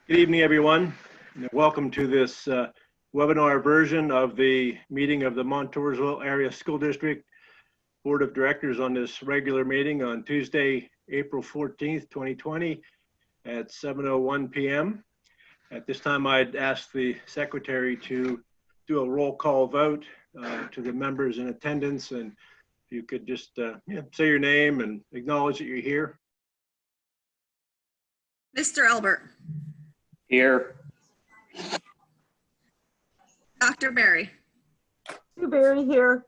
Good evening, everyone. Welcome to this webinar version of the meeting of the Montoursville Area School District Board of Directors on this regular meeting on Tuesday, April 14th, 2020 at 7:01 p.m. At this time, I'd ask the secretary to do a roll call vote to the members in attendance, and if you could just say your name and acknowledge that you're here. Mr. Albert. Here. Dr. Berry. Dr. Berry here.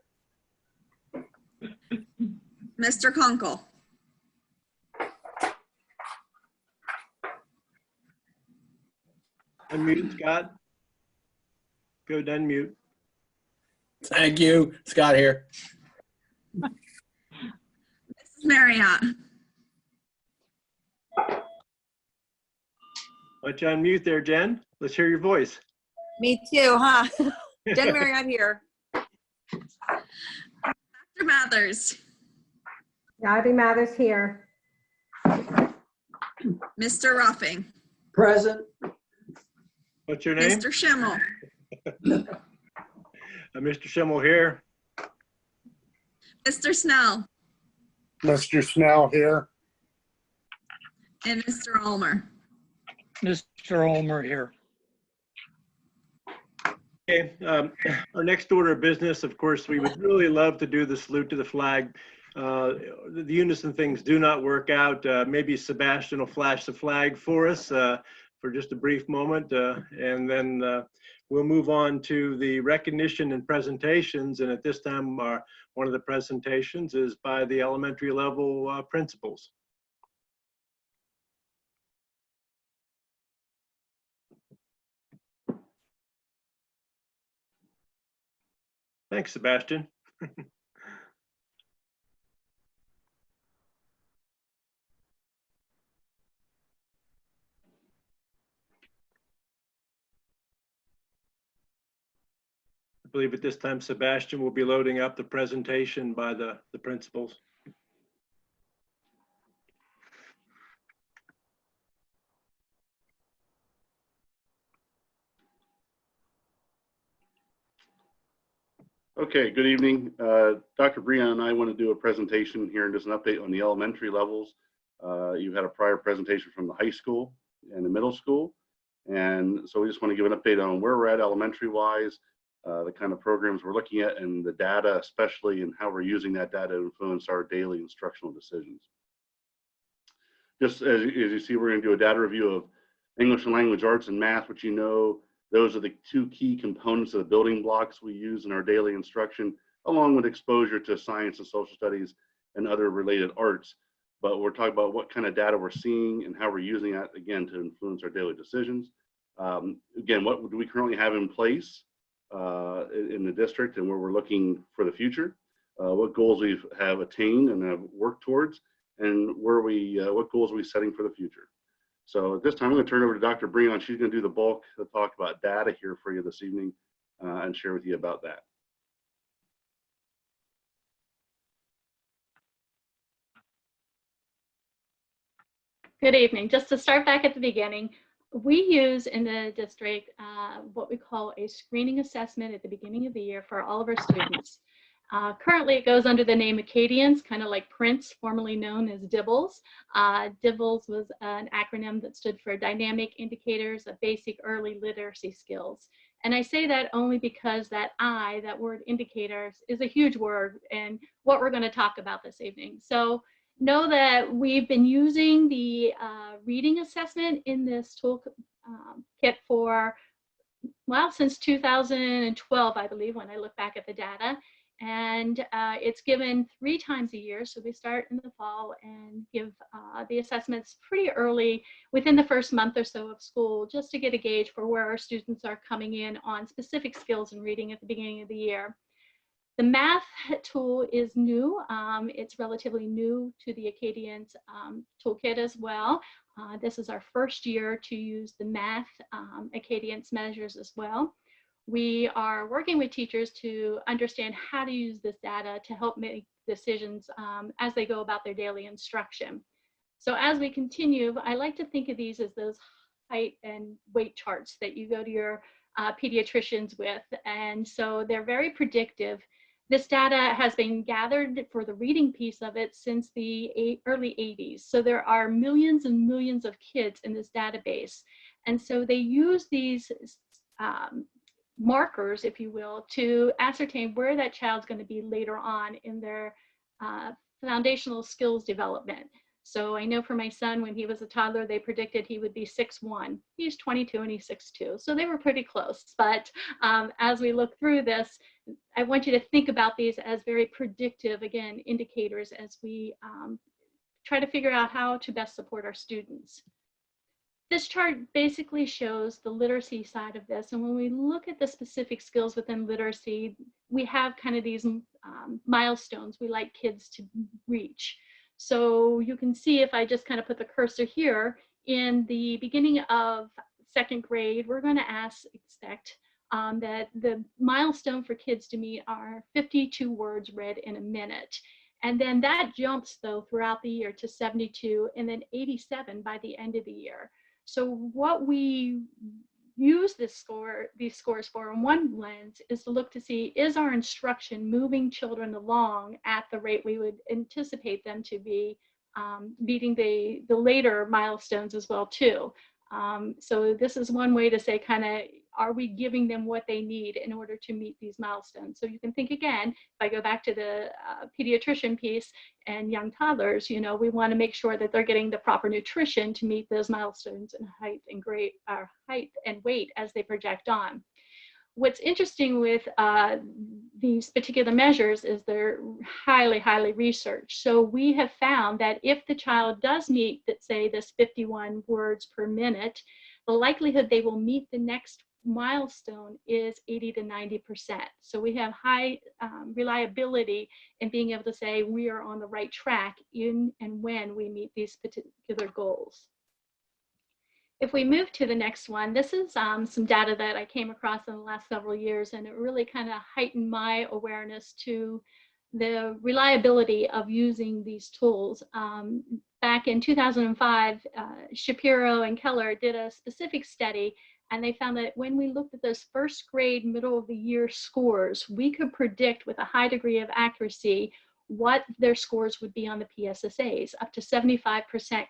Mr. Kunkel. Unmute, Scott. Go to unmute. Thank you. Scott here. Mrs. Marriott. Why don't you unmute there, Jen? Let's hear your voice. Me too, huh? Jen Marriott here. Dr. Mathers. Dottie Mathers here. Mr. Ruffing. Present. What's your name? Mr. Schimmel. Mr. Schimmel here. Mr. Snell. Mr. Snell here. And Mr. Ulmer. Mr. Ulmer here. Okay, our next order of business, of course, we would really love to do the salute to the flag. The unison things do not work out. Maybe Sebastian will flash the flag for us for just a brief moment, and then we'll move on to the recognition and presentations. And at this time, one of the presentations is by the elementary level principals. Thanks, Sebastian. I believe at this time, Sebastian will be loading up the presentation by the principals. Okay, good evening. Dr. Breon and I want to do a presentation here and just an update on the elementary levels. You've had a prior presentation from the high school and the middle school. And so we just want to give an update on where we're at elementary wise, the kind of programs we're looking at, and the data especially, and how we're using that data to influence our daily instructional decisions. Just as you see, we're going to do a data review of English and language arts and math, which you know, those are the two key components of the building blocks we use in our daily instruction, along with exposure to science and social studies and other related arts. But we're talking about what kind of data we're seeing and how we're using that, again, to influence our daily decisions. Again, what do we currently have in place in the district and where we're looking for the future? What goals we have attained and have worked towards, and what goals are we setting for the future? So at this time, I'm going to turn it over to Dr. Breon. She's going to do the bulk of the talk about data here for you this evening and share with you about that. Good evening. Just to start back at the beginning, we use in the district what we call a screening assessment at the beginning of the year for all of our students. Currently, it goes under the name Acadience, kind of like Prince, formerly known as DIBELS. DIBELS was an acronym that stood for Dynamic Indicators of Basic Early Literacy Skills. And I say that only because that word indicators, is a huge word and what we're going to talk about this evening. So know that we've been using the reading assessment in this tool kit for, well, since 2012, I believe, when I look back at the data. And it's given 3 times a year. So we start in the fall and give the assessments pretty early within the first month or so of school, just to get a gauge for where our students are coming in on specific skills in reading at the beginning of the year. The math tool is new. It's relatively new to the Acadience toolkit as well. This is our first year to use the math Acadience measures as well. We are working with teachers to understand how to use this data to help make decisions as they go about their daily instruction. So as we continue, I like to think of these as those height and weight charts that you go to your pediatricians with. And so they're very predictive. This data has been gathered for the reading piece of it since the early 80s. So there are millions and millions of kids in this database. And so they use these markers, if you will, to ascertain where that child's going to be later on in their foundational skills development. So I know for my son, when he was a toddler, they predicted he would be 6'1". He's 22 and he's 6'2". So they were pretty close. But as we look through this, I want you to think about these as very predictive, again, indicators as we try to figure out how to best support our students. This chart basically shows the literacy side of this. And when we look at the specific skills within literacy, we have kind of these milestones we like kids to reach. So you can see, if I just kind of put the cursor here, in the beginning of 2nd grade, we're going to expect that the milestone for kids to meet are 52 words read in a minute. And then that jumps, though, throughout the year to 72 and then 87 by the end of the year. So what we use these scores for in one lens is to look to see, is our instruction moving children along at the rate we would anticipate them to be, meeting the later milestones as well too. So this is one way to say, kind of, are we giving them what they need in order to meet these milestones? So you can think again, if I go back to the pediatrician piece and young toddlers, you know, we want to make sure that they're getting the proper nutrition to meet those milestones in height and weight as they project on. What's interesting with these particular measures is they're highly, highly researched. So we have found that if the child does meet, let's say, this 51 words per minute, the likelihood they will meet the next milestone is 80 to 90%. So we have high reliability in being able to say we are on the right track in and when we meet these particular goals. If we move to the next one, this is some data that I came across in the last several years, and it really kind of heightened my awareness to the reliability of using these tools. Back in 2005, Shapiro and Keller did a specific study, and they found that when we looked at those 1st grade middle of the year scores, we could predict with a high degree of accuracy what their scores would be on the PSSAs, up to 75%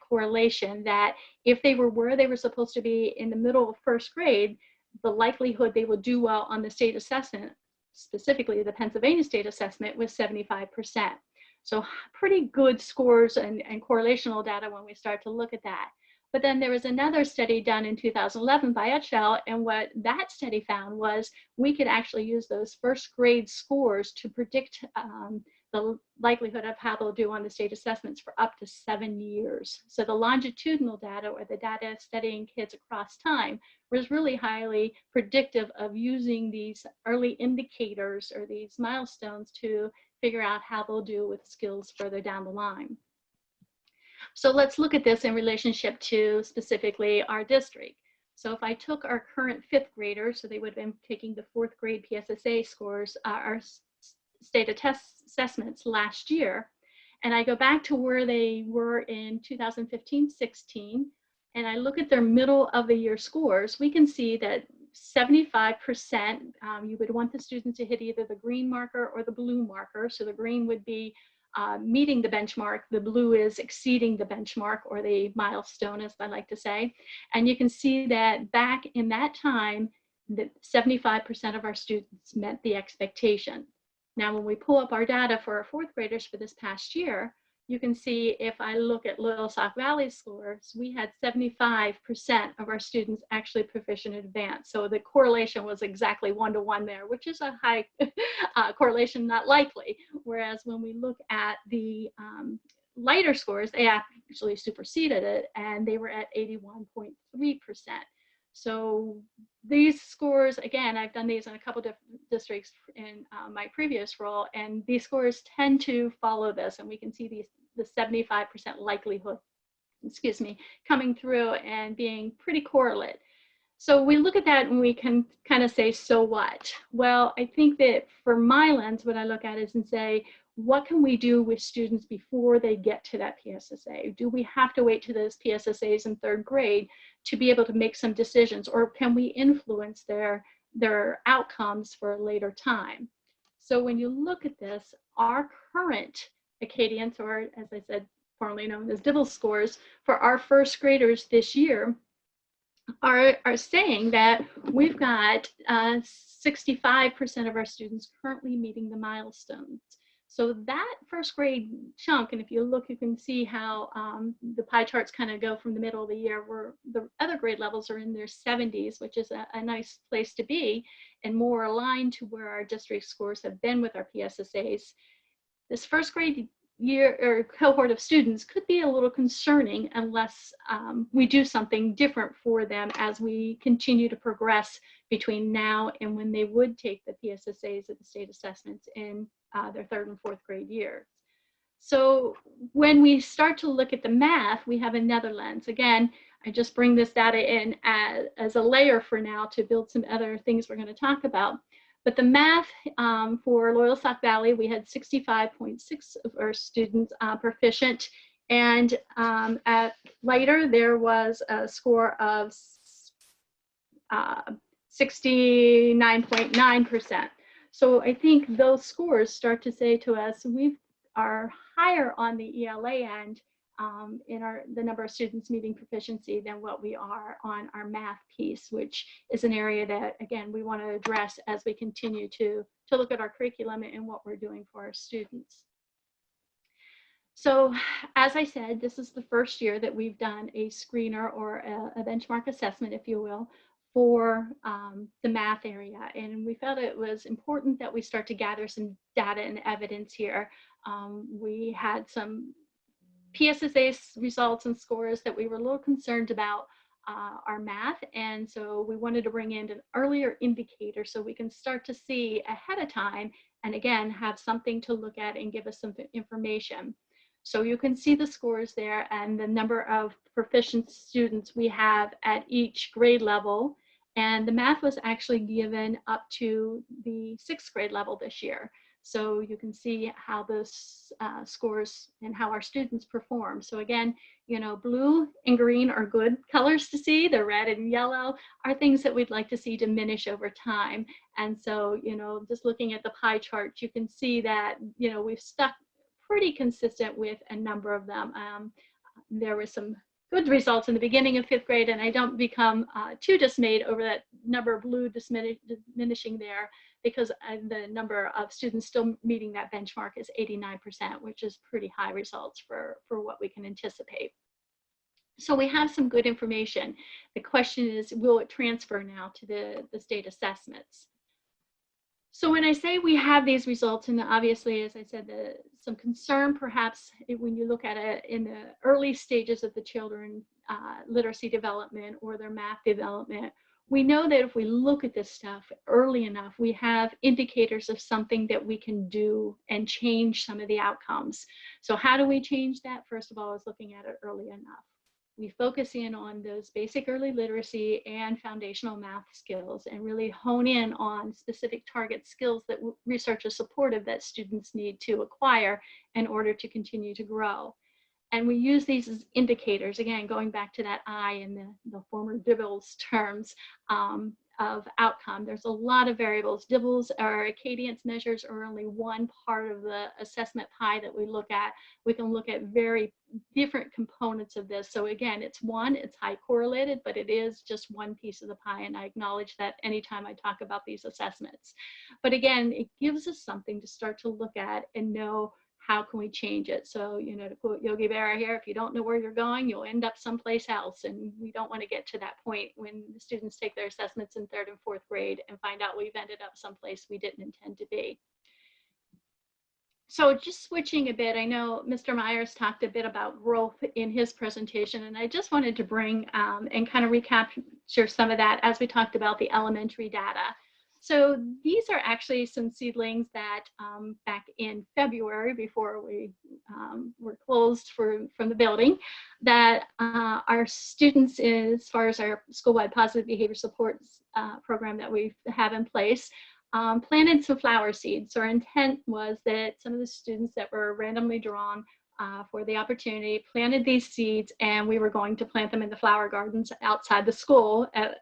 correlation, that if they were where they were supposed to be in the middle of 1st grade, the likelihood they would do well on the state assessment, specifically the Pennsylvania state assessment, was 75%. So pretty good scores and correlational data when we start to look at that. But then there was another study done in 2011 by Etchell, and what that study found was we could actually use those 1st grade scores to predict the likelihood of how they'll do on the state assessments for up to 7 years. So the longitudinal data, or the data studying kids across time, was really highly predictive of using these early indicators or these milestones to figure out how they'll do with skills further down the line. So let's look at this in relationship to specifically our district. So if I took our current 5th graders, so they would have been taking the 4th grade PSSA scores, our state assessments last year, and I go back to where they were in 2015-16, and I look at their middle of the year scores, we can see that 75%, you would want the student to hit either the green marker or the blue marker. So the green would be meeting the benchmark, the blue is exceeding the benchmark, or the milestone, as I like to say. And you can see that back in that time, that 75% of our students met the expectation. Now, when we pull up our data for our 4th graders for this past year, you can see if I look at Little Sauk Valley scores, we had 75% of our students actually proficient in advanced. So the correlation was exactly 1-to-1 there, which is a high correlation, not likely. Whereas when we look at the lighter scores, they actually superseded it, and they were at 81.3%. So these scores, again, I've done these in a couple different districts in my previous role, and these scores tend to follow this, and we can see the 75% likelihood, coming through and being pretty correlate. So we look at that and we can kind of say, so what? Well, I think that for my lens, what I look at is and say, what can we do with students before they get to that PSSA? Do we have to wait to those PSSAs in 3rd grade to be able to make some decisions, or can we influence their outcomes for a later time? So when you look at this, our current Acadience, or as I said, formerly known as Dibble scores for our 1st graders this year are saying that we've got 65% of our students currently meeting the milestones. So that 1st grade chunk, and if you look, you can see how the pie charts kind of go from the middle of the year, where the other grade levels are in their 70s, which is a nice place to be, and more aligned to where our district scores have been with our PSSAs. This 1st grade year or cohort of students could be a little concerning unless we do something different for them as we continue to progress between now and when they would take the PSSAs at the state assessments in their 3rd and 4th grade years. So when we start to look at the math, we have another lens. Again, I just bring this data in as a layer for now to build some other things we're going to talk about. But the math for Loyalsock Valley, we had 65.6 of our students proficient. And at later, there was a score of 69.9%. So I think those scores start to say to us, we are higher on the ELA end in the number of students meeting proficiency than what we are on our math piece, which is an area that, again, we want to address as we continue to look at our curriculum and what we're doing for our students. So as I said, this is the 1st year that we've done a screener or a benchmark assessment, if you will, for the math area. And we felt it was important that we start to gather some data and evidence here. We had some PSSA results and scores that we were a little concerned about our math. And so we wanted to bring in an earlier indicator so we can start to see ahead of time and again, have something to look at and give us some information. So you can see the scores there and the number of proficient students we have at each grade level. And the math was actually given up to the 6th grade level this year. So you can see how those scores and how our students perform. So again, you know, blue and green are good colors to see. The red and yellow are things that we'd like to see diminish over time. And so, you know, just looking at the pie chart, you can see that, you know, we've stuck pretty consistent with a number of them. There was some good results in the beginning of 5th grade, and I don't become too dismayed over that number of blue diminishing there, because the number of students still meeting that benchmark is 89%, which is pretty high results for what we can anticipate. So we have some good information. The question is, will it transfer now to the state assessments? So when I say we have these results, and obviously, as I said, some concern perhaps when you look at it in the early stages of the children literacy development or their math development, we know that if we look at this stuff early enough, we have indicators of something that we can do and change some of the outcomes. So how do we change that? First of all, is looking at it early enough. We focus in on those basic early literacy and foundational math skills and really hone in on specific target skills that research is supportive that students need to acquire in order to continue to grow. And we use these as indicators, again, going back to that I in the former Dibble's terms of outcome. There's a lot of variables. Dibble's or Acadience measures are only one part of the assessment pie that we look at. We can look at very different components of this. So again, it's high correlated, but it is just one piece of the pie. And I acknowledge that anytime I talk about these assessments. But again, it gives us something to start to look at and know how can we change it? So, you know, to quote Yogi Berra here, if you don't know where you're going, you'll end up someplace else. And we don't want to get to that point when the students take their assessments in 3rd and 4th grade and find out we've ended up someplace we didn't intend to be. So just switching a bit, I know Mr. Myers talked a bit about growth in his presentation, and I just wanted to bring and kind of recapture some of that as we talked about the elementary data. So these are actually some seedlings that back in February, before we were closed from the building, that our students, as far as our school-wide positive behavior support program that we have in place, planted some flower seeds. So our intent was that some of the students that were randomly drawn for the opportunity planted these seeds, and we were going to plant them in the flower gardens outside the school at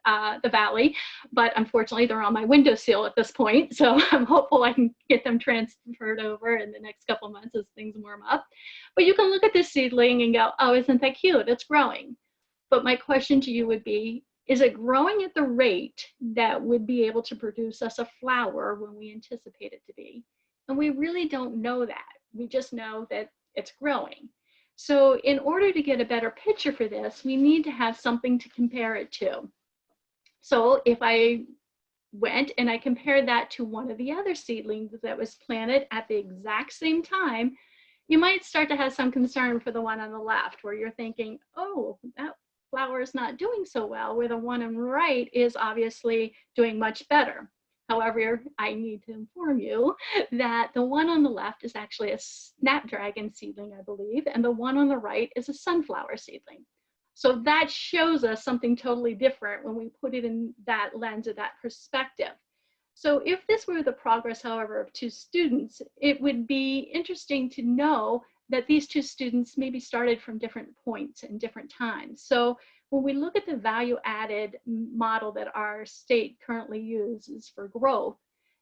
the Valley. But unfortunately, they're on my windowsill at this point. So I'm hopeful I can get them transferred over in the next couple months as things warm up. But you can look at this seedling and go, oh, isn't that cute? It's growing. But my question to you would be, is it growing at the rate that would be able to produce us a flower when we anticipate it to be? And we really don't know that. We just know that it's growing. So in order to get a better picture for this, we need to have something to compare it to. So if I went and I compared that to one of the other seedlings that was planted at the exact same time, you might start to have some concern for the one on the left, where you're thinking, oh, that flower is not doing so well, where the one on the right is obviously doing much better. However, I need to inform you that the one on the left is actually a snapdragon seedling, I believe, and the one on the right is a sunflower seedling. So that shows us something totally different when we put it in that lens or that perspective. So if this were the progress, however, of two students, it would be interesting to know that these two students maybe started from different points and different times. So when we look at the value added model that our state currently uses for growth,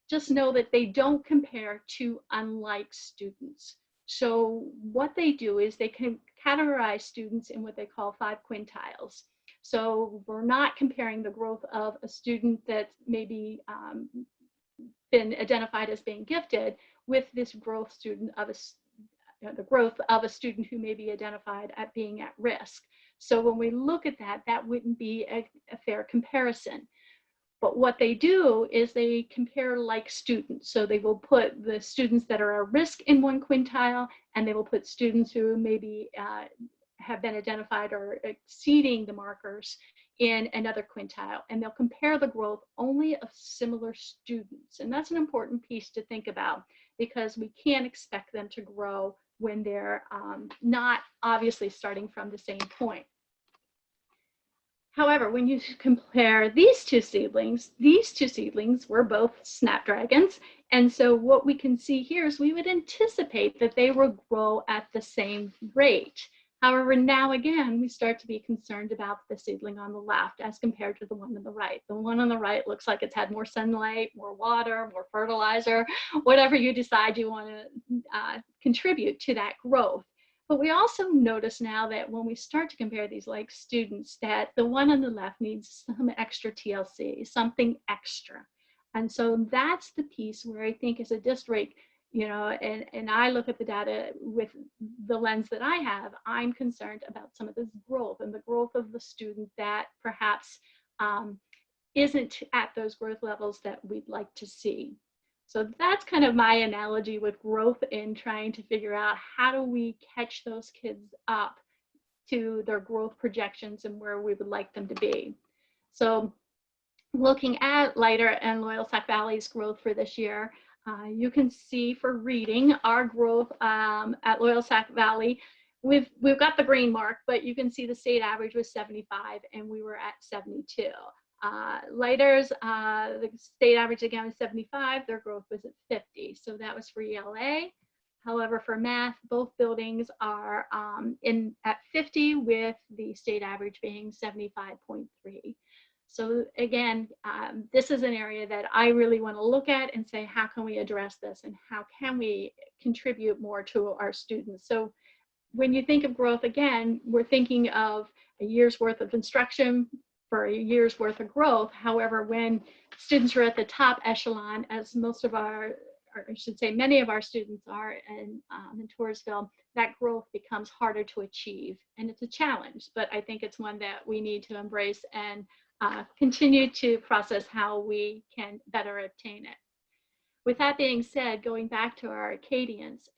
just know that they don't compare to unlike students. So what they do is they can categorize students in what they call 5 quintiles. So we're not comparing the growth of a student that's maybe been identified as being gifted with this growth student of the growth of a student who may be identified at being at risk. So when we look at that, that wouldn't be a fair comparison. But what they do is they compare like students. So they will put the students that are at risk in 1 quintile, and they will put students who maybe have been identified or exceeding the markers in another quintile. And they'll compare the growth only of similar students. And that's an important piece to think about, because we can't expect them to grow when they're not obviously starting from the same point. However, when you compare these two seedlings were both snapdragons. And so what we can see here is we would anticipate that they will grow at the same rate. However, now again, we start to be concerned about the seedling on the left as compared to the one on the right. The one on the right looks like it's had more sunlight, more water, more fertilizer, whatever you decide you want to contribute to that growth. But we also notice now that when we start to compare these like students, that the one on the left needs some extra TLC, something extra. And so that's the piece where I think as a district, you know, and I look at the data with the lens that I have, I'm concerned about some of this growth and the growth of the student that perhaps isn't at those growth levels that we'd like to see. So that's kind of my analogy with growth in trying to figure out how do we catch those kids up to their growth projections and where we would like them to be. So looking at Leiter and Loyalsac Valley's growth for this year, you can see for reading our growth at Loyalsac Valley. We've got the green mark, but you can see the state average was 75 and we were at 72. Leiter's, the state average again was 75, their growth was at 50. So that was for ELA. However, for math, both buildings are at 50 with the state average being 75.3. So again, this is an area that I really want to look at and say, how can we address this and how can we contribute more to our students? So when you think of growth, again, we're thinking of a year's worth of instruction for a year's worth of growth. However, when students are at the top echelon, as most of our, or I should say many of our students are in Montoursville, that growth becomes harder to achieve. And it's a challenge, but I think it's one that we need to embrace and continue to process how we can better obtain it. With that being said, going back to our Acadience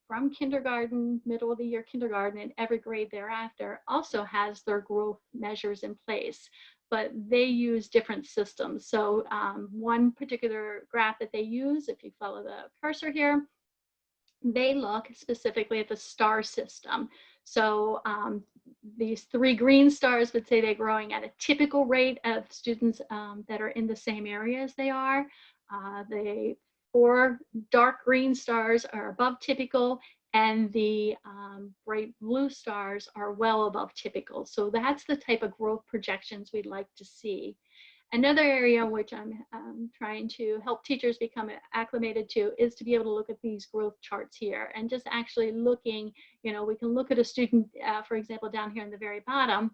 from kindergarten, middle of the year kindergarten, and every grade thereafter also has their growth measures in place, but they use different systems. So one particular graph that they use, if you follow the cursor here, they look specifically at the STAR system. So these 3 green stars would say they're growing at a typical rate of students that are in the same area as they are. The 4 dark green stars are above typical, and the bright blue stars are well above typical. So that's the type of growth projections we'd like to see. Another area which I'm trying to help teachers become acclimated to is to be able to look at these growth charts here and just actually looking, you know, we can look at a student, for example, down here in the very bottom,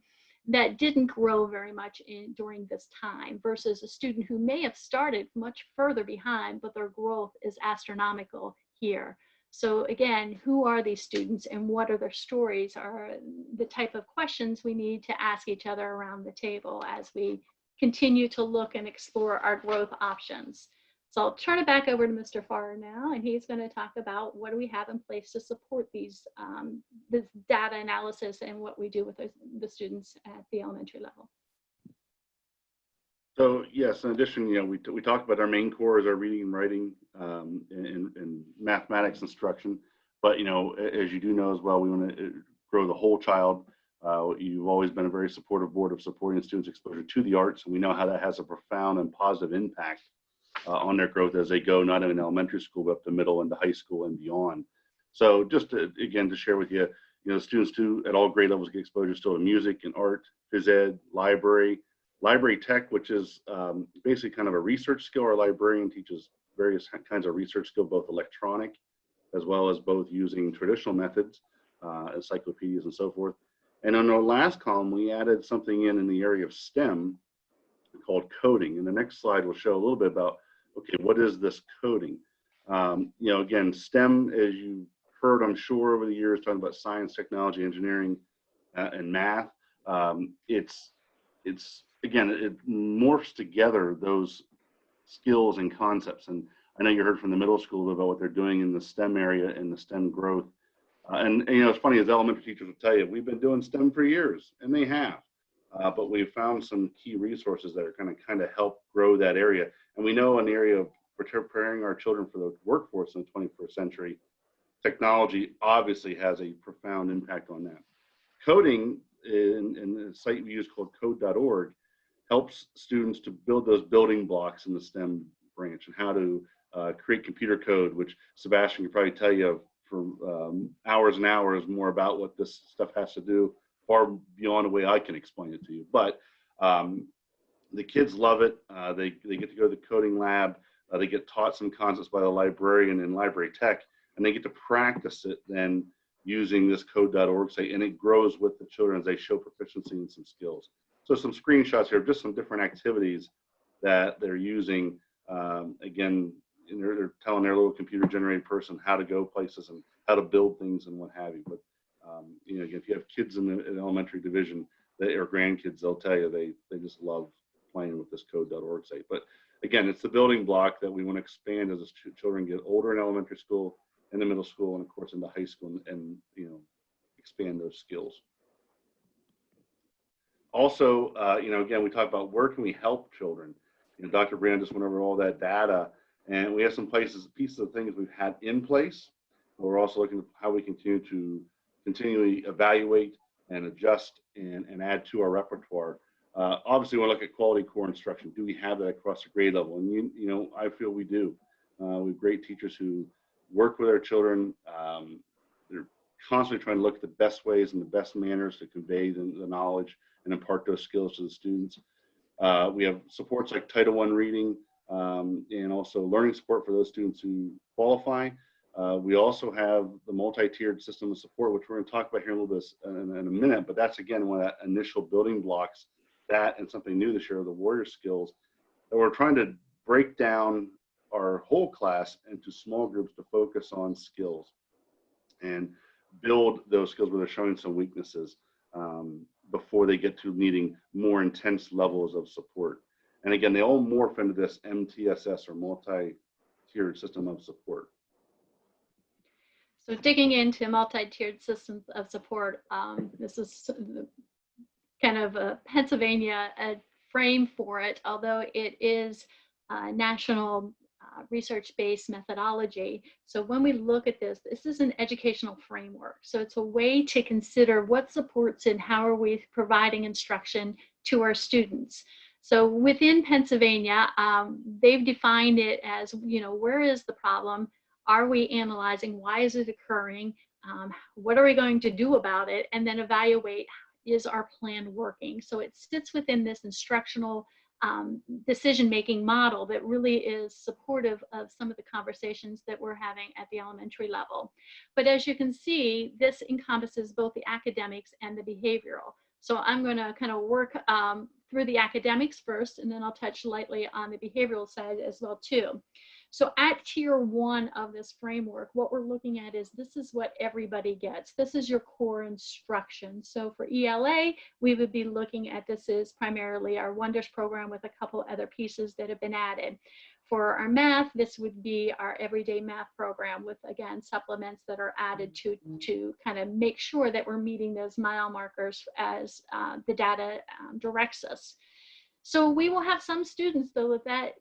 that didn't grow very much during this time versus a student who may have started much further behind, but their growth is astronomical here. So again, who are these students and what are their stories are the type of questions we need to ask each other around the table as we continue to look and explore our growth options. So I'll turn it back over to Mr. Farr now, and he's going to talk about what do we have in place to support these this data analysis and what we do with the students at the elementary level. So yes, in addition, you know, we talked about our main core is our reading and writing and mathematics instruction. But you know, as you do know as well, we want to grow the whole child. You've always been a very supportive board of supporting students' exposure to the arts, and we know how that has a profound and positive impact on their growth as they go not only in elementary school but up to middle and to high school and beyond. So just again to share with you, you know, students too at all grade levels get exposure still to music and art, phys ed, library tech, which is basically kind of a research skill. Our librarian teaches various kinds of research skill, both electronic as well as both using traditional methods, encyclopedias and so forth. And on our last column, we added something in the area of STEM called coding. And the next slide will show a little bit about, okay, what is this coding? You know, again, STEM, as you heard, I'm sure over the years, talking about science, technology, engineering, and math. Again, it morphs together those skills and concepts. And I know you heard from the middle school about what they're doing in the STEM area and the STEM growth. And you know, it's funny, as elementary teachers will tell you, we've been doing STEM for years, and they have. But we've found some key resources that are going to kind of help grow that area. And we know in the area of preparing our children for the workforce in the 21st century, technology obviously has a profound impact on that. Coding, in the site we use called code.org, helps students to build those building blocks in the STEM branch and how to create computer code, which Sebastian could probably tell you for hours and hours more about what this stuff has to do, far beyond the way I can explain it to you. But the kids love it. They get to go to the coding lab. They get taught some concepts by the librarian in library tech, and they get to practice it then using this code.org site, and it grows with the children as they show proficiency in some skills. So some screenshots here of just some different activities that they're using. Again, they're telling their little computer generated person how to go places and how to build things and what have you. But you know, again, if you have kids in the elementary division or grandkids, they'll tell you they just love playing with this code.org site. But again, it's the building block that we want to expand as the children get older in elementary school, in the middle school, and of course into high school, and you know, expand those skills. Also, you know, again, we talk about where can we help children. You know, Dr. Brand just went over all that data, and we have some pieces of things we've had in place. But we're also looking at how we continue to continually evaluate and adjust and add to our repertoire. Obviously, we want to look at quality core instruction. Do we have that across the grade level? And you know, I feel we do. We have great teachers who work with our children. They're constantly trying to look at the best ways and the best manners to convey the knowledge and impart those skills to the students. We have supports like Title I reading and also learning support for those students who qualify. We also have the multi-tiered system of support, which we're going to talk about here a little bit in a minute, but that's again one of that initial building blocks, that and something new this year, the warrior skills, that we're trying to break down our whole class into small groups to focus on skills and build those skills where they're showing some weaknesses before they get to needing more intense levels of support. And again, they all morph into this MTSS or multi-tiered system of support. So digging into multi-tiered systems of support, this is kind of a Pennsylvania frame for it, although it is national research-based methodology. So when we look at this, this is an educational framework. So it's a way to consider what supports and how are we providing instruction to our students. So within Pennsylvania, they've defined it as, where is the problem? Are we analyzing? Why is it occurring? What are we going to do about it? And then evaluate, is our plan working? So it sits within this instructional decision-making model that really is supportive of some of the conversations that we're having at the elementary level. But as you can see, this encompasses both the academics and the behavioral. So I'm going to kind of work through the academics first, and then I'll touch lightly on the behavioral side as well too. So at tier 1 of this framework, what we're looking at is this is what everybody gets. This is your core instruction. So for ELA, we would be looking at, this is primarily our Wonders program with a couple other pieces that have been added. For our math, this would be our everyday math program with, again, supplements that are added to kind of make sure that we're meeting those mile markers as the data directs us. So we will have some students, though, that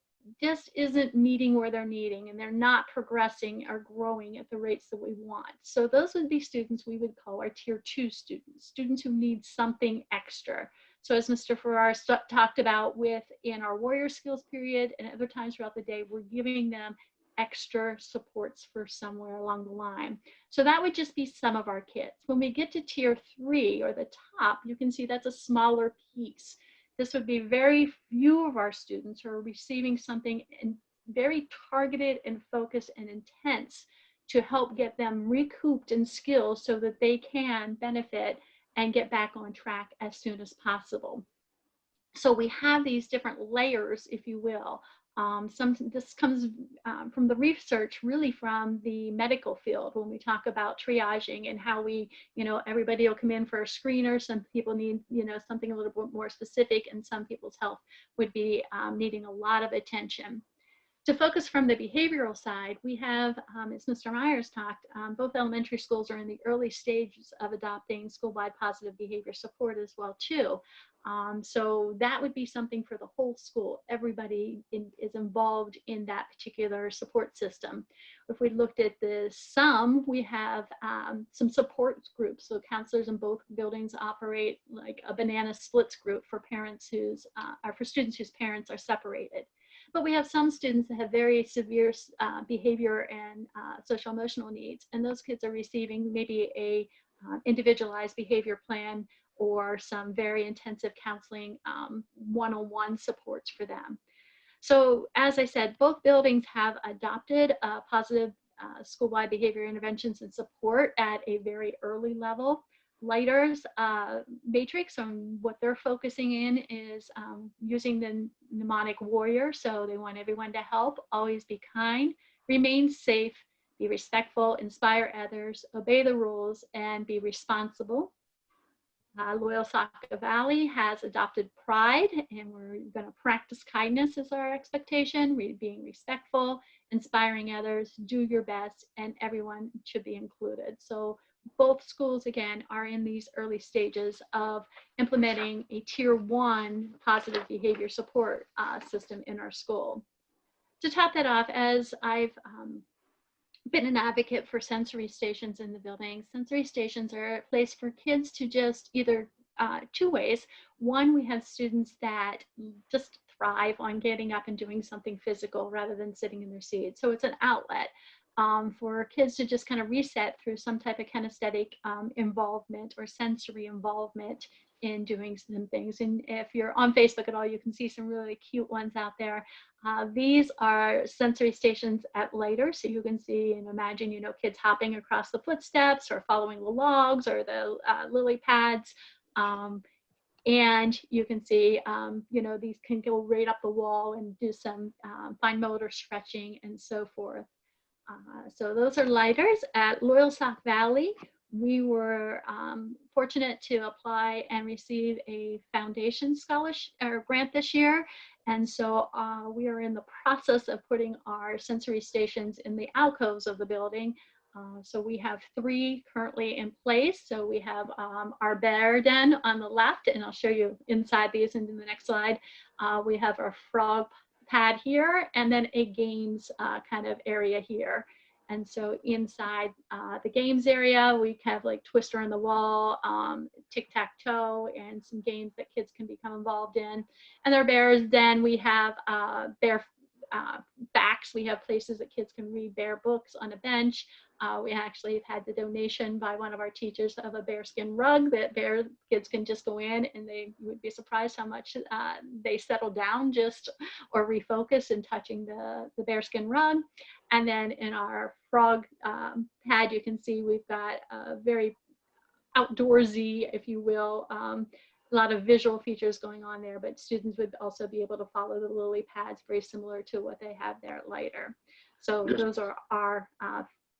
just isn't meeting where they're needing, and they're not progressing or growing at the rates that we want. So those would be students we would call our tier 2 students, students who need something extra. So as Mr. Farrar talked about in our warrior skills period and other times throughout the day, we're giving them extra supports for somewhere along the line. So that would just be some of our kids. When we get to tier 3 or the top, you can see that's a smaller piece. This would be very few of our students who are receiving something very targeted and focused and intense to help get them recouped in skills so that they can benefit and get back on track as soon as possible. So we have these different layers, if you will. This comes from the research, really from the medical field, when we talk about triaging and how we, everybody will come in for a screener. Some people need, something a little bit more specific, and some people's health would be needing a lot of attention. To focus from the behavioral side, we have, as Mr. Myers talked, both elementary schools are in the early stages of adopting school-wide positive behavior support as well too. So that would be something for the whole school. Everybody is involved in that particular support system. If we looked at the sum, we have some support groups. So counselors in both buildings operate like a banana splits group for parents for students whose parents are separated. But we have some students that have very severe behavior and social emotional needs, and those kids are receiving maybe a individualized behavior plan or some very intensive counseling one-on-one supports for them. So as I said, both buildings have adopted positive school-wide behavior interventions and support at a very early level. Lighter's matrix on what they're focusing in is using the mnemonic warrior. So they want everyone to help, always be kind, remain safe, be respectful, inspire others, obey the rules, and be responsible. Loyal Saca Valley has adopted pride, and we're going to practice kindness as our expectation, being respectful, inspiring others, do your best, and everyone should be included. So both schools, again, are in these early stages of implementing a tier 1 positive behavior support system in our school. To top that off, as I've been an advocate for sensory stations in the building, sensory stations are a place for kids to just either 2 ways. One, we have students that just thrive on getting up and doing something physical rather than sitting in their seat. So it's an outlet for kids to just kind of reset through some type of kinesthetic involvement or sensory involvement in doing some things. And if you're on Facebook at all, you can see some really cute ones out there. These are sensory stations at Lighter. So you can see and imagine, kids hopping across the footsteps or following the logs or the lily pads. And you can see, these can go right up the wall and do some fine motor stretching and so forth. So those are Lighters. At Loyal Sac Valley, we were fortunate to apply and receive a foundation scholarship or grant this year. And so we are in the process of putting our sensory stations in the alcoves of the building. So we have 3 currently in place. So we have our bear den on the left, and I'll show you inside these in the next slide. We have our frog pad here, and then a games kind of area here. And so inside the games area, we have like Twister on the Wall, tic-tac-toe, and some games that kids can become involved in. And our bears, then we have bear backs. We have places that kids can read bear books on a bench. We actually have had the donation by one of our teachers of a bearskin rug that bear kids can just go in, and they would be surprised how much they settle down just or refocus in touching the bearskin rug. And then in our frog pad, you can see we've got a very outdoorsy, if you will, a lot of visual features going on there, but students would also be able to follow the lily pads very similar to what they have there at Lighter. So those are our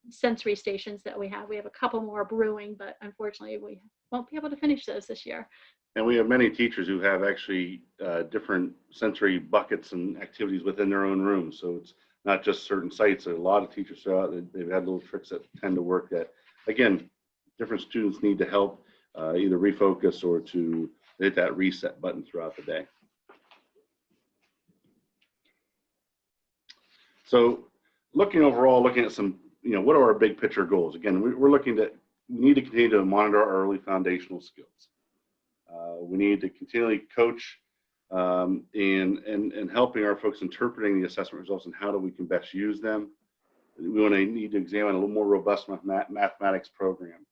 sensory stations that we have. We have a couple more brewing, but unfortunately we won't be able to finish those this year. And we have many teachers who have actually different sensory buckets and activities within their own room. So it's not just certain sites. There are a lot of teachers throughout. They've had little tricks that tend to work that, again, different students need to help either refocus or to hit that reset button throughout the day. So looking overall, looking at some, what are our big picture goals? Again, we're looking to, we need to continue to monitor our early foundational skills. We need to continually coach in helping our folks interpreting the assessment results and how we can best use them. We need to examine a little more robust mathematics program.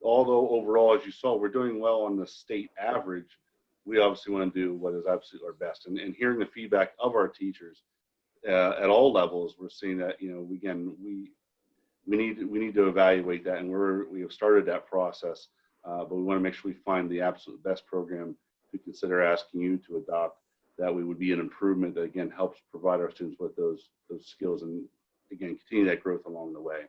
Although overall, as you saw, we're doing well on the state average, we obviously want to do what is absolutely our best. And hearing the feedback of our teachers at all levels, we're seeing that, again, we need to evaluate that, and we have started that process, but we want to make sure we find the absolute best program to consider asking you to adopt. That would be an improvement that again helps provide our students with those skills, and again continue that growth along the way.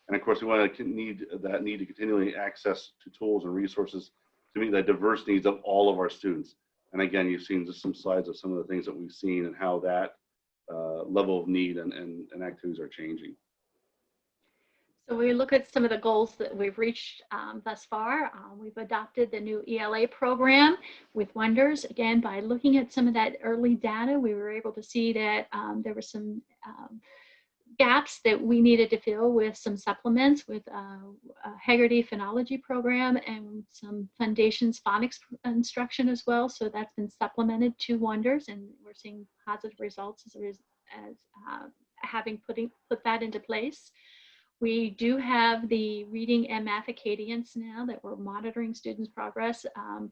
And of course, we want to need to continually access to tools and resources to meet the diverse needs of all of our students. And again, you've seen just some slides of some of the things that we've seen and how that level of need and activities are changing. So we look at some of the goals that we've reached thus far. We've adopted the new ELA program with Wonders. Again, by looking at some of that early data, we were able to see that there were some gaps that we needed to fill with some supplements with a Haggerty phonology program and some Foundations phonics instruction as well. So that's been supplemented to Wonders, and we're seeing positive results as having put that into place. We do have the Reading and Math Acadience now that we're monitoring students' progress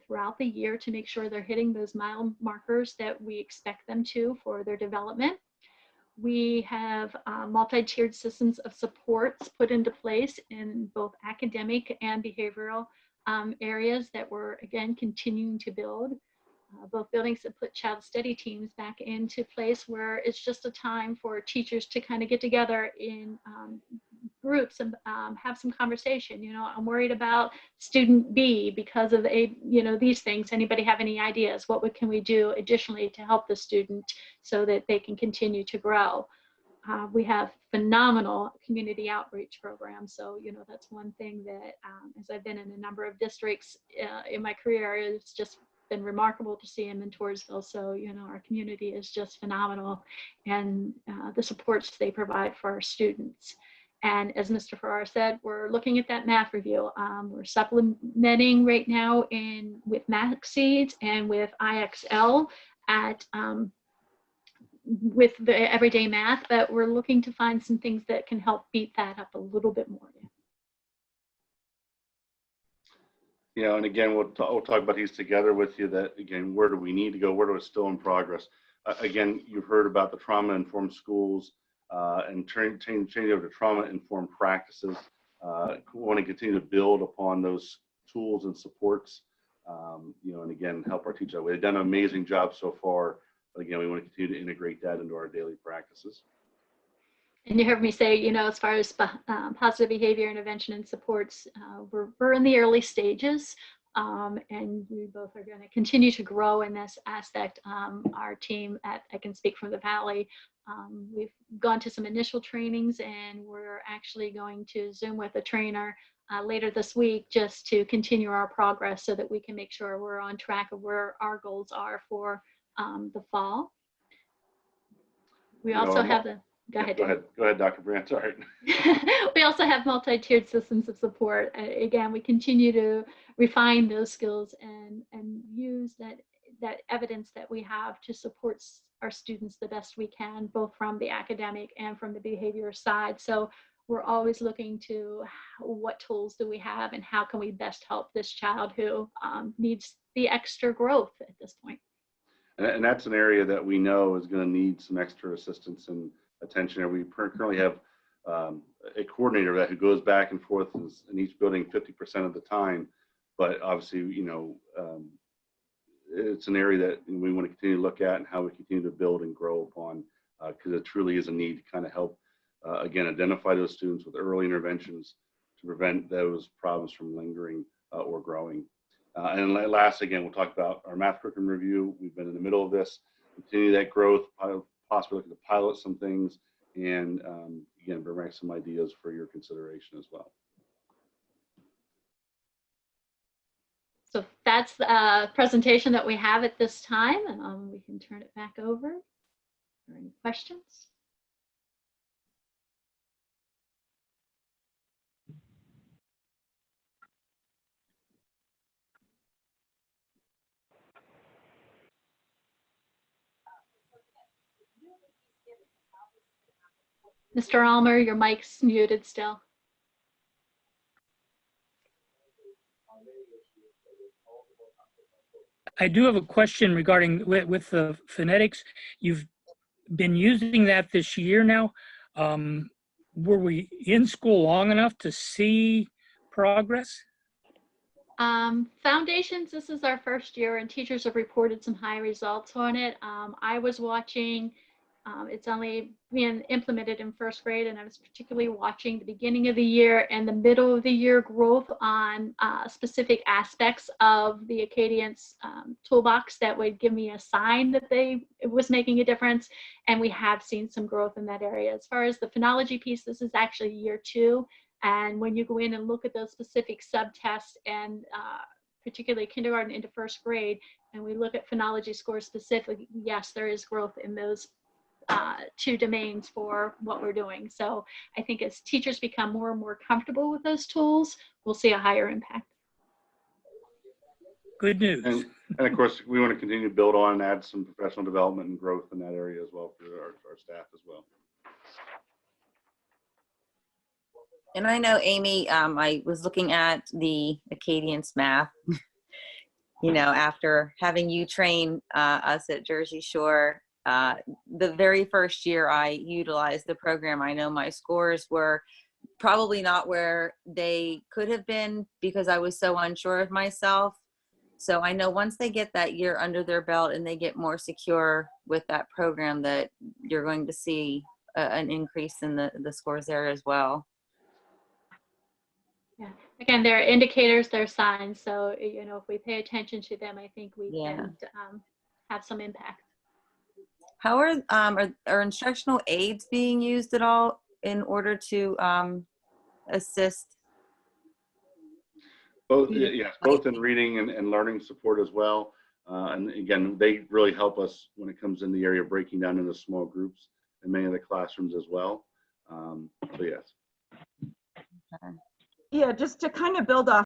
throughout the year to make sure they're hitting those mile markers that we expect them to for their development. We have multi-tiered systems of supports put into place in both academic and behavioral areas that we're, again, continuing to build. Both buildings that put child study teams back into place where it's just a time for teachers to kind of get together in groups and have some conversation. I'm worried about student B because of these things. Anybody have any ideas? What can we do additionally to help the student so that they can continue to grow? We have phenomenal community outreach programs. So, that's one thing that as I've been in a number of districts in my career, it's just been remarkable to see in Montoursville. So, our community is just phenomenal, and the supports they provide for our students. And as Mr. Farrar said, we're looking at that math review. We're supplementing right now with MaxSeeds and with IXL with the everyday math, but we're looking to find some things that can help beat that up a little bit more. And again, we'll talk about these together with you. That again, where do we need to go? Where do we still in progress? Again, you've heard about the trauma-informed schools and change over to trauma-informed practices. We want to continue to build upon those tools and supports. And again, help our teachers. We've done an amazing job so far, but again, we want to continue to integrate that into our daily practices. And you heard me say, as far as positive behavior intervention and supports, we're in the early stages, and we both are going to continue to grow in this aspect. Our team I Can Speak from the Valley, we've gone to some initial trainings, and we're actually going to Zoom with a trainer later this week just to continue our progress so that we can make sure we're on track of where our goals are for the fall. We You know, also have the, go ahead. Dan. Go ahead, Dr. Brandt. Sorry. We also have multi-tiered systems of support. Again, we continue to refine those skills and use that evidence that we have to support our students the best we can, both from the academic and from the behavior side. So we're always looking to what tools do we have and how can we best help this child who needs the extra growth at this point. And that's an area that we know is going to need some extra assistance and attention. And we currently have a coordinator who goes back and forth in each building 50% of the time. But obviously, you know, it's an area that we want to continue to look at and how we continue to build and grow upon, because it truly is a need to kind of help, again, identify those students with early interventions to prevent those problems from lingering or growing. And last, again, we'll talk about our math curriculum review. We've been in the middle of this, continue that growth, possibly looking to pilot some things, and again, bring back some ideas for your consideration as well. So that's the presentation that we have at this time. We can turn it back over for any questions. Mr. Ulmer, your mic's muted still. I do have a question regarding with the phonetics. You've been using that this year now. Were we in school long enough to see progress? Foundations, this is our first year and teachers have reported some high results on it. I was watching, it's only being implemented in first grade, and I was particularly watching the beginning of the year and the middle of the year growth on specific aspects of the Acadience toolbox that would give me a sign that it was making a difference. And we have seen some growth in that area. As far as the phonology piece, this is actually year 2. And when you go in and look at those specific subtests and particularly kindergarten into first grade, and we look at phonology scores specifically, yes, there is growth in those 2 domains for what we're doing. So I think as teachers become more and more comfortable with those tools, we'll see a higher impact. Good news. And of course, we want to continue to build on and add some professional development and growth in that area as well for our staff as well. And I know, Amy, I was looking at the Acadience Math, you know, after having you train us at Jersey Shore. The very first year I utilized the program, I know my scores were probably not where they could have been because I was so unsure of myself. So I know once they get that year under their belt and they get more secure with that program, that you're going to see an increase in the scores there as well. Yeah, again, there are indicators, there are signs. So, you know, if we pay attention to them, I think we can have some impact. How are instructional aids being used at all in order to assist? Both, yes, both in reading and learning support as well. And again, they really help us when it comes in the area of breaking down into small groups in many of the classrooms as well. So yes. Okay. Yeah, just to kind of build off,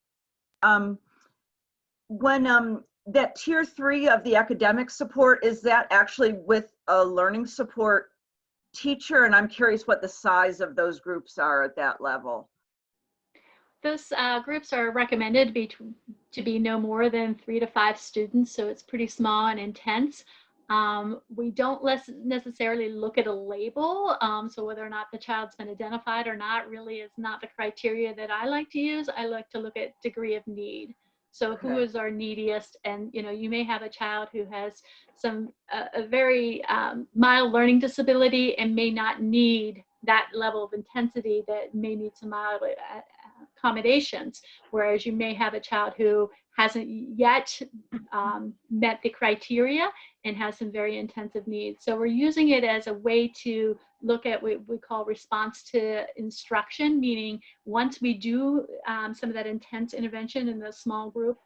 when that tier 3 of the academic support, is that actually with a learning support teacher? And I'm curious what the size of those groups are at that level. Those groups are recommended to be no more than 3 to 5 students, so it's pretty small and intense. We don't necessarily look at a label, so whether or not the child's been identified or not really is not the criteria that I like to use. I like to look at degree of need. So who is our neediest? And you know, you may have a child who has a very mild learning disability and may not need that level of intensity, that may need some mild accommodations, whereas you may have a child who hasn't yet met the criteria and has some very intensive needs. So we're using it as a way to look at what we call response to instruction, meaning once we do some of that intense intervention in the small group,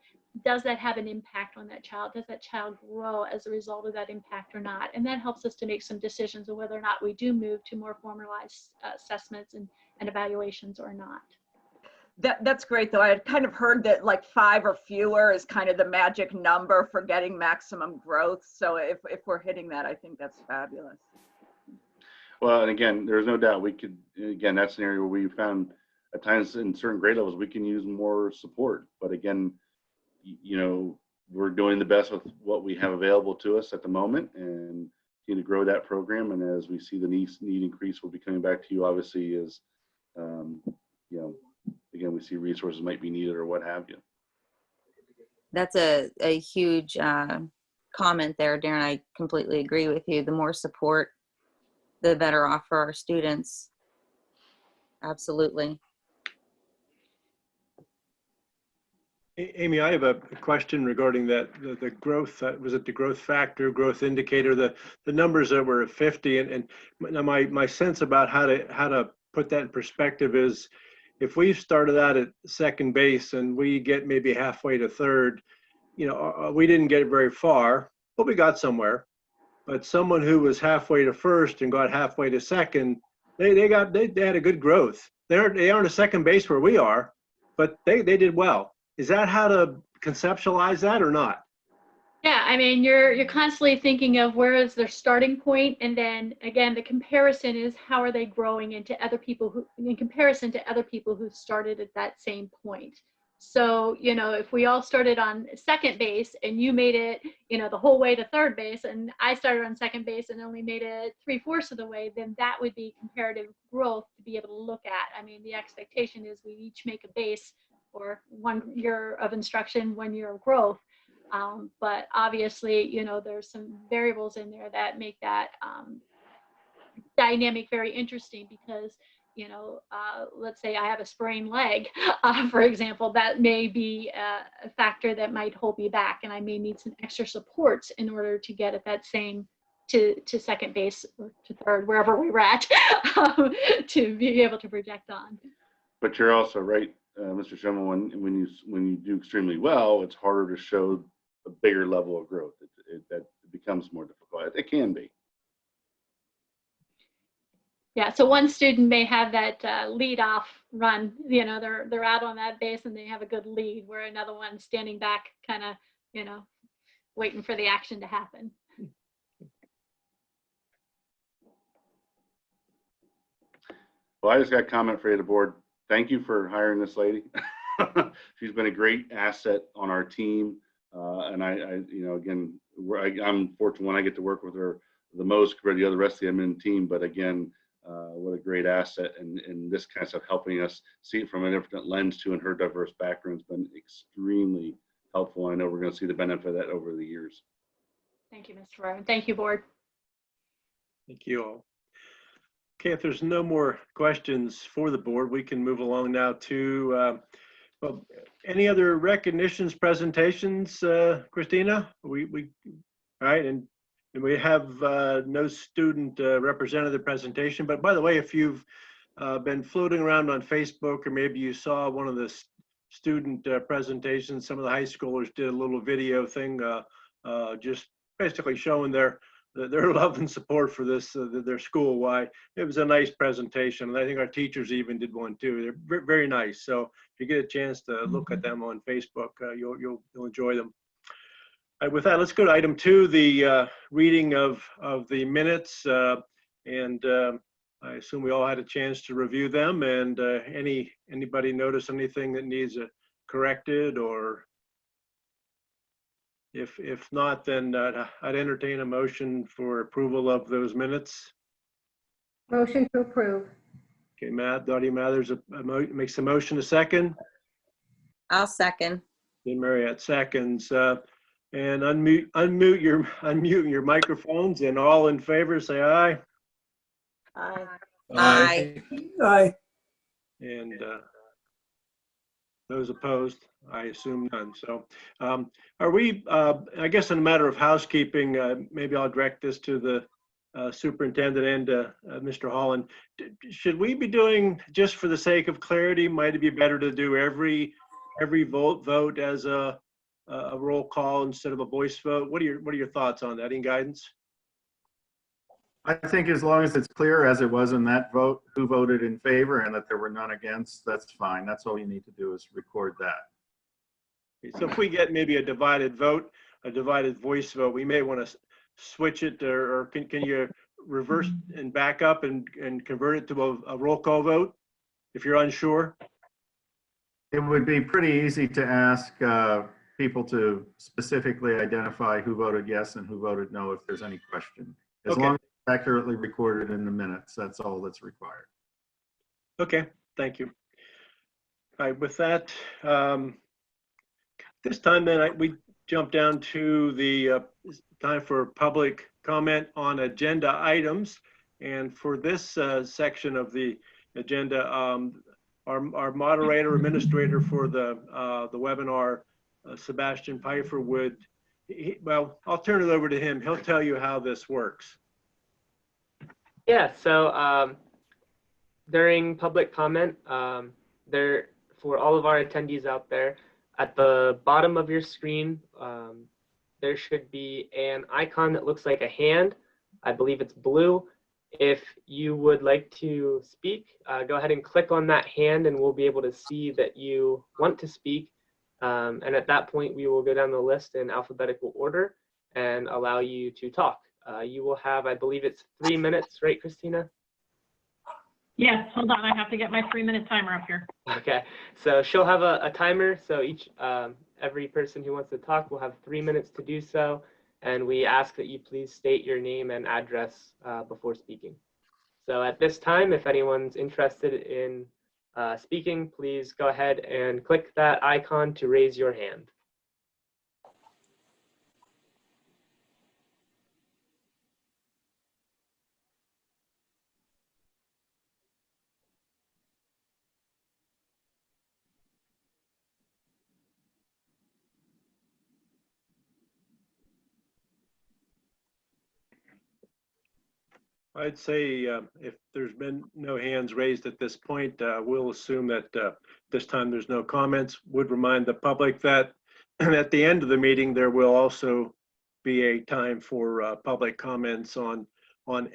does that have an impact on that child? Does that child grow as a result of that impact or not? And that helps us to make some decisions of whether or not we do move to more formalized assessments and evaluations or not. That's great, though. I had kind of heard that like 5 or fewer is kind of the magic number for getting maximum growth. So if we're hitting that, I think that's fabulous. Well, and again, there's no doubt we could, again, that's an area where we found at times in certain grade levels, we can use more support. But again, you know, we're doing the best with what we have available to us at the moment and continue to grow that program. And as we see the need increase, we'll be coming back to you, obviously, as, you know, again, we see resources might be needed or what have you. That's a huge comment there, Darren. I completely agree with you. The more support, the better off for our students. Absolutely. Amy, I have a question regarding that, the growth, was it the growth factor, growth indicator, the numbers that were 50, and my sense about how to put that in perspective is, if we started out at second base and we get maybe halfway to third, you know, we didn't get very far, but we got somewhere. But someone who was halfway to first and got halfway to second, they had a good growth. They aren't a second base where we are, but they did well. Is that how to conceptualize that or not? Yeah, I mean, you're constantly thinking of where is their starting point, and then again, the comparison is how are they growing into other people who, in comparison to other people who started at that same point. So, you know, if we all started on second base and you made it, you know, the whole way to third base, and I started on second base and only made it 3/4 of the way, then that would be comparative growth to be able to look at. I mean, the expectation is we each make a base for 1 year of instruction, 1 year of growth. But obviously, you know, there's some variables in there that make that dynamic very interesting because, you know, let's say I have a sprained leg, for example, that may be a factor that might hold me back, and I may need some extra supports in order to get at that same to second base or to third, wherever we're at, to be able to project on. But you're also right, Mr. Schimmel, when you do extremely well, it's harder to show a bigger level of growth. That becomes more difficult. It can be. Yeah, so one student may have that lead off run, you know, they're out on that base and they have a good lead, where another one standing back kind of, you know, waiting for the action to happen. Well, I just got a comment for you, the board. Thank you for hiring this lady. She's been a great asset on our team. And I you know, again, I'm fortunate when I get to work with her the most compared to the rest of the admin team. But again, what a great asset, and this kind of stuff helping us see it from a different lens too, and her diverse background has been extremely helpful. I know we're going to see the benefit of that over the years. Thank you, Mr. Ryan. Thank you, board. Thank you all. Okay, if there's no more questions for the board, we can move along now to well, any other recognitions, presentations, Christina? All right, and we have no student representative presentation, but by the way, if you've been floating around on Facebook, or maybe you saw one of the student presentations, some of the high schoolers did a little video thing, just basically showing their love and support for this, their school. Why it was a nice presentation, and I think our teachers even did one too. They're very nice. So if you get a chance to look at them on Facebook, you'll enjoy them. With that, let's go to item 2, the reading of the minutes, and I assume we all had a chance to review them. And anybody notice anything that needs corrected, or if not, then I'd entertain a motion for approval of those minutes. Motion to approve. Okay, Dottie Mathers makes a motion. A second. I'll second. Okay, Mariette seconds. And unmute your microphones, and all in favor say aye. Aye. Aye. Aye. And those opposed, I assume none. So are we, I guess in a matter of housekeeping, maybe I'll direct this to the superintendent and Mr. Holland. Should we be doing, just for the sake of clarity, might it be better to do every vote as a a roll call instead of a voice vote. What are your thoughts on that? Any guidance? I think as long as it's clear, as it was in that vote, who voted in favor and that there were none against, that's fine. That's all you need to do is record that. So if we get maybe a divided vote, a divided voice vote, we may want to switch it, or can you reverse and back up and convert it to a roll call vote if you're unsure? It would be pretty easy to ask people to specifically identify who voted yes and who voted no if there's any question. As long as it's accurately recorded in the minutes, that's all that's required. Okay, thank you. All right, with that, this time then we jump down to the time for public comment on agenda items. And for this section of the agenda, our moderator administrator for the webinar, Sebastian Pfeiffer, well, I'll turn it over to him. He'll tell you how this works. Yeah, so during public comment, for all of our attendees out there, at the bottom of your screen, there should be an icon that looks like a hand. I believe it's blue. If you would like to speak, go ahead and click on that hand and we'll be able to see that you want to speak. And at that point, we will go down the list in alphabetical order and allow you to talk. You will have, I believe it's 3 minutes, right, Christina? Yes, hold on, I have to get my 3-minute timer up here. Okay, so she'll have a timer. So every person who wants to talk will have 3 minutes to do so. And we ask that you please state your name and address before speaking. So at this time, if anyone's interested in speaking, please go ahead and click that icon to raise your hand. I'd say if there's been no hands raised at this point, we'll assume that this time there's no comments. Would remind the public that at the end of the meeting, there will also be a time for public comments on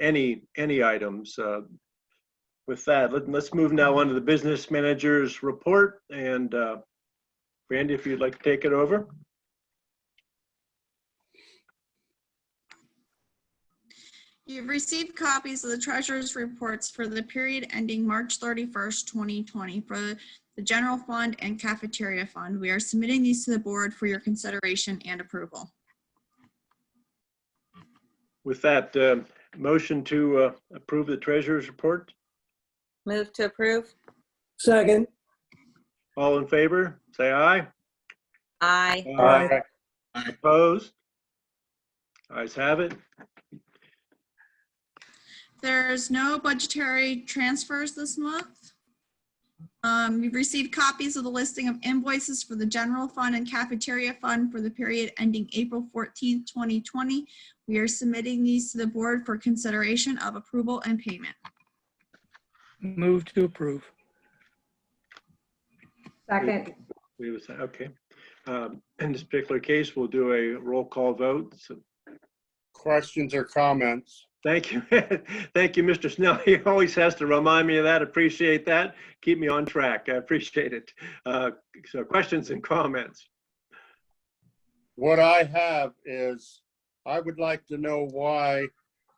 any items. With that, let's move now on to the business manager's report. And Randy, if you'd like to take it over. You've received copies of the treasurer's reports for the period ending March 31st, 2020 for the general fund and cafeteria fund. We are submitting these to the board for your consideration and approval. With that, motion to approve the treasurer's report. Move to approve. Second. All in favor, say aye. Aye. Aye. Opposed? Ayes have it. There's no budgetary transfers this month. You've received copies of the listing of invoices for the general fund and cafeteria fund for the period ending April 14th, 2020. We are submitting these to the board for consideration of approval and payment. Move to approve. Second. Okay. In this particular case, we'll do a roll call vote. So, Questions or comments? thank you. Thank you, Mr. Snell. He always has to remind me of that. Appreciate that. Keep me on track. I appreciate it. So questions and comments. What I have is, I would like to know why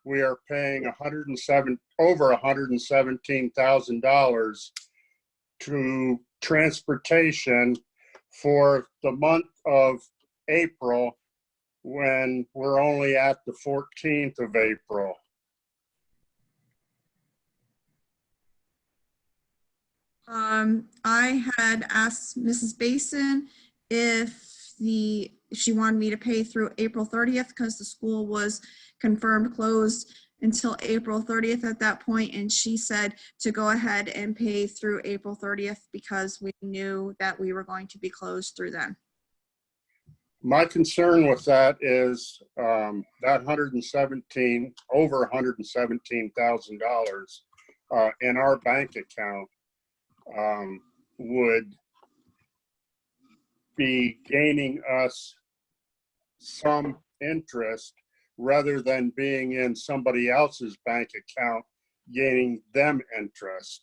we are paying over $117,000 to transportation for the month of April when we're only at the 14th of April. I had asked Mrs. Basin if she wanted me to pay through April 30th because the school was confirmed closed until April 30th at that point, and she said to go ahead and pay through April 30th because we knew that we were going to be closed through then. My concern with that is that over $117,000 in our bank account would be gaining us some interest rather than being in somebody else's bank account, gaining them interest.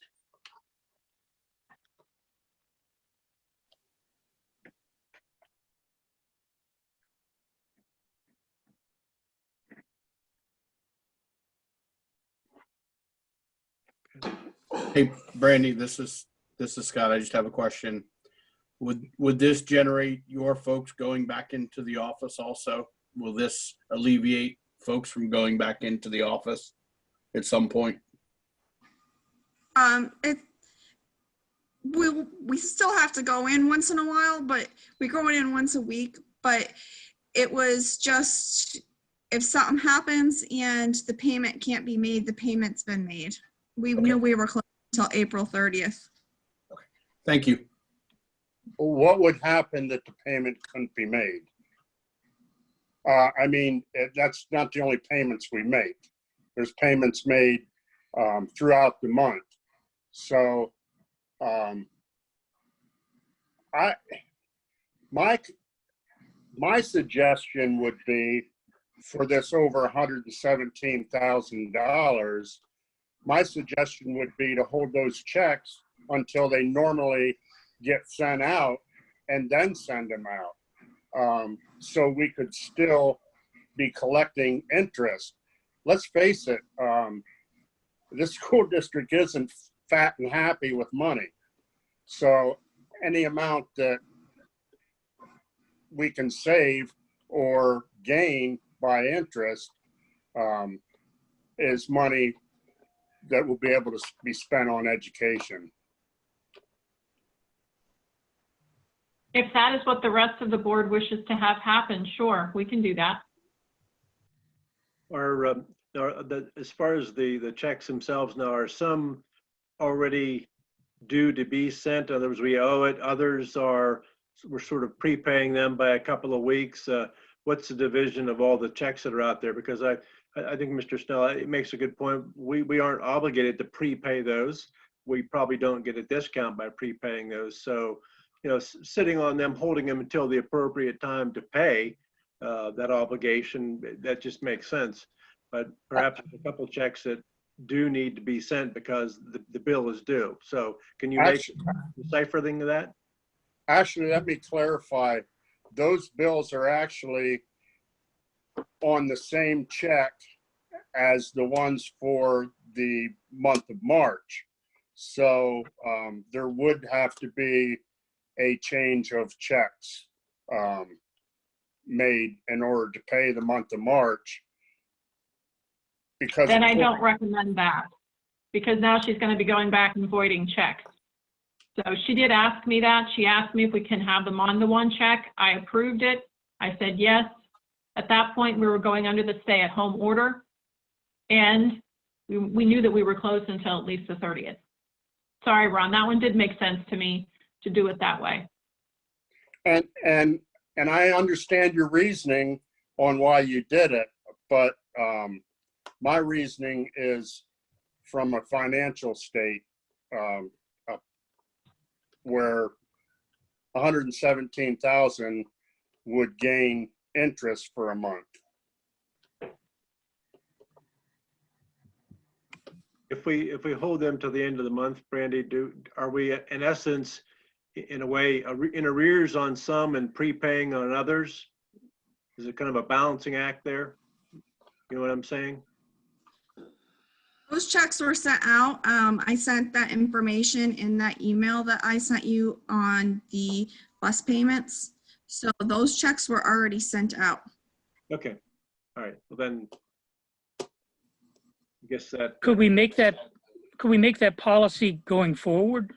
Hey, Brandy, this is Scott. I just have a question. Would this generate your folks going back into the office also? Will this alleviate folks from going back into the office at some point? We still have to go in once in a while, but we go in once a week. But it was just, if something happens and the payment can't be made, the payment's been made. We knew we were closed until April 30th. Thank you. What would happen that the payment couldn't be made? I mean, that's not the only payments we make. There's payments made throughout the month. So my suggestion would be for this over $117,000, my suggestion would be to hold those checks until they normally get sent out and then send them out. So we could still be collecting interest. Let's face it, this school district isn't fat and happy with money. So any amount that we can save or gain by interest is money that will be able to be spent on education. If that is what the rest of the board wishes to have happen, sure, we can do that. As far as the checks themselves now, are some already due to be sent? In other words, we owe it. Others we're sort of prepaying them by a couple of weeks. What's the division of all the checks that are out there? Because I think Mr. Snell makes a good point. We aren't obligated to prepay those. We probably don't get a discount by prepaying those. So, you know, sitting on them, holding them until the appropriate time to pay that obligation, that just makes sense. But perhaps a couple checks that do need to be sent because the bill is due. So can you make decipher thing of that? Actually, let me clarify. Those bills are actually on the same check as the ones for the month of March. So there would have to be a change of checks made in order to pay the month of March. Because then I don't recommend that, because now she's going to be going back and voiding checks. So she did ask me that. She asked me if we can have them on the one check. I approved it. I said yes. At that point, we were going under the stay-at-home order, and we knew that we were closed until at least the 30th. Sorry, Ron, that one did make sense to me to do it that way. And I understand your reasoning on why you did it, but my reasoning is from a financial state where 117,000 would gain interest for a month. If we hold them to the end of the month, Brandy, are we in essence, in a way, in arrears on some and prepaying on others? Is it kind of a balancing act there? You know what I'm saying? Those checks were sent out. I sent that information in that email that I sent you on the bus payments. So those checks were already sent out. Okay. All right. Well, then I guess that Could we make that policy going forward?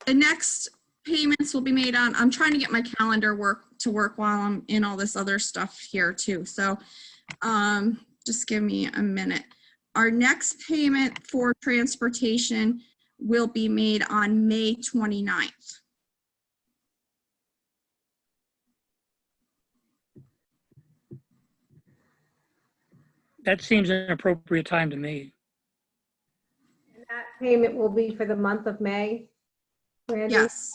The next payments will be made on, I'm trying to get my calendar to work while I'm in all this other stuff here too. So just give me a minute. Our next payment for transportation will be made on May 29th. That seems an appropriate time to me. And that payment will be for the month of May, Randy? Yes.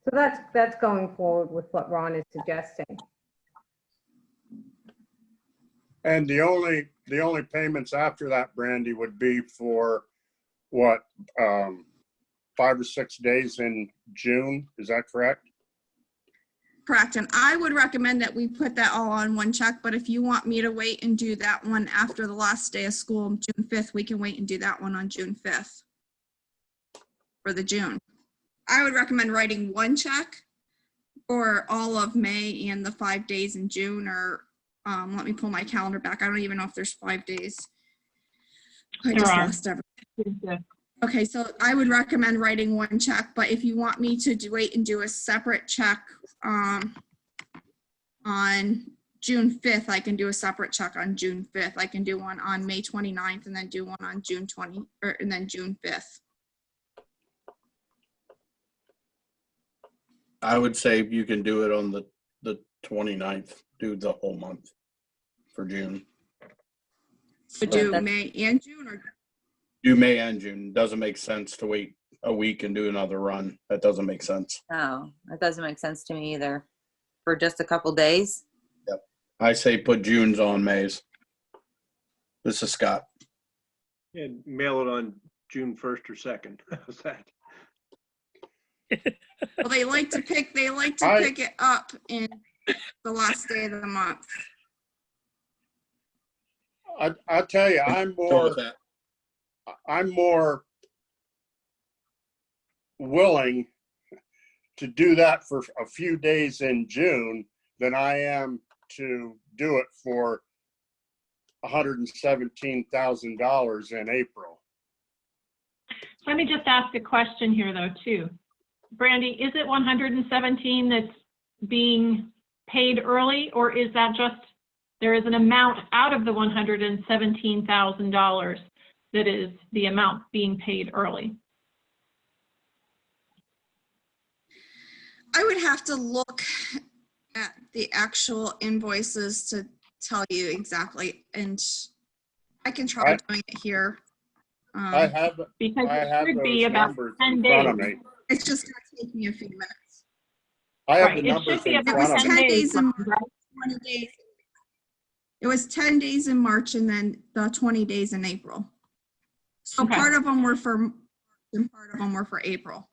So that's going forward with what Ron is suggesting. And the only payments after that, Brandy, would be for what, 5 or 6 days in June? Is that correct? Correct. And I would recommend that we put that all on one check, but if you want me to wait and do that one after the last day of school, June 5th, we can wait and do that one on June 5th for the June. I would recommend writing one check for all of May and the 5 days in June, or let me pull my calendar back. I don't even know if there's 5 days. I just lost everything. Okay, so I would recommend writing one check, but if you want me to wait and do a separate check on June 5th, I can do a separate check on June 5th. I can do one on May 29th and then do one on June 20, and then June 5th. I would say you can do it on the 29th, do the whole month for June. So do May and June, or? Do May and June. Doesn't make sense to wait a week and do another run. That doesn't make sense. No, that doesn't make sense to me either. For just a couple days? Yep. I say put June's on May's. This is Scott. And mail it on June 1st or 2nd. How's that? Well, they like to pick it up in the last day of the month. I'll tell you, I'm more willing to do that for a few days in June than I am to do it for $117,000 in April. Let me just ask a question here though, too. Brandy, is it 117 that's being paid early, or is that just, there is an amount out of the $117,000 that is the amount being paid early? I would have to look at the actual invoices to tell you exactly, and I can try doing it here. I have because I it have should those be about numbers 10 in front of days. me. It's just going to take me a few minutes. I have Right, the it numbers should be in about front of 10 me. days in right? 20 days. It was 10 days in March and then the 20 days in April. So Okay. part of them were for March and part of them were for April.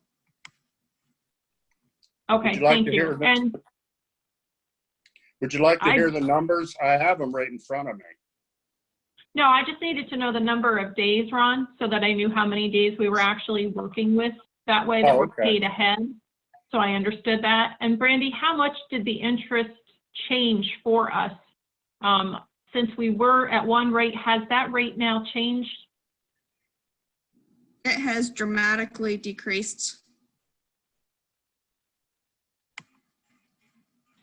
Okay, you like thank to you. hear this? And Would you like to I- hear the numbers? I have them right in front of me. no, I just needed to know the number of days, Ron, so that I knew how many days we were actually working with. That way that Oh, we're okay. paid ahead. So I understood that. And Brandy, how much did the interest change for us? Since we were at one rate, has that rate now changed? It has dramatically decreased.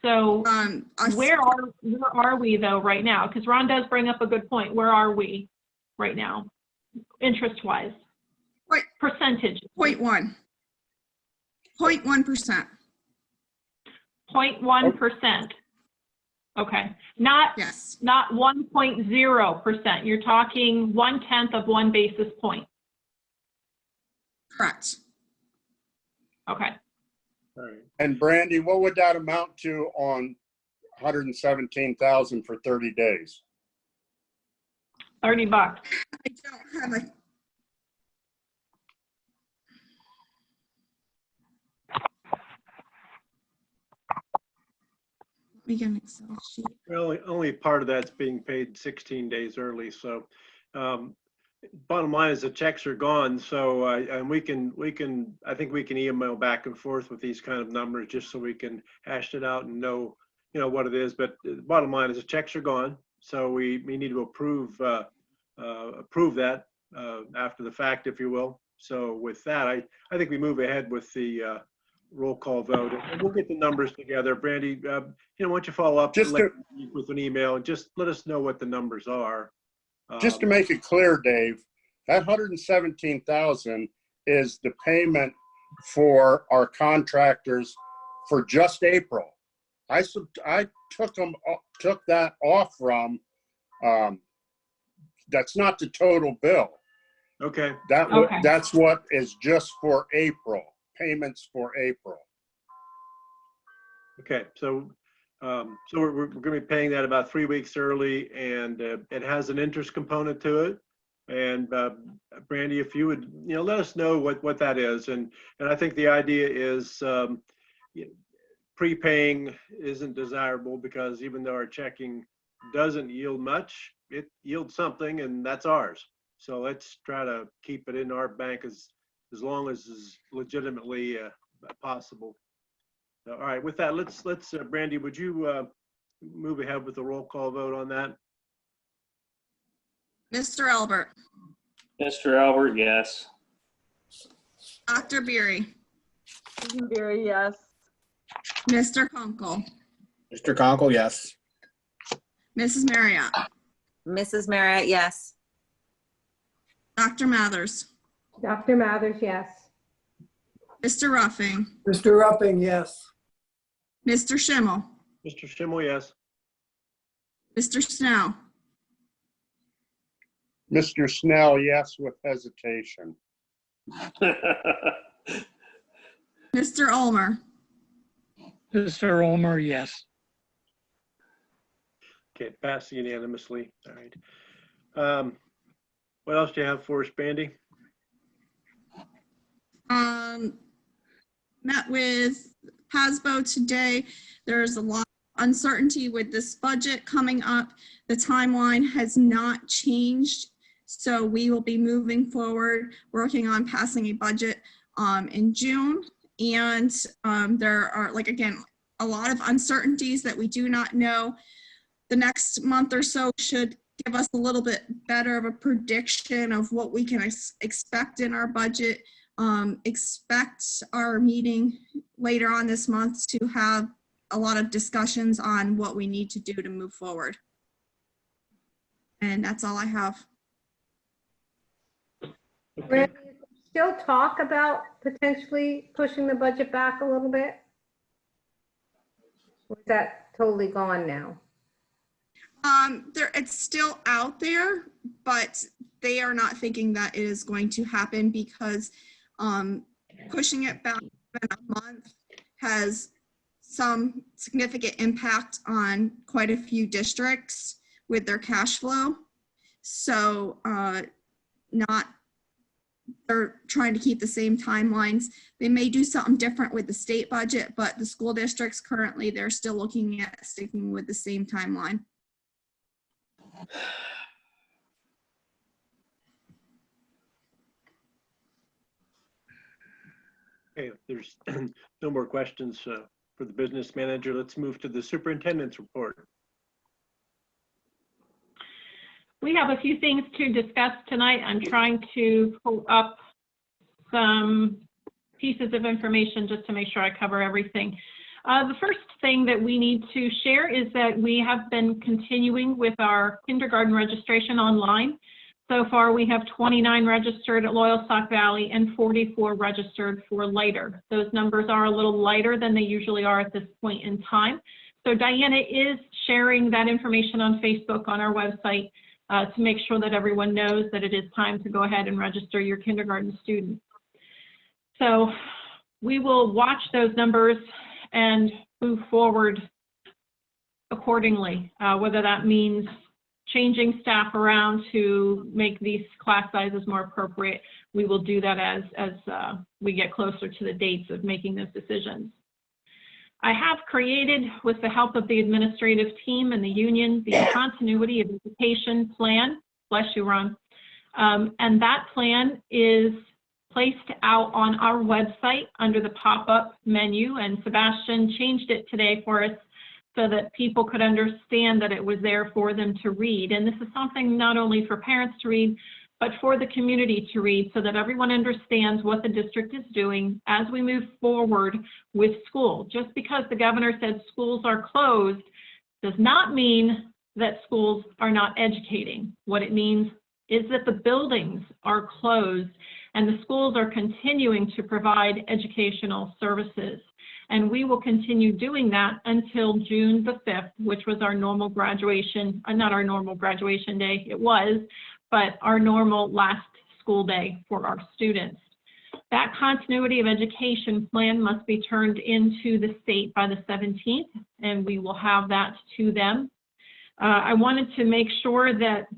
So Us- where are we though right now? Because Ron does bring up a good point. Where are we right now, interest-wise? Right. Percentage. 0.1%. 0.1%. Okay, Yes. not 1.0%. You're talking 1/10 of 1 basis point. Correct. Okay. All right. And Brandy, what would that amount to on 117,000 for 30 days? $30. I don't have a. Let me get an Excel sheet. Well, only part of that's being paid 16 days early. So bottom line is the checks are gone. So and we can, I think we can email back and forth with these kind of numbers just so we can hash it out and know, what it is. But the bottom line is the checks are gone. So we need to approve that after the fact, if you will. So with that, I think we move ahead with the roll call vote, and we'll get the numbers together. Brandy, why don't you follow up with an email and just let us know what the numbers are. Just to make it clear, Dave, that 117,000 is the payment for our contractors for just April. I took that off from. That's not the total bill. Okay. That's what is just for April, payments for April. Okay, so we're going to be paying that about 3 weeks early, and it has an interest component to it. And Brandy, if you would, let us know what that is. And I think the idea is prepaying isn't desirable, because even though our checking doesn't yield much, it yields something, and that's ours. So let's try to keep it in our bank as long as is legitimately possible. All right, with that, let's Brandy, would you move ahead with the roll call vote on that? Mr. Albert, Mr. Albert, yes. Dr. Beery, Susan Berry, yes. Mr. Kunkel, Mr. Conkle, yes. Mrs. Marriott, Mrs. Marriott, yes. Dr. Mathers, Dr. Mathers, yes. Mr. Ruffing, Mr. Rupping, yes. Mr. Schimmel, Mr. Schimmel, yes. Mr. Snow, Mr. Snell, yes, with hesitation. Mr. Ulmer, Mr. Ulmer, yes. Okay, passed unanimously. All right. What else do you have for us, Brandy? met with PASBO today. There's a lot of uncertainty with this budget coming up. The timeline has not changed. So we will be moving forward, working on passing a budget in June. And there are, like, again, a lot of uncertainties that we do not know. The next month or so should give us a little bit better of a prediction of what we can expect in our budget. Expect our meeting later on this month to have a lot of discussions on what we need to do to move forward. And that's all I have. Randy, still talk about potentially pushing the budget back a little bit? Or is that totally gone now? It's still out there, but they are not thinking that it is going to happen, because pushing it back a month has some significant impact on quite a few districts with their cash flow. So they're trying to keep the same timelines. They may do something different with the state budget, but the school districts currently, they're still looking at sticking with the same timeline. Okay, if there's no more questions for the business manager, let's move to the superintendent's report. We have a few things to discuss tonight. I'm trying to pull up some pieces of information just to make sure I cover everything. The first thing that we need to share is that we have been continuing with our kindergarten registration online. So far, we have 29 registered at Loyalsock Valley and 44 registered for later. Those numbers are a little lighter than they usually are at this point in time. So Diana is sharing that information on Facebook, on our website, to make sure that everyone knows that it is time to go ahead and register your kindergarten student. So we will watch those numbers and move forward accordingly, whether that means changing staff around to make these class sizes more appropriate. We will do that as we get closer to the dates of making those decisions. I have created, with the help of the administrative team and the union, the continuity of education plan. Bless you, Ron. And that plan is placed out on our website under the pop-up menu, and Sebastian changed it today for us so that people could understand that it was there for them to read. And this is something not only for parents to read, but for the community to read, so that everyone understands what the district is doing as we move forward with school. Just because the governor said schools are closed does not mean that schools are not educating. What it means is that the buildings are closed and the schools are continuing to provide educational services. And we will continue doing that until June the 5th, which was our normal graduation, not our normal graduation day, it was, but our normal last school day for our students. That continuity of education plan must be turned into the state by the 17th, and we will have that to them. I wanted to make sure that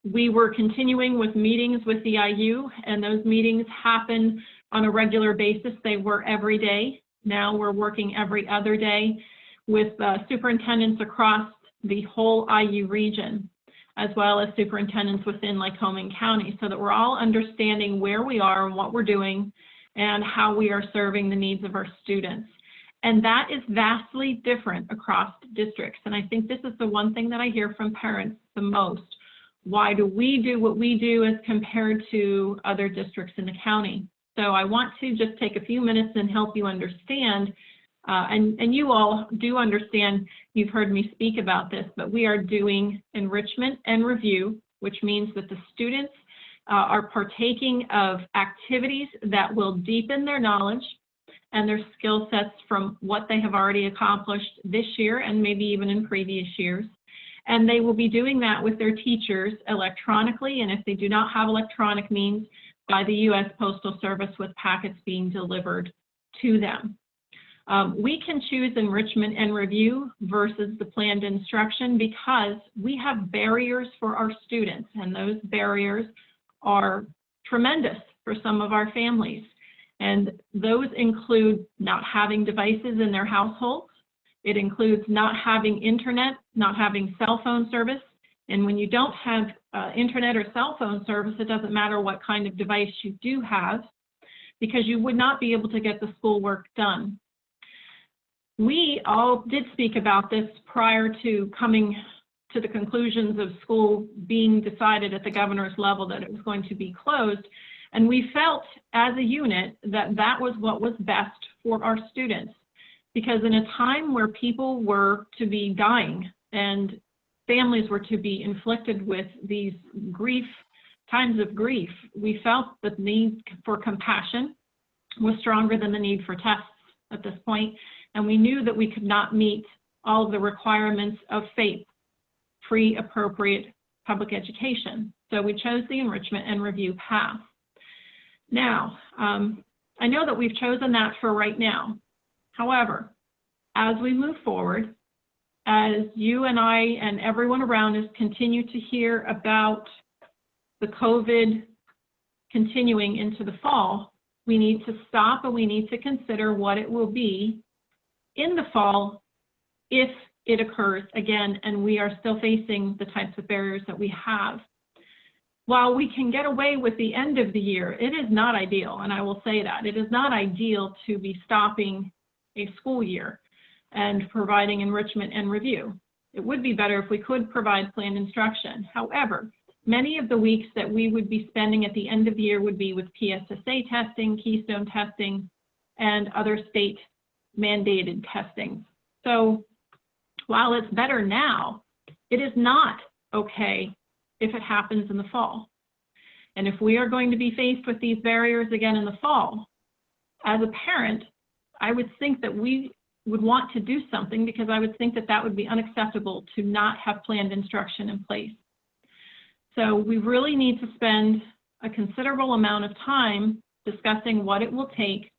we were continuing with meetings with the IU, and those meetings happen on a regular basis. They were every day. Now we're working every other day with superintendents across the whole IU region, as well as superintendents within Lycoming County, so that we're all understanding where we are and what we're doing and how we are serving the needs of our students. And that is vastly different across districts. And I think this is the one thing that I hear from parents the most. Why do we do what we do as compared to other districts in the county? So I want to just take a few minutes and help you understand, and you all do understand, you've heard me speak about this, but we are doing enrichment and review, which means that the students are partaking of activities that will deepen their knowledge and their skill sets from what they have already accomplished this year and maybe even in previous years. And they will be doing that with their teachers electronically, and if they do not have electronic means, by the U.S. Postal Service with packets being delivered to them. We can choose enrichment and review versus the planned instruction because we have barriers for our students, and those barriers are tremendous for some of our families. And those include not having devices in their households. It includes not having internet, not having cell phone service. And when you don't have internet or cell phone service, it doesn't matter what kind of device you do have, because you would not be able to get the schoolwork done. We all did speak about this prior to coming to the conclusions of school being decided at the governor's level that it was going to be closed. And we felt as a unit that that was what was best for our students, because in a time where people were to be dying and families were to be inflicted with these times of grief, we felt the need for compassion was stronger than the need for tests at this point. And we knew that we could not meet all of the requirements of FAPE, free, appropriate public education. So we chose the enrichment and review path. Now, I know that we've chosen that for right now. However, as we move forward, as you and I and everyone around us continue to hear about the COVID continuing into the fall, we need to stop and we need to consider what it will be in the fall if it occurs again and we are still facing the types of barriers that we have. While we can get away with the end of the year, it is not ideal, and I will say that. It is not ideal to be stopping a school year and providing enrichment and review. It would be better if we could provide planned instruction. However, many of the weeks that we would be spending at the end of the year would be with PSSA testing, Keystone testing, and other state mandated testing. So while it's better now, it is not okay if it happens in the fall. And if we are going to be faced with these barriers again in the fall, as a parent, I would think that we would want to do something, because I would think that that would be unacceptable to not have planned instruction in place. So we really need to spend a considerable amount of time discussing what it will take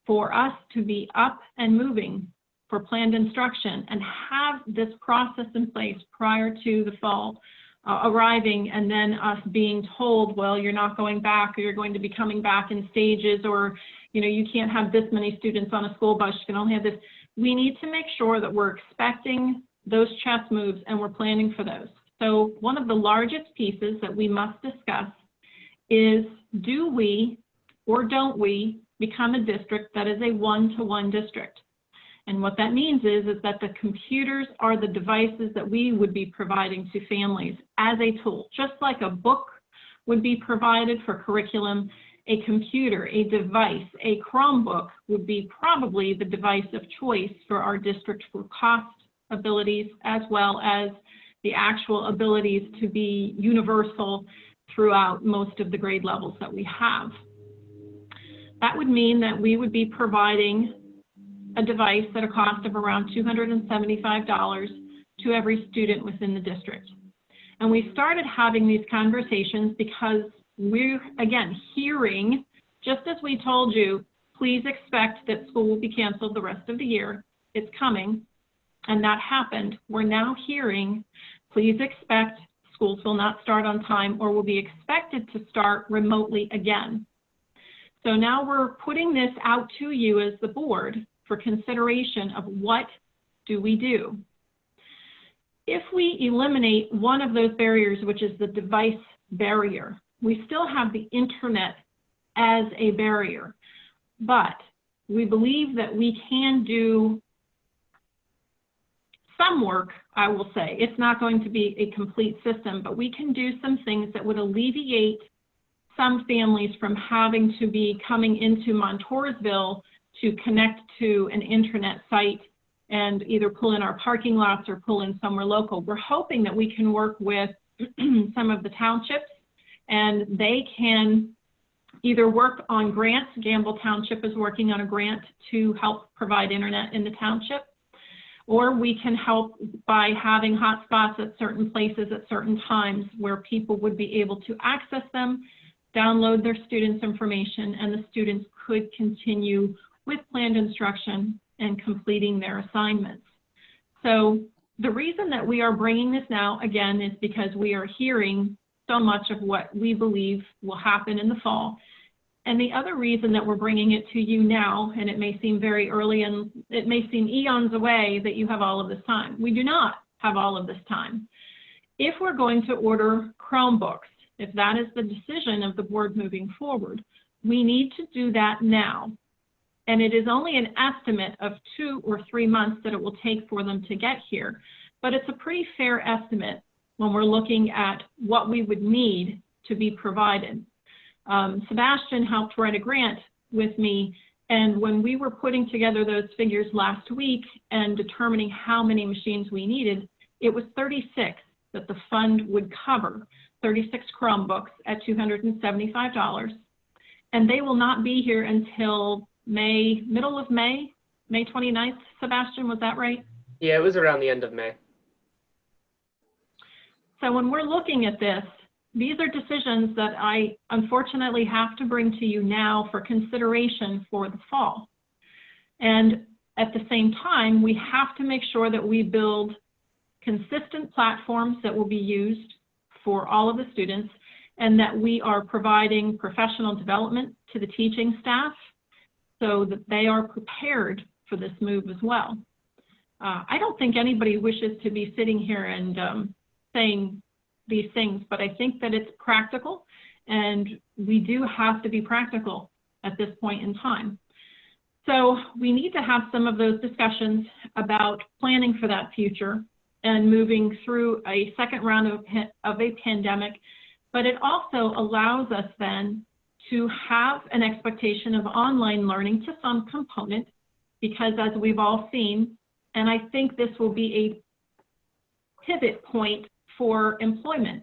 for us to be up and moving for planned instruction and have this process in place prior to the fall arriving, and then us being told, well, you're not going back, or you're going to be coming back in stages, or you can't have this many students on a school bus, you can only have this. We need to make sure that we're expecting those chess moves and we're planning for those. So one of the largest pieces that we must discuss is, do we or don't we become a district that is a one-to-one district? And what that means is that the computers are the devices that we would be providing to families as a tool. Just like a book would be provided for curriculum, a computer, a device, a Chromebook would be probably the device of choice for our district for cost abilities, as well as the actual abilities to be universal throughout most of the grade levels that we have. That would mean that we would be providing a device at a cost of around $275 to every student within the district. And we started having these conversations because we're, again, hearing just as we told you, please expect that school will be canceled the rest of the year. It's coming, and that happened. We're now hearing, please expect schools will not start on time or will be expected to start remotely again. So now we're putting this out to you as the board for consideration of what do we do. If we eliminate one of those barriers, which is the device barrier, we still have the internet as a barrier, but we believe that we can do some work, I will say. It's not going to be a complete system, but we can do some things that would alleviate some families from having to be coming into Montoursville to connect to an internet site and either pull in our parking lots or pull in somewhere local. We're hoping that we can work with some of the townships, and they can either work on grants. Gamble Township is working on a grant to help provide internet in the township, or we can help by having hotspots at certain places at certain times where people would be able to access them, download their students' information, and the students could continue with planned instruction and completing their assignments. So the reason that we are bringing this now, again, is because we are hearing so much of what we believe will happen in the fall. And the other reason that we're bringing it to you now, and it may seem very early and it may seem eons away that you have all of this time. We do not have all of this time. If we're going to order Chromebooks, if that is the decision of the board moving forward, we need to do that now. And it is only an estimate of 2 or 3 months that it will take for them to get here. But it's a pretty fair estimate when we're looking at what we would need to be provided. Sebastian helped write a grant with me, and when we were putting together those figures last week and determining how many machines we needed, it was 36 that the fund would cover, 36 Chromebooks at $275. And they will not be here until middle of May 29th. Sebastian, was that right? Yeah, it was around the end of May. So when we're looking at this, these are decisions that I unfortunately have to bring to you now for consideration for the fall. And at the same time, we have to make sure that we build consistent platforms that will be used for all of the students, and that we are providing professional development to the teaching staff so that they are prepared for this move as well. I don't think anybody wishes to be sitting here and saying these things, but I think that it's practical, and we do have to be practical at this point in time. So we need to have some of those discussions about planning for that future and moving through a second round of a pandemic, but it also allows us then to have an expectation of online learning to some component, because as we've all seen, and I think this will be a pivot point for employment.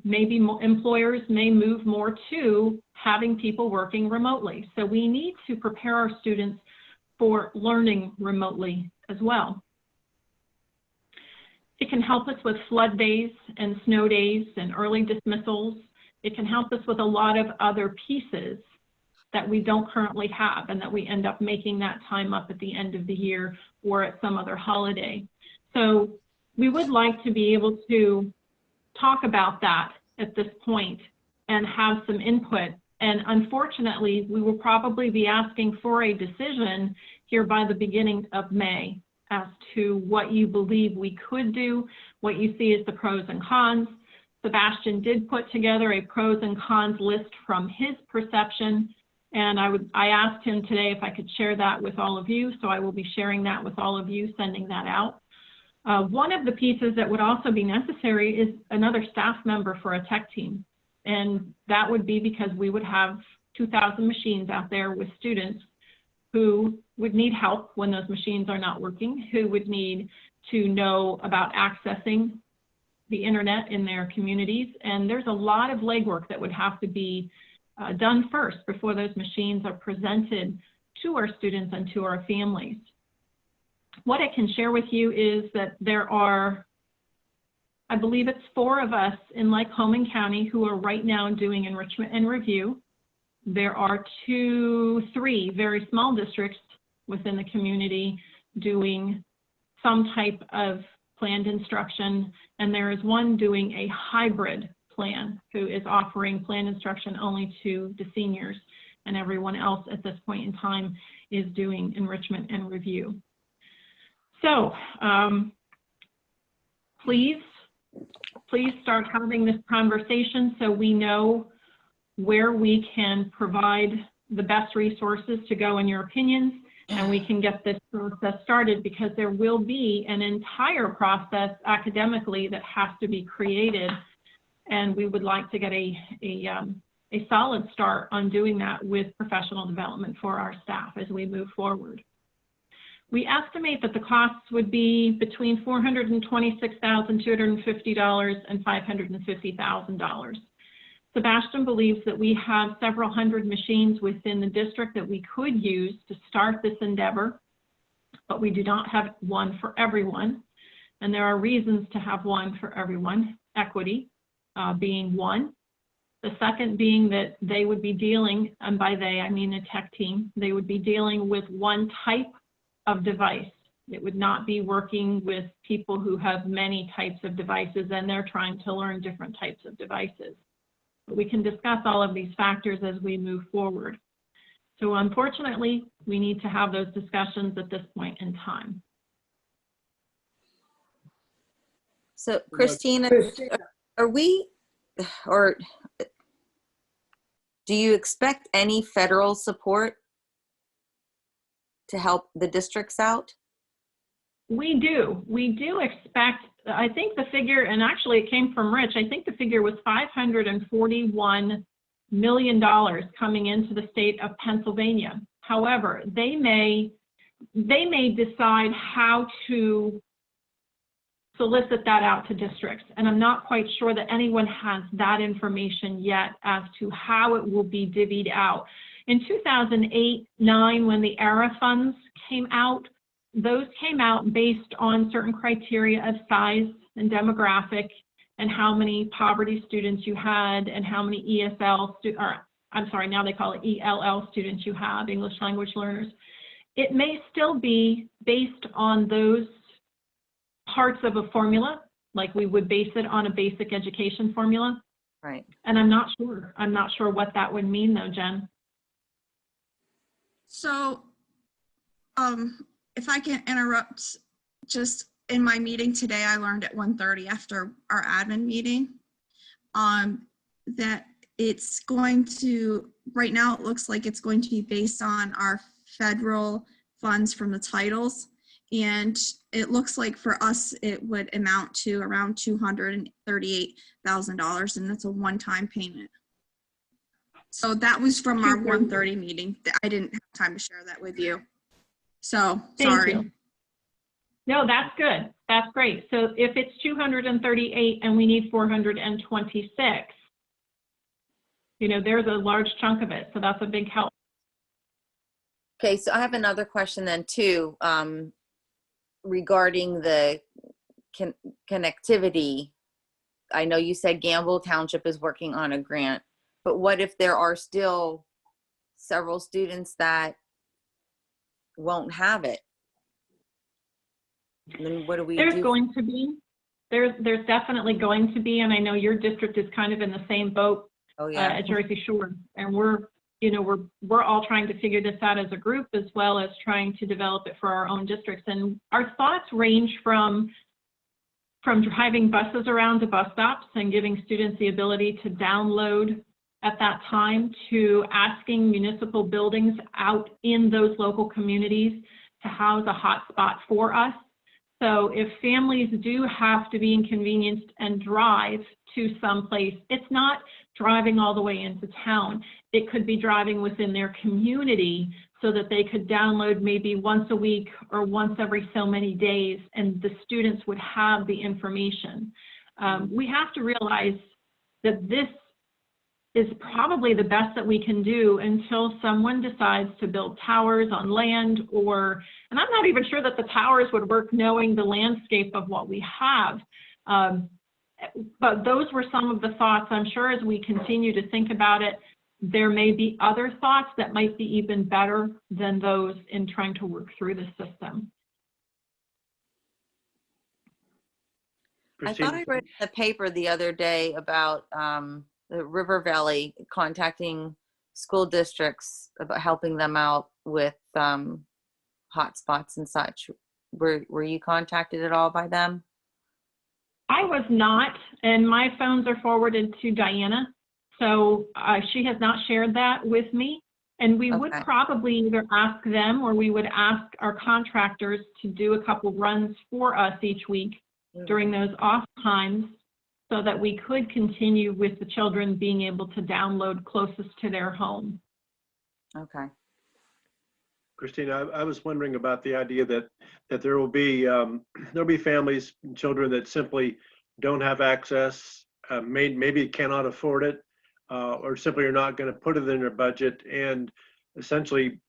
Maybe employers may move more to having people working remotely. So we need to prepare our students for learning remotely as well. It can help us with flood days and snow days and early dismissals. It can help us with a lot of other pieces that we don't currently have, and that we end up making that time up at the end of the year or at some other holiday. So we would like to be able to talk about that at this point and have some input. And unfortunately, we will probably be asking for a decision here by the beginning of May as to what you believe we could do, what you see as the pros and cons. Sebastian did put together a pros and cons list from his perception, and I asked him today if I could share that with all of you, so I will be sharing that with all of you, sending that out. One of the pieces that would also be necessary is another staff member for a tech team, and that would be because we would have 2,000 machines out there with students who would need help when those machines are not working, who would need to know about accessing the internet in their communities. And there's a lot of legwork that would have to be done first before those machines are presented to our students and to our families. What I can share with you is that there are, I believe it's 4 of us in Lycoming County who are right now doing enrichment and review. There are 3 very small districts within the community doing some type of planned instruction, and there is one doing a hybrid plan who is offering planned instruction only to the seniors, and everyone else at this point in time is doing enrichment and review. So please start having this conversation so we know where we can provide the best resources to go in your opinions, and we can get this process started, because there will be an entire process academically that has to be created, and we would like to get a solid start on doing that with professional development for our staff as we move forward. We estimate that the costs would be between $426,250 and $550,000. Sebastian believes that we have several hundred machines within the district that we could use to start this endeavor, but we do not have one for everyone. And there are reasons to have one for everyone, equity being one. The second being that they would be dealing, and by they I mean the tech team, they would be dealing with one type of device. It would not be working with people who have many types of devices and they're trying to learn different types of devices. But we can discuss all of these factors as we move forward. So unfortunately, we need to have those discussions at this point in time. So Christina, are we, or do you expect any federal support to help the districts out? We do expect, I think the figure, and actually it came from Rich, I think the figure was $541 million coming into the state of Pennsylvania. However, they may decide how to solicit that out to districts. And I'm not quite sure that anyone has that information yet as to how it will be divvied out. In 2008-09, when the ERA funds came out, those came out based on certain criteria of size and demographic and how many poverty students you had and how many now they call it ELL students you have, English language learners. It may still be based on those parts of a formula, like we would base it on a basic education formula. Right. And I'm not sure what that would mean though, Jen. So, if I can interrupt, just in my meeting today, I learned at 1:30 after our admin meeting, that it's going to, right now it looks like it's going to be based on our federal funds from the titles. And it looks like for us, it would amount to around $238,000, and that's a one-time payment. So that was from our 1:30 meeting. I didn't have time to share that with you. So, sorry. Thank you. No, that's good. That's great. So if it's 238 and we need 426, there's a large chunk of it. So that's a big help. Okay, so I have another question then too, regarding the connectivity. I know you said Gamble Township is working on a grant, but what if there are still several students that won't have it? Then what do we do? There's definitely going to be, and I know your district is kind of in the same boat at Jersey Shore, and we're all trying to figure this out as a group, as well as trying to develop it for our own districts. And our thoughts range from driving buses around to bus stops and giving students the ability to download at that time, to asking municipal buildings out in those local communities to house a hotspot for us. So if families do have to be inconvenienced and drive to someplace, it's not driving all the way into town. It could be driving within their community so that they could download maybe once a week or once every so many days, and the students would have the information. We have to realize that this is probably the best that we can do until someone decides to build towers on land, and I'm not even sure that the towers would work knowing the landscape of what we have. But those were some of the thoughts. I'm sure as we continue to think about it, there may be other thoughts that might be even better than those in trying to work through the system. I thought I read in the paper the other day about the River Valley contacting school districts about helping them out with hotspots and such. Were you contacted at all by them? I was not, and my phones are forwarded to Diana, so she has not shared that with me. And we would probably either ask them or we would ask our contractors to do a couple runs for us each week during those off times so that we could continue with the children being able to download closest to their home. Okay. Christina, I was wondering about the idea that there will be there'll be families and children that simply don't have access, maybe cannot afford it, or simply are not going to put it in their budget. And essentially,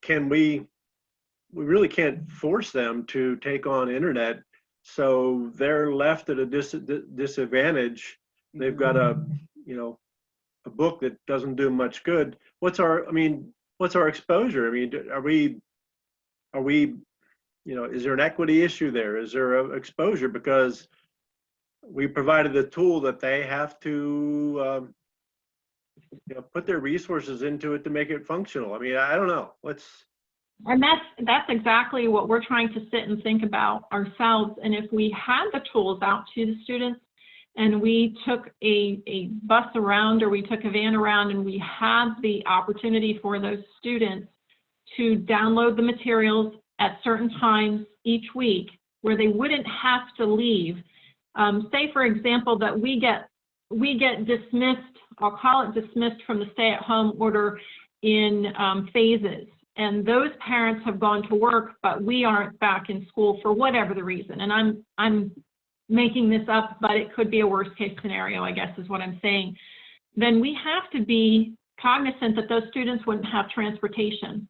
we really can't force them to take on internet, so they're left at a disadvantage. They've got a book that doesn't do much good. What's our exposure? I mean, are we, is there an equity issue there? Is there an exposure? Because we provided the tool that they have to, put their resources into it to make it functional. I mean, I don't know. And that's exactly what we're trying to sit and think about ourselves. And if we had the tools out to the students and we took a bus around or we took a van around and we had the opportunity for those students to download the materials at certain times each week where they wouldn't have to leave. Say, for example, that we get dismissed, I'll call it dismissed from the stay-at-home order in phases. And those parents have gone to work, but we aren't back in school for whatever the reason. And I'm making this up, but it could be a worst case scenario, I guess is what I'm saying. Then we have to be cognizant that those students wouldn't have transportation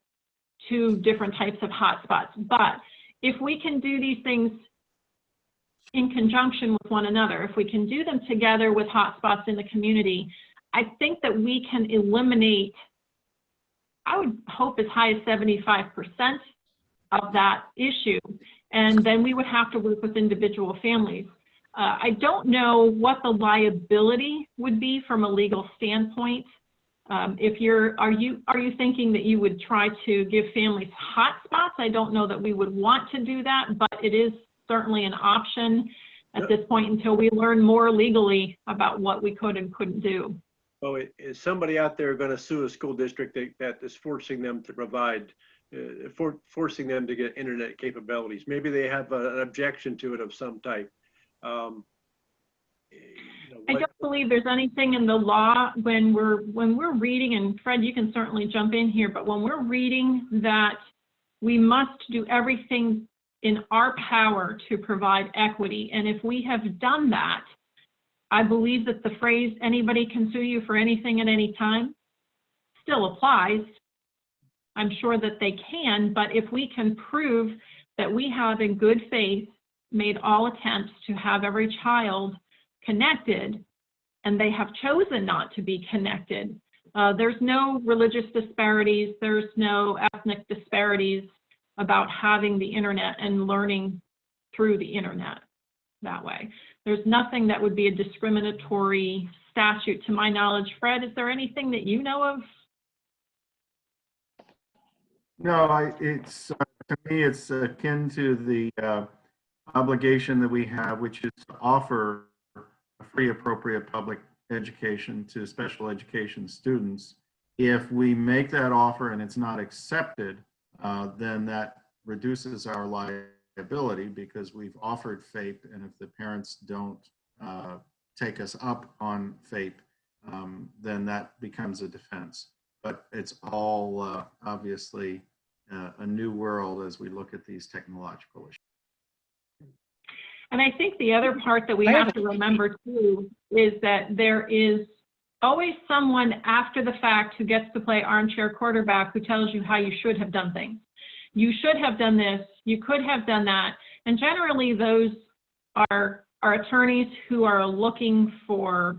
to different types of hotspots. But if we can do these things in conjunction with one another, if we can do them together with hotspots in the community, I think that we can eliminate, I would hope as high as 75% of that issue. And then we would have to work with individual families. I don't know what the liability would be from a legal standpoint. Are you thinking that you would try to give families hotspots? I don't know that we would want to do that, but it is certainly an option at this point until we learn more legally about what we could and couldn't do. Oh, is somebody out there going to sue a school district that is forcing them to provide, forcing them to get internet capabilities? Maybe they have an objection to it of some type. I don't believe there's anything in the law when we're reading, and Fred, you can certainly jump in here, but when we're reading that we must do everything in our power to provide equity, and if we have done that, I believe that the phrase anybody can sue you for anything at any time still applies. I'm sure that they can, but if we can prove that we have in good faith made all attempts to have every child connected and they have chosen not to be connected, there's no religious disparities, there's no ethnic disparities about having the internet and learning through the internet that way. There's nothing that would be a discriminatory statute to my knowledge. Fred, is there anything that you know of? No, it's to me, it's akin to the obligation that we have, which is to offer a free, appropriate public education to special education students. If we make that offer and it's not accepted, then that reduces our liability because we've offered FAPE, and if the parents don't take us up on FAPE, then that becomes a defense. But it's all obviously a new world as we look at these technological issues. And I think the other part that we have to remember too is that there is always someone after the fact who gets to play armchair quarterback who tells you how you should have done things. You should have done this, you could have done that. And generally those are attorneys who are looking for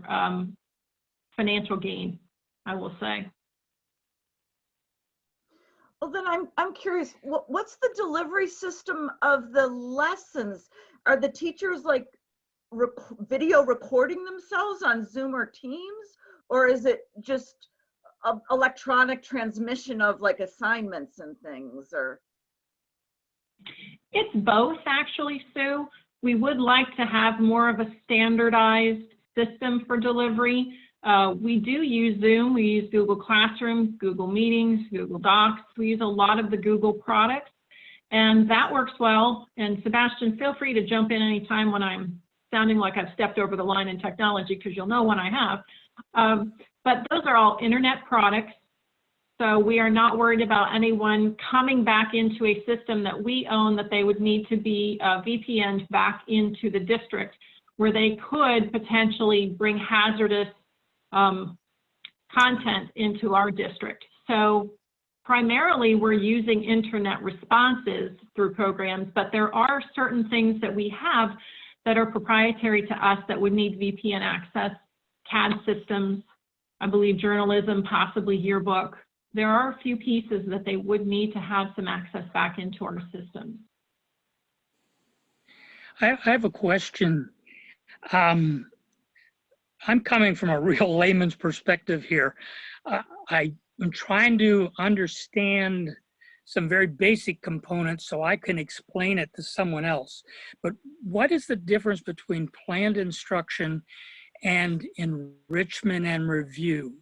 financial gain. I will say. Well, then I'm curious, what's the delivery system of the lessons? Are the teachers like video recording themselves on Zoom or Teams? Or is it just electronic transmission of like assignments and things? Or It's both, actually, Sue. We would like to have more of a standardized system for delivery. We do use Zoom, we use Google Classroom, Google Meetings, Google Docs. We use a lot of the Google products, and that works well. And Sebastian, feel free to jump in anytime when I'm sounding like I've stepped over the line in technology, because you'll know when I have. But those are all internet products. So we are not worried about anyone coming back into a system that we own that they would need to be VPN'd back into the district, where they could potentially bring hazardous content into our district. So primarily we're using internet responses through programs, but there are certain things that we have that are proprietary to us that would need VPN access, CAD systems, I believe journalism, possibly yearbook. There are a few pieces that they would need to have some access back into our systems. I have a question. I'm coming from a real layman's perspective here. I'm trying to understand some very basic components so I can explain it to someone else. But what is the difference between planned instruction and enrichment and review?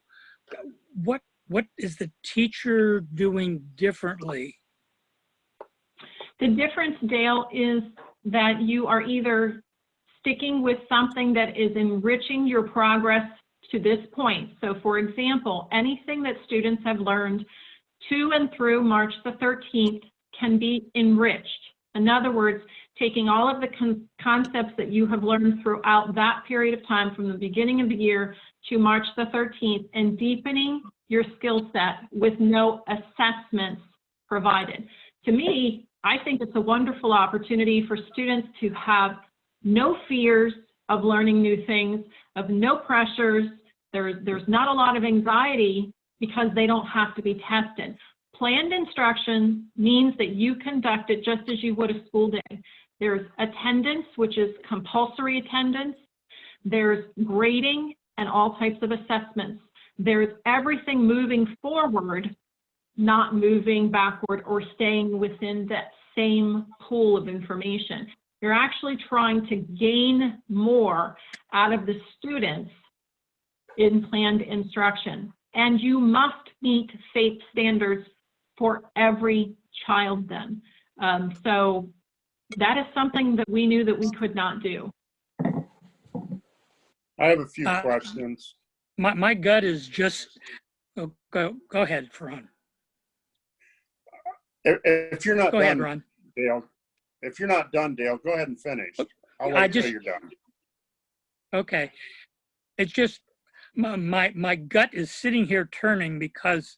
What is the teacher doing differently? The difference, Dale, is that you are either sticking with something that is enriching your progress to this point. So for example, anything that students have learned to and through March the 13th can be enriched. In other words, taking all of the concepts that you have learned throughout that period of time from the beginning of the year to March the 13th and deepening your skill set with no assessments provided. To me, I think it's a wonderful opportunity for students to have no fears of learning new things, of no pressures. There's not a lot of anxiety because they don't have to be tested. Planned instruction means that you conduct it just as you would a school day. There's attendance, which is compulsory attendance. There's grading and all types of assessments. There's everything moving forward, not moving backward or staying within that same pool of information. You're actually trying to gain more out of the students in planned instruction. And you must meet FAPE standards for every child then. So that is something that we knew that we could not do. I have a few questions. My gut is just, go ahead, Ron. If you're not Go done, ahead, Ron. Dale, if you're not done, Dale, go ahead and finish. I'll wait till you're done. Okay. It's just, my gut is sitting here turning because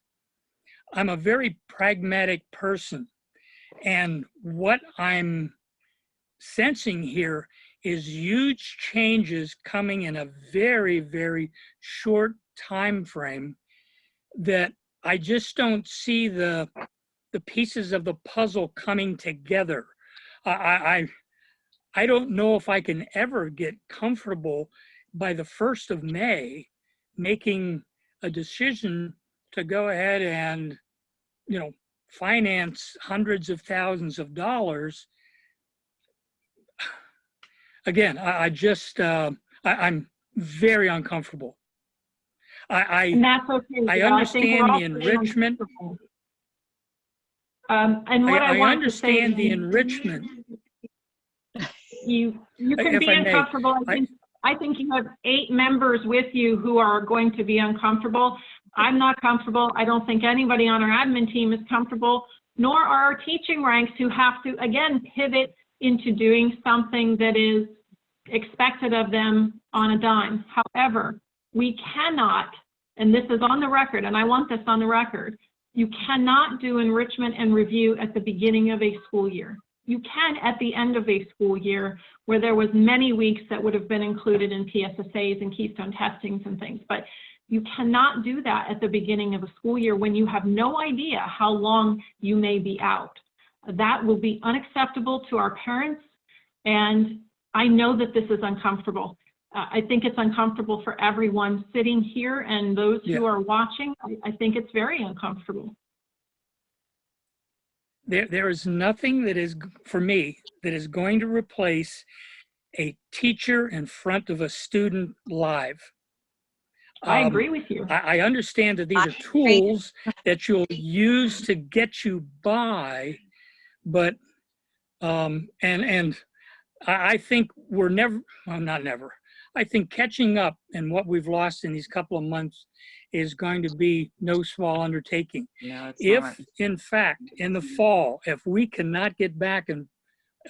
I'm a very pragmatic person. And what I'm sensing here is huge changes coming in a very, very short time frame that I just don't see the pieces of the puzzle coming together. I don't know if I can ever get comfortable by the 1st of May making a decision to go ahead and, finance hundreds of thousands of dollars. Again, I'm very uncomfortable. And that's okay. I understand the enrichment. And what I want understand to say, the enrichment. You can be uncomfortable. I think you have 8 members with you who are going to be uncomfortable. I'm not comfortable. I don't think anybody on our admin team is comfortable, nor are our teaching ranks, who have to, again, pivot into doing something that is expected of them on a dime. However, we cannot, and this is on the record, and I want this on the record, you cannot do enrichment and review at the beginning of a school year. You can at the end of a school year, where there was many weeks that would have been included in PSSAs and Keystone testings and things, but You cannot do that at the beginning of a school year when you have no idea how long you may be out. That will be unacceptable to our parents, and I know that this is uncomfortable. I think it's uncomfortable for everyone sitting here and those who are watching. I think it's very uncomfortable. There is nothing that is, for me, that is going to replace a teacher in front of a student live. I agree with you. I understand that these are tools that you'll use to get you by, but I think we're never, well, not never. I think catching up and what we've lost in these couple of months is going to be no small undertaking. No, it's If, not. in fact, in the fall, if we cannot get back and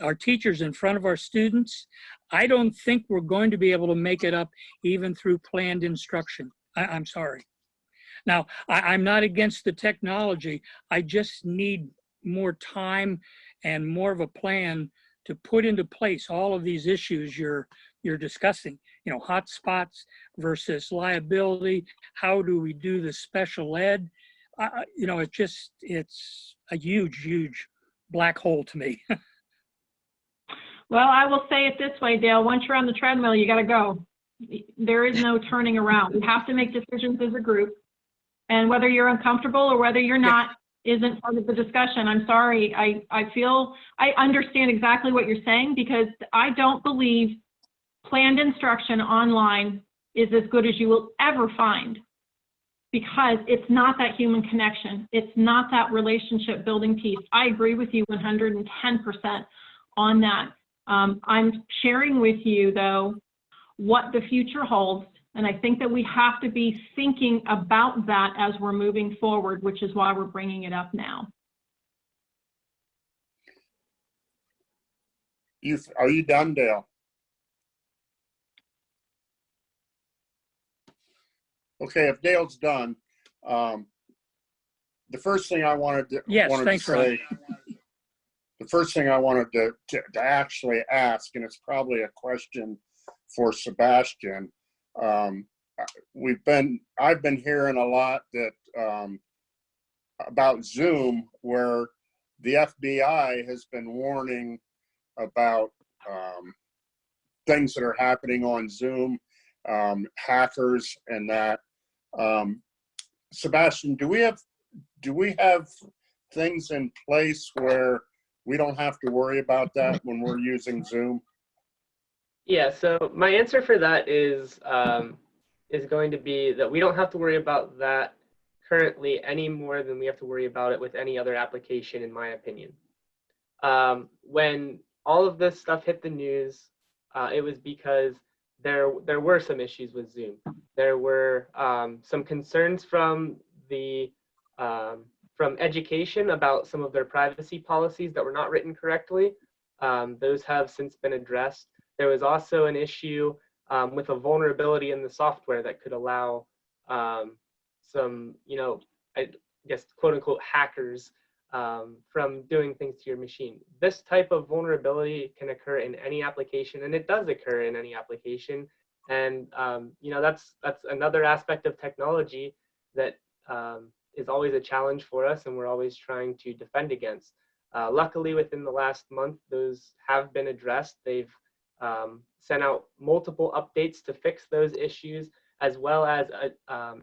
our teachers in front of our students, I don't think we're going to be able to make it up even through planned instruction. I'm sorry. Now, I'm not against the technology. I just need more time and more of a plan to put into place all of these issues you're discussing. You know, hotspots versus liability. How do we do the special ed? You know, it's a huge, huge black hole to me. Well, I will say it this way, Dale, once you're on the treadmill, you got to go. There is no turning around. We have to make decisions as a group. And whether you're uncomfortable or whether you're not isn't part of the discussion. I'm sorry. I understand exactly what you're saying, because I don't believe planned instruction online is as good as you will ever find, because it's not that human connection. It's not that relationship building piece. I agree with you 110% on that. I'm sharing with you, though, what the future holds. And I think that we have to be thinking about that as we're moving forward, which is why we're bringing it up now. Are you done, Dale? Okay, if Dale's done, the first thing I wanted to, say, the first thing I wanted to actually ask, and it's probably a question for Sebastian. I've been hearing a lot that about Zoom, where the FBI has been warning about things that are happening on Zoom, hackers and that. Sebastian, do we have things in place where we don't have to worry about that when we're using Zoom? Yeah, so my answer for that is going to be that we don't have to worry about that currently any more than we have to worry about it with any other application, in my opinion. When all of this stuff hit the news, it was because there were some issues with Zoom. There were some concerns from education about some of their privacy policies that were not written correctly. Those have since been addressed. There was also an issue with a vulnerability in the software that could allow some, I guess, quote unquote, hackers from doing things to your machine. This type of vulnerability can occur in any application, and it does occur in any application. And, that's another aspect of technology that is always a challenge for us, and we're always trying to defend against. Luckily, within the last month, those have been addressed. They've sent out multiple updates to fix those issues, as well as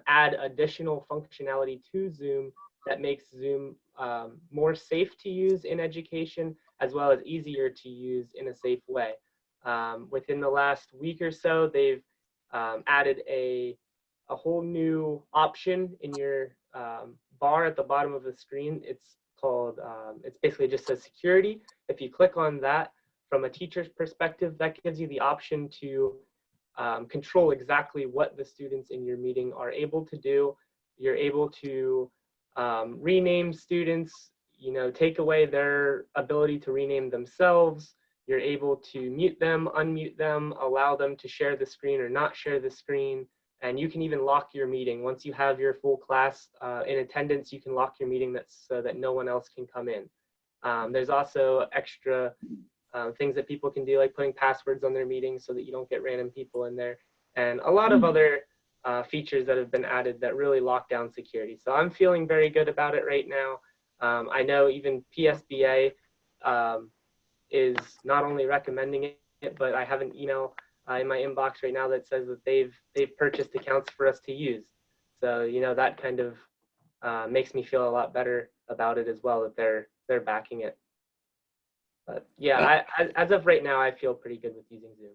add additional functionality to Zoom that makes Zoom more safe to use in education, as well as easier to use in a safe way. Within the last week or so, they've added a whole new option in your bar at the bottom of the screen. It's called, it's basically just says security. If you click on that, from a teacher's perspective, that gives you the option to control exactly what the students in your meeting are able to do. You're able to rename students, take away their ability to rename themselves. You're able to mute them, unmute them, allow them to share the screen or not share the screen. And you can even lock your meeting. Once you have your full class in attendance, you can lock your meeting so that no one else can come in. There's also extra things that people can do, like putting passwords on their meetings so that you don't get random people in there, and a lot of other features that have been added that really lock down security. So I'm feeling very good about it right now. I know even PSBA is not only recommending it, but I have an email in my inbox right now that says that they've purchased accounts for us to use. So, you know, that kind of makes me feel a lot better about it as well, that they're backing it. But yeah, as of right now, I feel pretty good with using Zoom.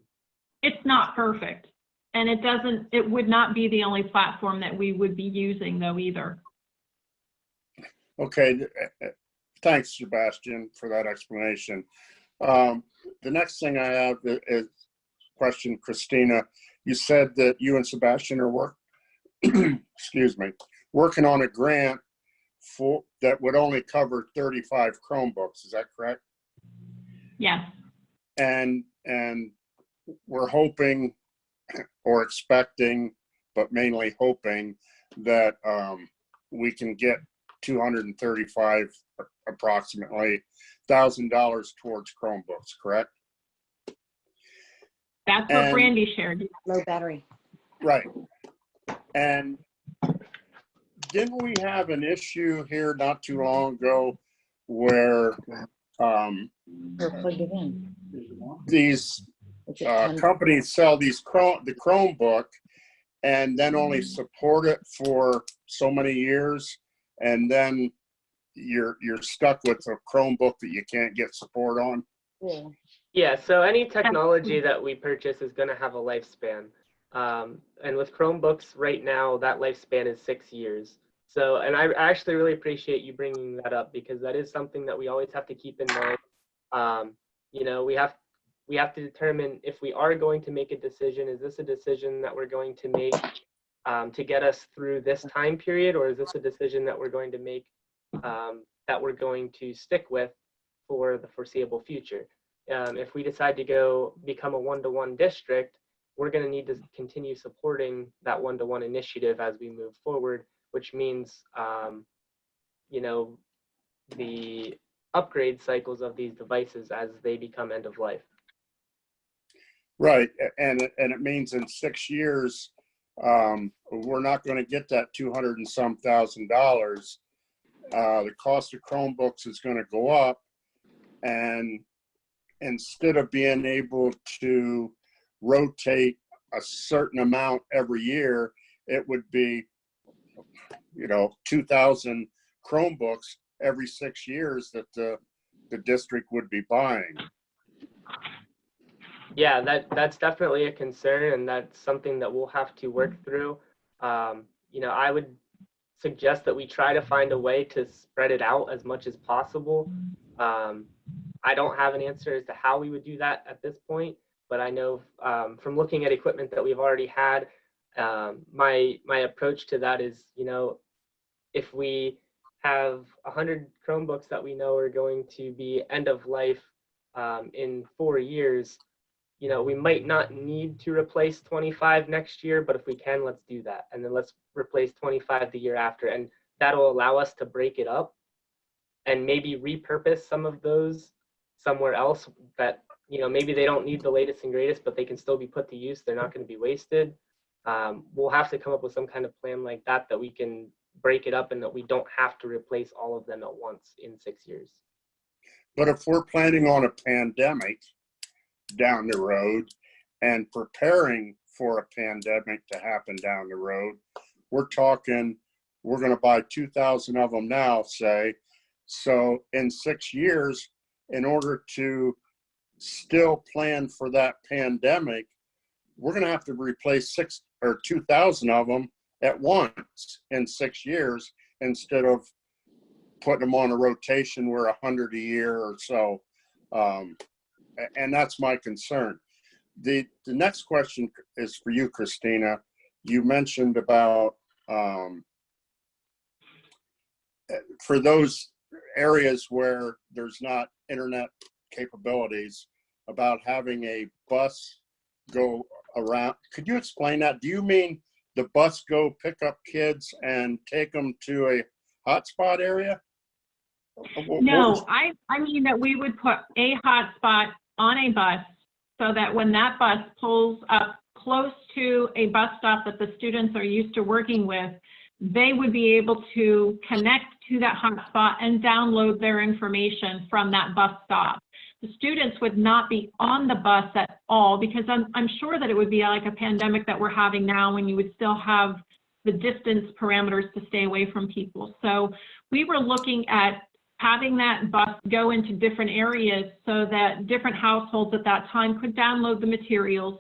It's not perfect. And it would not be the only platform that we would be using though either. Okay, thanks, Sebastian, for that explanation. The next thing I have is question, Christina. You said that you and Sebastian are excuse me, working on a grant that would only cover 35 Chromebooks. Is that correct? Yes. And we're hoping or expecting, but mainly hoping that we can get $235 approximately $1,000 towards Chromebooks, correct? That's what Brandy shared. Low battery. Right. And didn't we have an issue here not too long ago where these companies sell the Chromebook and then only support it for so many years, and then you're stuck with a Chromebook that you can't get support on? Yeah, so any technology that we purchase is going to have a lifespan. And with Chromebooks right now, that lifespan is 6 years. So, and I actually really appreciate you bringing that up, because that is something that we always have to keep in mind. You know, we have to determine if we are going to make a decision, is this a decision that we're going to make to get us through this time period, or is this a decision that we're going to make that we're going to stick with for the foreseeable future? If we decide to become a one-to-one district, we're going to need to continue supporting that one-to-one initiative as we move forward, which means, you know, the upgrade cycles of these devices as they become end of life. Right, and it means in 6 years, we're not going to get that 200 and some $1,000. The cost of Chromebooks is going to go up, and instead of being able to rotate a certain amount every year, it would be, you know, 2,000 Chromebooks every 6 years that the district would be buying. Yeah, that's definitely a concern, and that's something that we'll have to work through. You know, I would suggest that we try to find a way to spread it out as much as possible. I don't have an answer as to how we would do that at this point, but I know from looking at equipment that we've already had, my approach to that is, you know, if we have 100 Chromebooks that we know are going to be end of life in 4 years, you know, we might not need to replace 25 next year, but if we can, let's do that. And then let's replace 25 the year after. And that'll allow us to break it up and maybe repurpose some of those somewhere else that, you know, maybe they don't need the latest and greatest, but they can still be put to use. They're not going to be wasted. We'll have to come up with some kind of plan like that, that we can break it up and that we don't have to replace all of them at once in 6 years. But if we're planning on a pandemic down the road and preparing for a pandemic to happen down the road, we're talking, we're going to buy 2,000 of them now, say. So in 6 years, in order to still plan for that pandemic, we're going to have to replace 2,000 of them at once in 6 years, instead of putting them on a rotation where 100 a year or so. And that's my concern. The next question is for you, Christina. You mentioned about for those areas where there's not internet capabilities, about having a bus go around. Could you explain that? Do you mean the bus go pick up kids and take them to a hotspot area? No, I mean that we would put a hotspot on a bus so that when that bus pulls up close to a bus stop that the students are used to working with, they would be able to connect to that hotspot and download their information from that bus stop. The students would not be on the bus at all, because I'm sure that it would be like a pandemic that we're having now, when you would still have the distance parameters to stay away from people. So we were looking at having that bus go into different areas so that different households at that time could download the materials.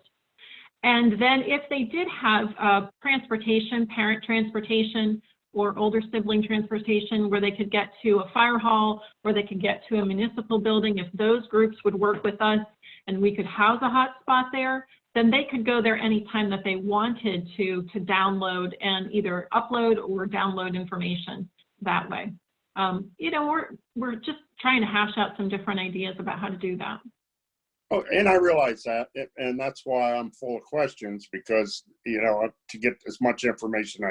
And then if they did have transportation, parent transportation, or older sibling transportation, where they could get to a fire hall, or they could get to a municipal building, if those groups would work with us and we could house a hotspot there, then they could go there anytime that they wanted to download and either upload or download information that way. You know, we're just trying to hash out some different ideas about how to do that. Oh, and I realize that, and that's why I'm full of questions, because, you know, to get as much information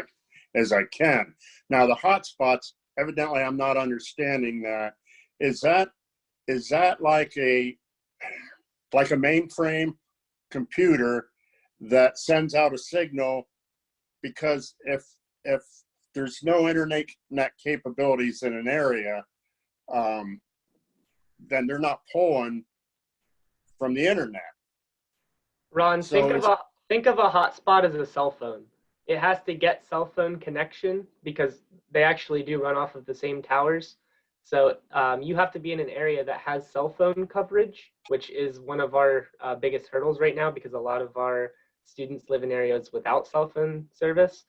as I can. Now, the hotspots, evidently I'm not understanding that. Is that like a mainframe computer that sends out a signal? Because if there's no internet capabilities in an area, then they're not pulling from the internet. Ron, So think of a hotspot as a cell phone. It has to get cell phone connection because they actually do run off of the same towers. So you have to be in an area that has cell phone coverage, which is one of our biggest hurdles right now, because a lot of our students live in areas without cell phone service.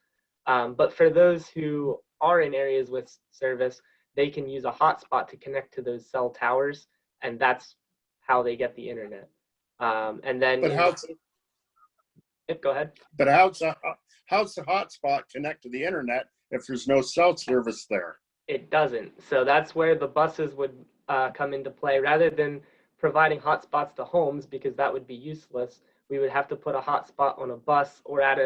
But for those who are in areas with service, they can use a hotspot to connect to those cell towers, and that's how they get the internet. And then, go ahead. But how's the hotspot connect to the internet if there's no cell service there? It doesn't. So that's where the buses would come into play. Rather than providing hotspots to homes, because that would be useless, we would have to put a hotspot on a bus or at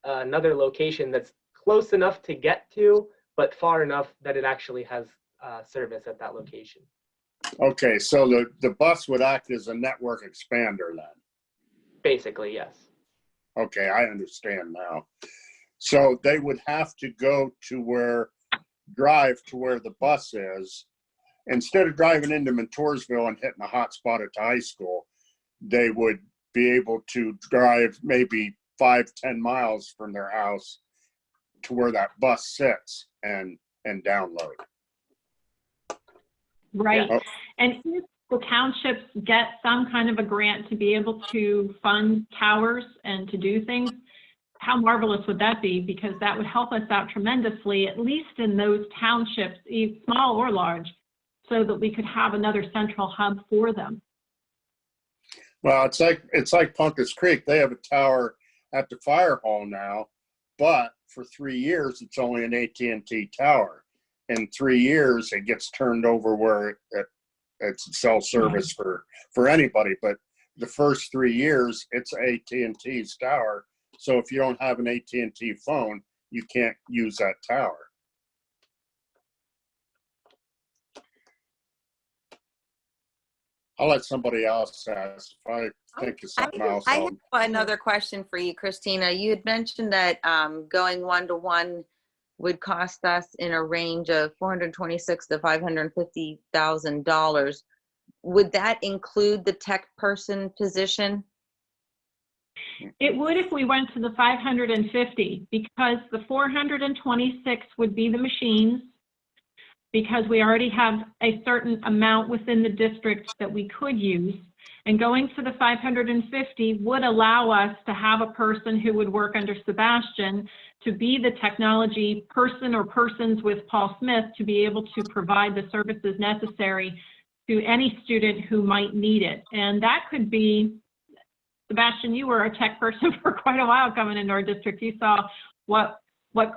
another location that's close enough to get to, but far enough that it actually has service at that location. Okay, so the bus would act as a network expander then? Basically, yes. Okay, I understand now. So they would have to drive to where the bus is. Instead of driving into Montoursville and hitting a hotspot at the high school, they would be able to drive maybe 5-10 miles from their house to where that bus sits and download. Right. Yeah. And if the townships get some kind of a grant to be able to fund towers and to do things, how marvelous would that be? Because that would help us out tremendously, at least in those townships, small or large, so that we could have another central hub for them. Well, it's like Punkus Creek. They have a tower at the fire hall now, but for 3 years, it's only an AT&T tower. In 3 years, it gets turned over where it's cell service for anybody. But the first 3 years, it's AT&T's tower. So if you don't have an AT&T phone, you can't use that tower. I'll let somebody else ask. If I think of something else. I have another question for you, Christina. You had mentioned that going one-to-one would cost us in a range of $426,000 to $550,000. Would that include the tech person position? It would if we went to the 550, because the 426 would be the machines, because we already have a certain amount within the district that we could use. And going to the 550 would allow us to have a person who would work under Sebastian to be the technology person or persons with Paul Smith to be able to provide the services necessary to any student who might need it. And that could be, Sebastian, you were a tech person for quite a while coming into our district. You saw what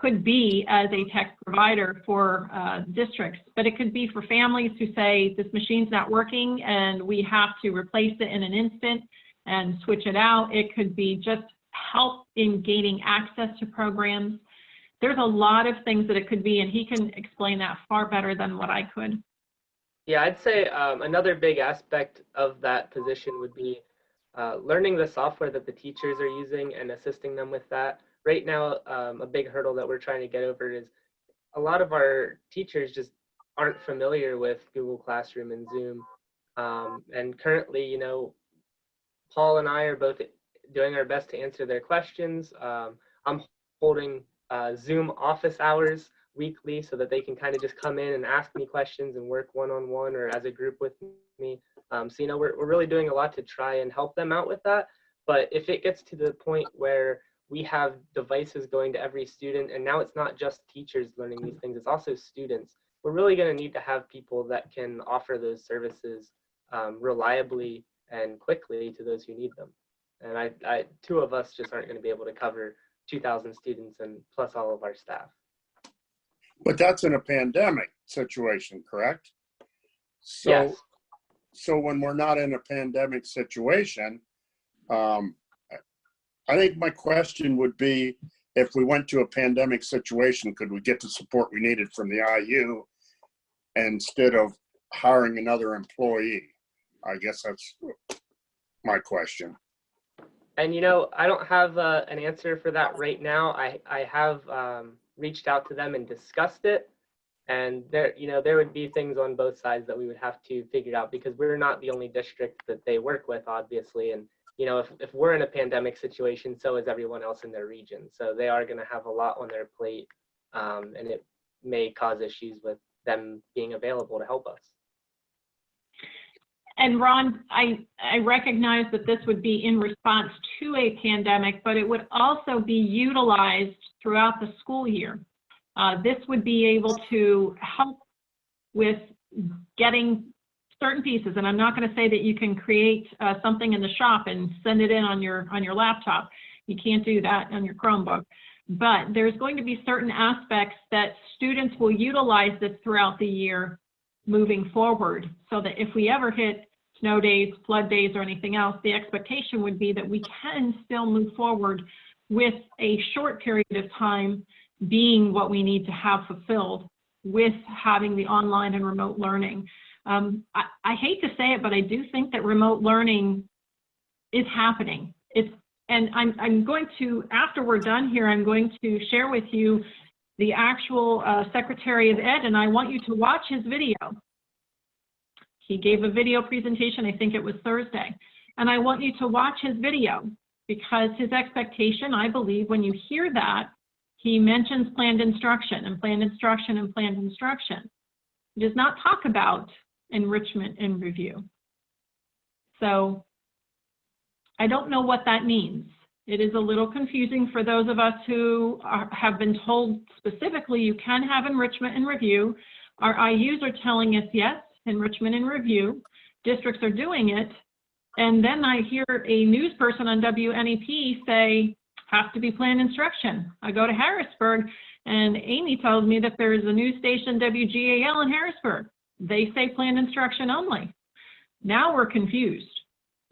could be as a tech provider for districts, but it could be for families who say this machine's not working and we have to replace it in an instant and switch it out. It could be just help in gaining access to programs. There's a lot of things that it could be, and he can explain that far better than what I could. Yeah, I'd say another big aspect of that position would be learning the software that the teachers are using and assisting them with that. Right now, a big hurdle that we're trying to get over is a lot of our teachers just aren't familiar with Google Classroom and Zoom. And currently, you know, Paul and I are both doing our best to answer their questions. I'm holding Zoom office hours weekly so that they can kind of just come in and ask me questions and work one-on-one or as a group with me. So, you know, we're really doing a lot to try and help them out with that. But if it gets to the point where we have devices going to every student, and now it's not just teachers learning these things, it's also students, we're really going to need to have people that can offer those services reliably and quickly to those who need them. And two of us just aren't going to be able to cover 2,000 students and plus all of our staff. But that's in a pandemic situation, correct? So, yes. So when we're not in a pandemic situation, I think my question would be, if we went to a pandemic situation, could we get the support we needed from the IU instead of hiring another employee? I guess that's my question. And, you know, I don't have an answer for that right now. I have reached out to them and discussed it. And there, you know, there would be things on both sides that we would have to figure out, because we're not the only district that they work with, obviously. And, you know, if we're in a pandemic situation, so is everyone else in their region. So they are going to have a lot on their plate, and it may cause issues with them being available to help us. And Ron, I recognize that this would be in response to a pandemic, but it would also be utilized throughout the school year. This would be able to help with getting certain pieces. And I'm not going to say that you can create something in the shop and send it in on your laptop. You can't do that on your Chromebook. But there's going to be certain aspects that students will utilize this throughout the year moving forward, so that if we ever hit snow days, flood days, or anything else, the expectation would be that we can still move forward with a short period of time being what we need to have fulfilled with having the online and remote learning. I hate to say it, but I do think that remote learning is happening. And I'm going to, after we're done here, I'm going to share with you the actual Secretary of Ed, and I want you to watch his video. He gave a video presentation, I think it was Thursday, and I want you to watch his video, because his expectation, I believe, when you hear that, he mentions planned instruction and planned instruction and planned instruction. He does not talk about enrichment and review. So I don't know what that means. It is a little confusing for those of us who have been told specifically you can have enrichment and review. Our IUs are telling us, yes, enrichment and review. Districts are doing it. And then I hear a news person on WNEP say, has to be planned instruction. I go to Harrisburg and Amy tells me that there's a news station, WGAL in Harrisburg. They say planned instruction only. Now we're confused.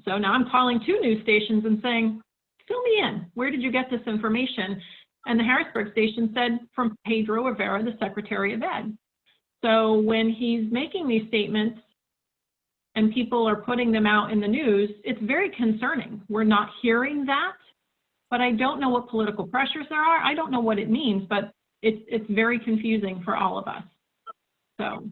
So now I'm calling two news stations and saying, fill me in. Where did you get this information? And the Harrisburg station said from Pedro Rivera, the Secretary of Ed. So when he's making these statements and people are putting them out in the news, it's very concerning. We're not hearing that, but I don't know what political pressures there are. I don't know what it means, but it's very confusing for all of us. So.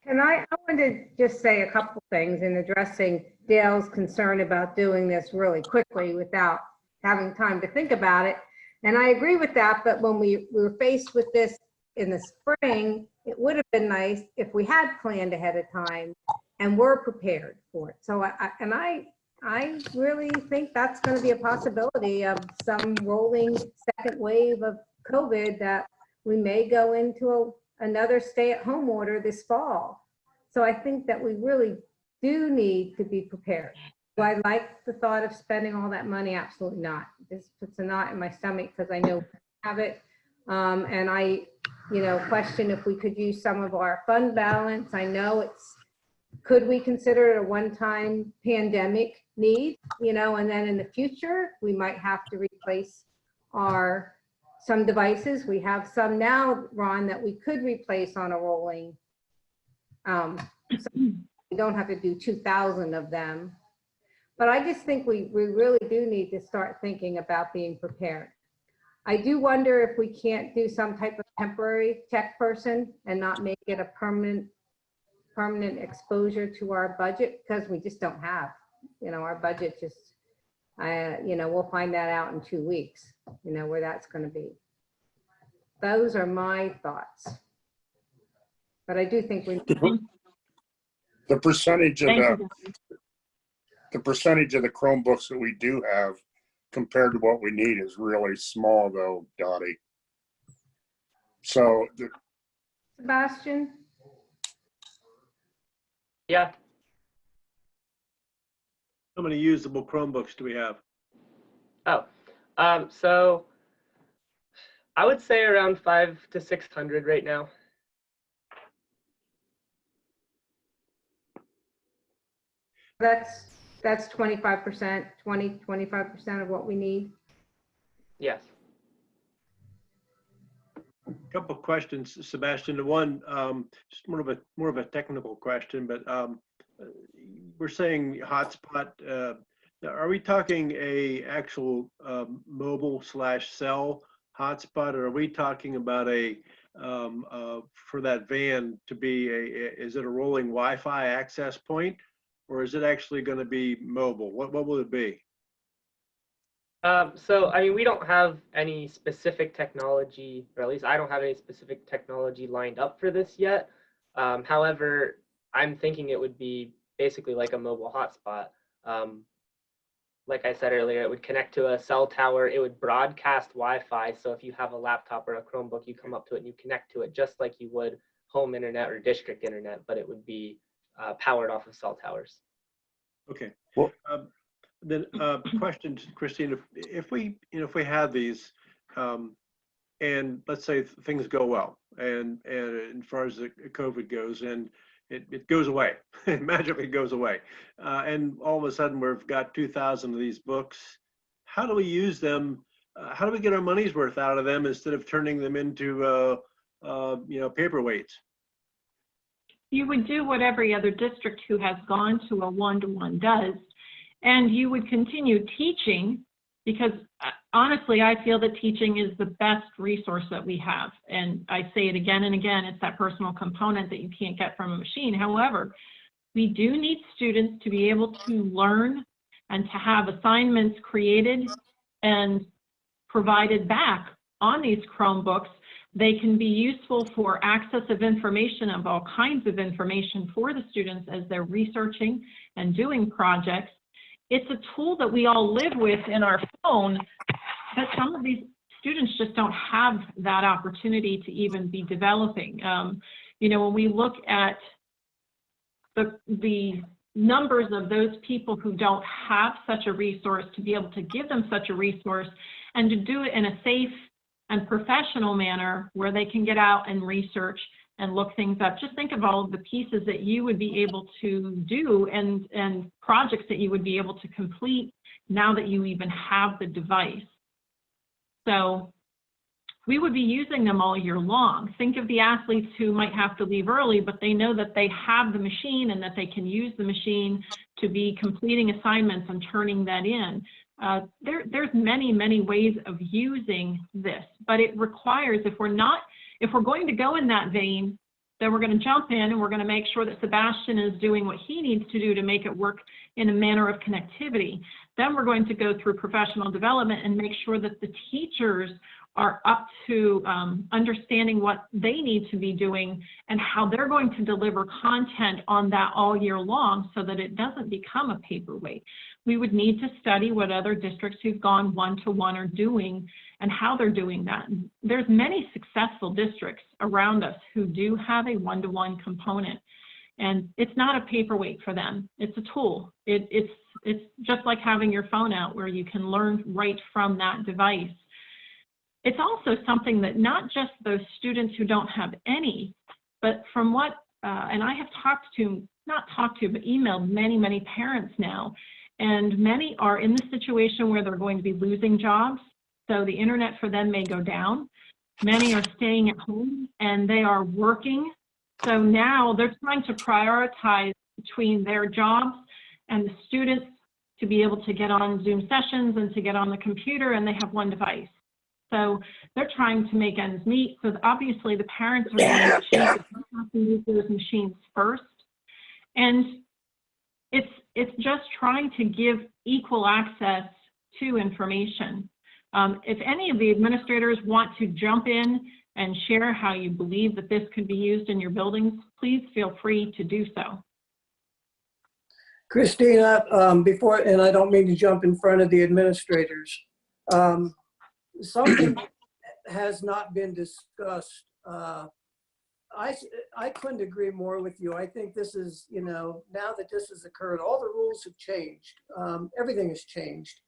And I want to just say a couple things in addressing Dale's concern about doing this really quickly without having time to think about it. And I agree with that, but when we were faced with this in the spring, it would have been nice if we had planned ahead of time and were prepared for it. So I really think that's going to be a possibility of some rolling second wave of COVID, that we may go into another stay-at-home order this fall. So I think that we really do need to be prepared. Do I like the thought of spending all that money? Absolutely not. This puts a knot in my stomach because I know we have it. And I, question if we could use some of our fund balance. I know could we consider it a one-time pandemic need, and then in the future, we might have to replace some devices. We have some now, Ron, that we could replace on a rolling. So we don't have to do 2,000 of them. But I just think we really do need to start thinking about being prepared. I do wonder if we can't do some type of temporary check person and not make it a permanent exposure to our budget, because we just don't have, our budget just, we'll find that out in 2 weeks, where that's going to be. Those are my thoughts. But I do think we. The percentage of the percentage of the Chromebooks that we do have compared to what we need is really small, though, Dottie. So, Sebastian? Yeah. How many usable Chromebooks do we have? Oh, so I would say around 500 to 600 right now. That's 25%, 25% of what we need. Yes. A couple of questions, Sebastian. The one, just more of a technical question, but we're saying hotspot. Are we talking a actual mobile/cell hotspot, or are we talking about a for that van to be is it a rolling Wi-Fi access point, or is it actually going to be mobile? What will it be? So, I mean, we don't have any specific technology, or at least I don't have any specific technology lined up for this yet. However, I'm thinking it would be basically like a mobile hotspot. Like I said earlier, it would connect to a cell tower. It would broadcast Wi-Fi. So if you have a laptop or a Chromebook, you come up to it and you connect to it just like you would home internet or district internet, but it would be powered off of cell towers. Okay. Well, then question, Christine, if we have these, and let's say things go well, and as far as the COVID goes, and it goes away, magically goes away, and all of a sudden we've got 2,000 of these books. How do we use them? How do we get our money's worth out of them instead of turning them into paperweights? You would do what every other district who has gone to a one-to-one does, and you would continue teaching, because honestly, I feel that teaching is the best resource that we have. And I say it again and again, it's that personal component that you can't get from a machine. However, we do need students to be able to learn and to have assignments created and provided back on these Chromebooks. They can be useful for access of information, of all kinds of information for the students as they're researching and doing projects. It's a tool that we all live with in our phone, but some of these students just don't have that opportunity to even be developing. When we look at the numbers of those people who don't have such a resource, to be able to give them such a resource and to do it in a safe and professional manner where they can get out and research and look things up. Just think of all of the pieces that you would be able to do and projects that you would be able to complete now that you even have the device. So we would be using them all year long. Think of the athletes who might have to leave early, but they know that they have the machine and that they can use the machine to be completing assignments and turning that in. There's many ways of using this, but it requires, if we're going to go in that vein, then we're going to jump in and we're going to make sure that Sebastian is doing what he needs to do to make it work in a manner of connectivity. Then we're going to go through professional development and make sure that the teachers are up to understanding what they need to be doing and how they're going to deliver content on that all year long so that it doesn't become a paperweight. We would need to study what other districts who've gone one-to-one are doing and how they're doing that. There's many successful districts around us who do have a one-to-one component, and it's not a paperweight for them. It's a tool. It's just like having your phone out where you can learn right from that device. It's also something that not just those students who don't have any, but from what, and I have but emailed many parents now, and many are in the situation where they're going to be losing jobs. So the internet for them may go down. Many are staying at home and they are working. So now they're trying to prioritize between their jobs and the students to be able to get on Zoom sessions and to get on the computer, and they have one device. So they're trying to make ends meet. So obviously the parents are getting the cheap, but they have to use those machines first. And it's just trying to give equal access to information. If any of the administrators want to jump in and share how you believe that this could be used in your buildings, please feel free to do so. Christina, before, and I don't mean to jump in front of the administrators, something has not been discussed. I couldn't agree more with you. I think this is, now that this has occurred, all the rules have changed. Everything has changed.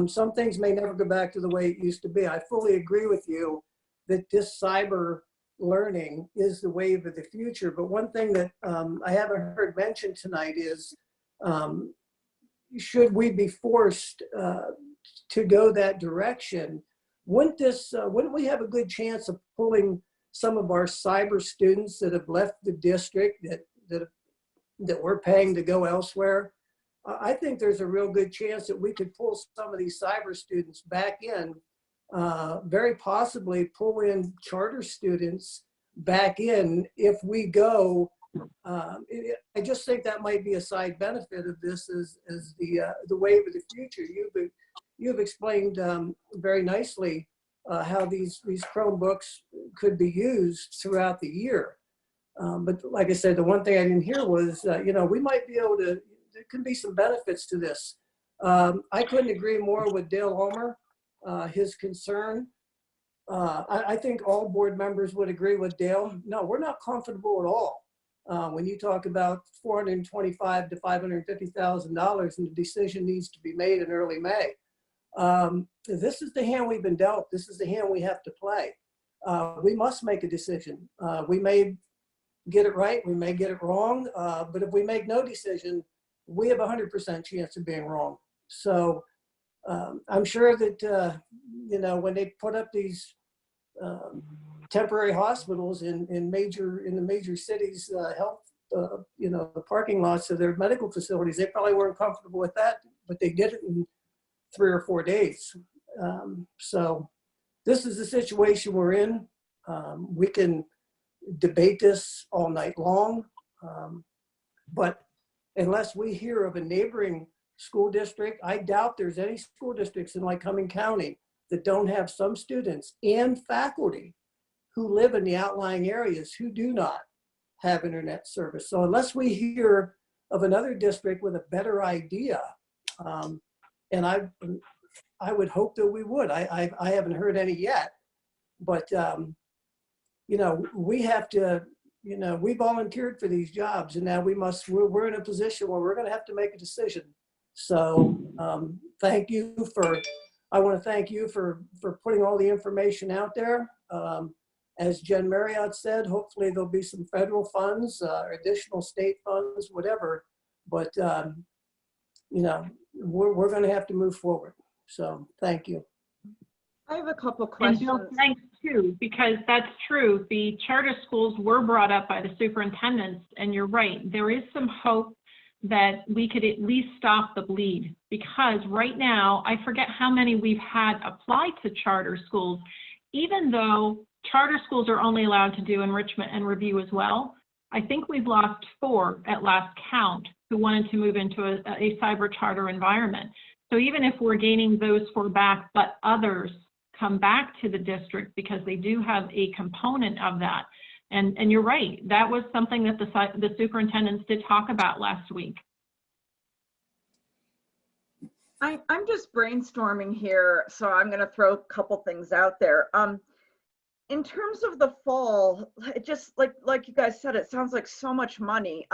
Some things may never go back to the way it used to be. I fully agree with you that this cyber learning is the wave of the future. But one thing that I haven't heard mentioned tonight is, should we be forced to go that direction, wouldn't we have a good chance of pulling some of our cyber students that have left the district that we're paying to go elsewhere? I think there's a real good chance that we could pull some of these cyber students back in, very possibly pull in charter students back in if we go. I just think that might be a side benefit of this as the wave of the future. You've explained very nicely how these Chromebooks could be used throughout the year. But like I said, the one thing I didn't hear was, we might be able to, there can be some benefits to this. I couldn't agree more with Dale Ulmer, his concern. I think all board members would agree with Dale. No, we're not comfortable at all. When you talk about $425,000 to $550,000 and the decision needs to be made in early May. This is the hand we've been dealt. This is the hand we have to play. We must make a decision. We may get it right, we may get it wrong, but if we make no decision, we have a 100% chance of being wrong. So I'm sure that, when they put up these temporary hospitals in the major cities, health, the parking lots of their medical facilities, they probably weren't comfortable with that, but they did it in 3 or 4 days. So this is the situation we're in. We can debate this all night long, but unless we hear of a neighboring school district, I doubt there's any school districts in Lycoming County that don't have some students and faculty who live in the outlying areas who do not have internet service. So unless we hear of another district with a better idea, and I would hope that we would. I haven't heard any yet, but we have to, we volunteered for these jobs, and now we're in a position where we're going to have to make a decision. So I want to thank you for putting all the information out there. As Jen Marriott said, hopefully there'll be some federal funds, additional state funds, whatever. But we're going to have to move forward. So thank you. I have a couple questions. And Bill, thanks too, because that's true. The charter schools were brought up by the superintendents, and you're right. There is some hope that we could at least stop the bleed, because right now, I forget how many we've had apply to charter schools, even though charter schools are only allowed to do enrichment and review as well. I think we've lost 4 at last count who wanted to move into a cyber charter environment. So even if we're gaining those 4 back, but others come back to the district because they do have a component of that. And you're right, that was something that the superintendents did talk about last week. I'm just brainstorming here, so I'm going to throw a couple things out there. In terms of the fall, it just like you guys said, it sounds like so much money.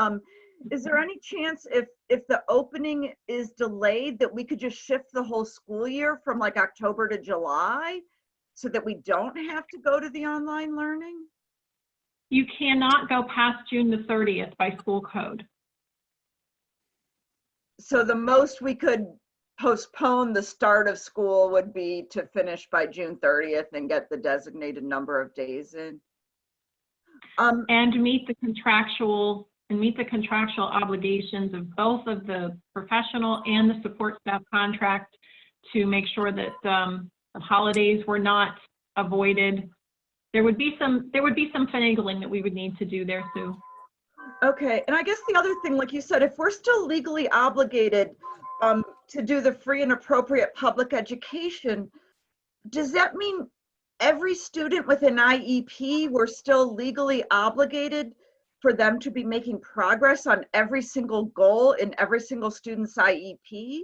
Is there any chance if the opening is delayed that we could just shift the whole school year from like October to July so that we don't have to go to the online learning? You cannot go past June the 30th by school code. So the most we could postpone the start of school would be to finish by June 30th and get the designated number of days in. And meet the contractual and meet the contractual obligations of both of the professional and the support staff contract to make sure that the holidays were not avoided. There would be some finagling that we would need to do there, Sue. Okay, and I guess the other thing, like you said, if we're still legally obligated to do the free and appropriate public education, does that mean every student with an IEP, we're still legally obligated for them to be making progress on every single goal in every single student's IEP?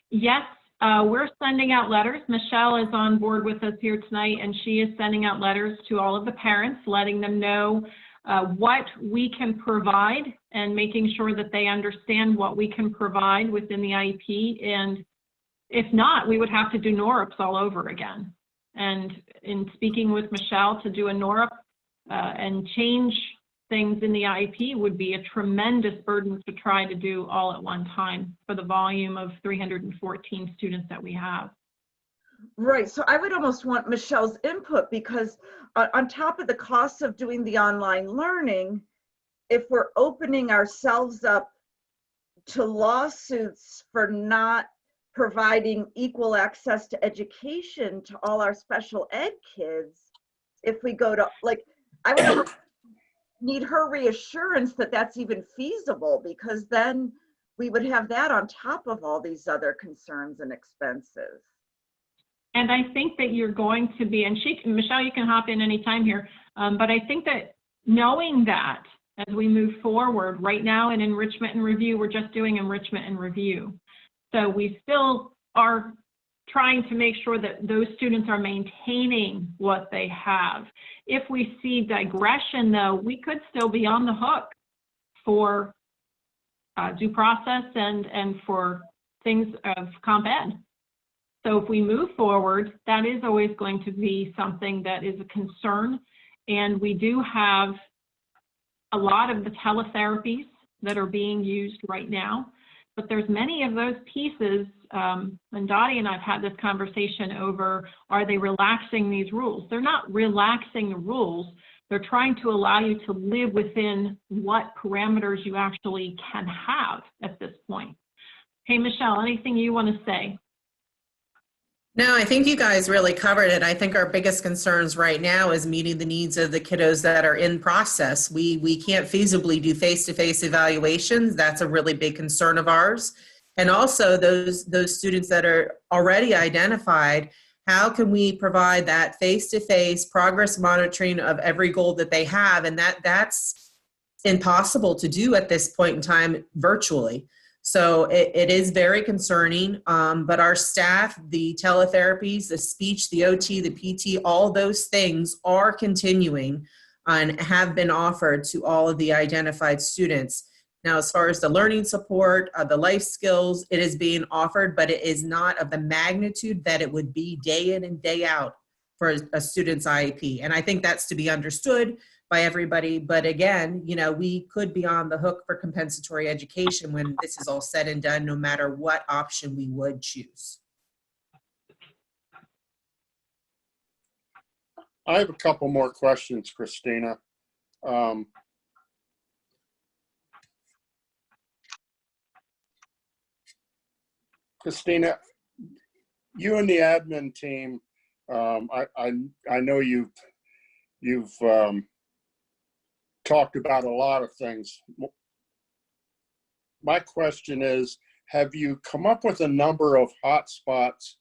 Yes, we're sending out letters. Michelle is on board with us here tonight, and she is sending out letters to all of the parents, letting them know what we can provide and making sure that they understand what we can provide within the IEP. And if not, we would have to do NORUPs all over again. And in speaking with Michelle, to do a NORUP and change things in the IEP would be a tremendous burden to try to do all at one time for the volume of 314 students that we have. Right, so I would almost want Michelle's input, because on top of the costs of doing the online learning, if we're opening ourselves up to lawsuits for not providing equal access to education to all our special ed kids, if we go to, like, I would need her reassurance that that's even feasible, because then we would have that on top of all these other concerns and expenses. And I think that you're going to be, and Michelle, you can hop in anytime here, but I think that knowing that as we move forward, right now in enrichment and review, we're just doing enrichment and review. So we still are trying to make sure that those students are maintaining what they have. If we see digression, though, we could still be on the hook for due process and for things of comp ed. So if we move forward, that is always going to be something that is a concern. And we do have a lot of the teletherapies that are being used right now, but there's many of those pieces, and Dottie and I've had this conversation over, are they relaxing these rules? They're not relaxing the rules. They're trying to allow you to live within what parameters you actually can have at this point. Hey, Michelle, anything you want to say? No, I think you guys really covered it. I think our biggest concerns right now is meeting the needs of the kiddos that are in process. We can't feasibly do face-to-face evaluations. That's a really big concern of ours. And also those students that are already identified, how can we provide that face-to-face progress monitoring of every goal that they have? And that's impossible to do at this point in time virtually. So it is very concerning, but our staff, the teletherapies, the speech, the OT, the PT, all those things are continuing and have been offered to all of the identified students. Now, as far as the learning support, the life skills, it is being offered, but it is not of the magnitude that it would be day in and day out for a student's IEP. And I think that's to be understood by everybody. But again, you know, we could be on the hook for compensatory education when this is all said and done, no matter what option we would choose. I have a couple more questions, Christina. Christina, you and the admin team, I know you've talked about a lot of things. My question is, have you come up with a number of hotspots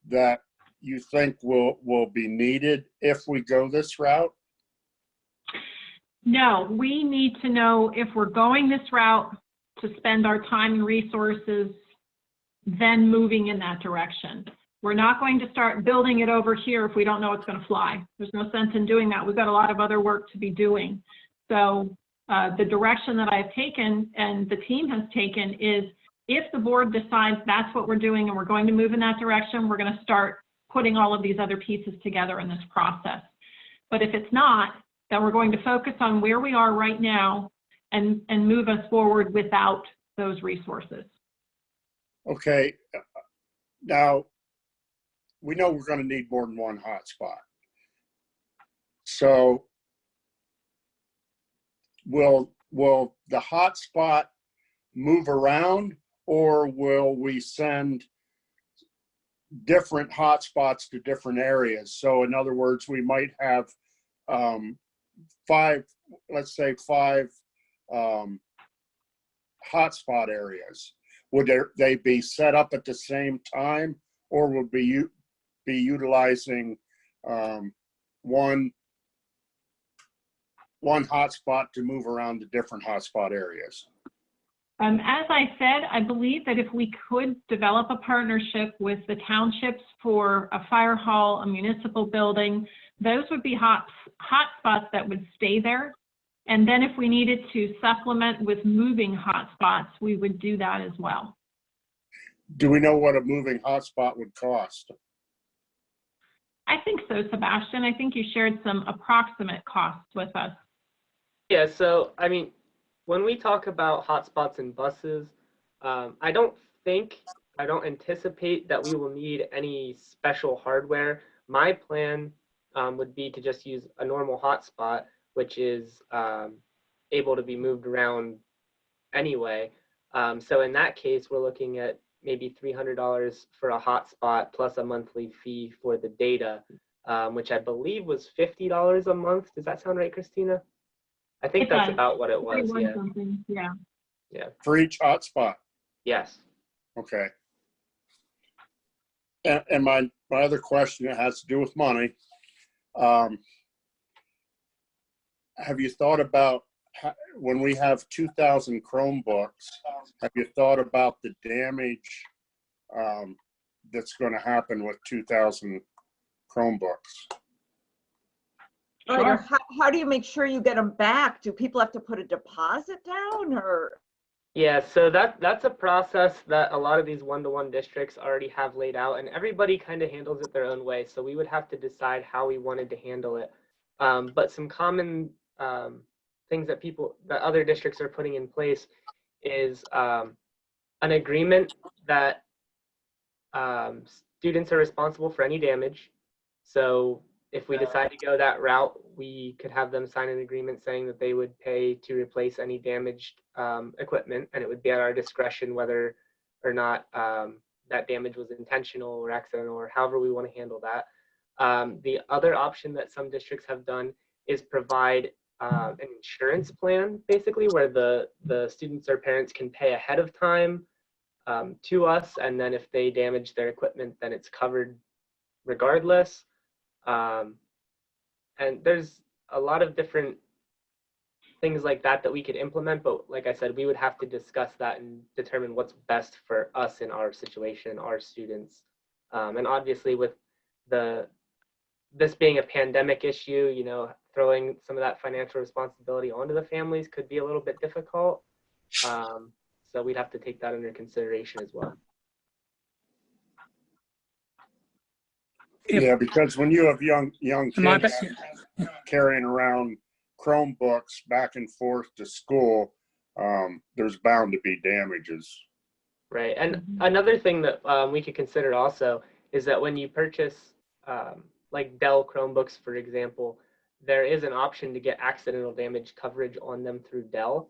that you think will be needed if we go this route? No, we need to know if we're going this route to spend our time and resources then moving in that direction. We're not going to start building it over here if we don't know it's going to fly. There's no sense in doing that. We've got a lot of other work to be doing. So the direction that I've taken and the team has taken is, if the board decides that's what we're doing and we're going to move in that direction, we're going to start putting all of these other pieces together in this process. But if it's not, then we're going to focus on where we are right now and move us forward without those resources. Okay. Now, we know we're going to need more than one hotspot. So will the hotspot move around, or will we send different hotspots to different areas? So in other words, we might have five hotspot areas. Would they be set up at the same time, or would be utilizing one hotspot to move around to different hotspot areas? As I said, I believe that if we could develop a partnership with the townships for a fire hall, a municipal building, those would be hotspots that would stay there. And then if we needed to supplement with moving hotspots, we would do that as well. Do we know what a moving hotspot would cost? I think so, Sebastian. I think you shared some approximate costs with us. Yeah, so I mean, when we talk about hotspots and buses, I don't anticipate that we will need any special hardware. My plan would be to just use a normal hotspot, which is able to be moved around anyway. So in that case, we're looking at maybe $300 for a hotspot plus a monthly fee for the data, which I believe was $50 a month. Does that sound right, Christina? I think that's about what it was. Yeah. Yeah. Yeah. For each hotspot? Yes. Okay. And my other question, it has to do with money. Have you thought about when we have 2,000 Chromebooks, have you thought about the damage that's going to happen with 2,000 Chromebooks? Sure. How do you make sure you get them back? Do people have to put a deposit down, or? Yeah, so that's a process that a lot of these one-to-one districts already have laid out, and everybody kind of handles it their own way. So we would have to decide how we wanted to handle it. But some common things that other districts are putting in place is an agreement that students are responsible for any damage. So if we decide to go that route, we could have them sign an agreement saying that they would pay to replace any damaged equipment, and it would be at our discretion whether or not that damage was intentional or accidental, or however we want to handle that. The other option that some districts have done is provide an insurance plan, basically, where the students or parents can pay ahead of time to us, and then if they damage their equipment, then it's covered regardless. And there's a lot of different things like that we could implement, but like I said, we would have to discuss that and determine what's best for us in our situation, our students. And obviously with this being a pandemic issue, you know, throwing some of that financial responsibility onto the families could be a little bit difficult. So we'd have to take that under consideration as well. Yeah, because when you have young kids carrying around Chromebooks back and forth to school, there's bound to be damages. Right, and another thing that we could consider also is that when you purchase like Dell Chromebooks, for example, there is an option to get accidental damage coverage on them through Dell.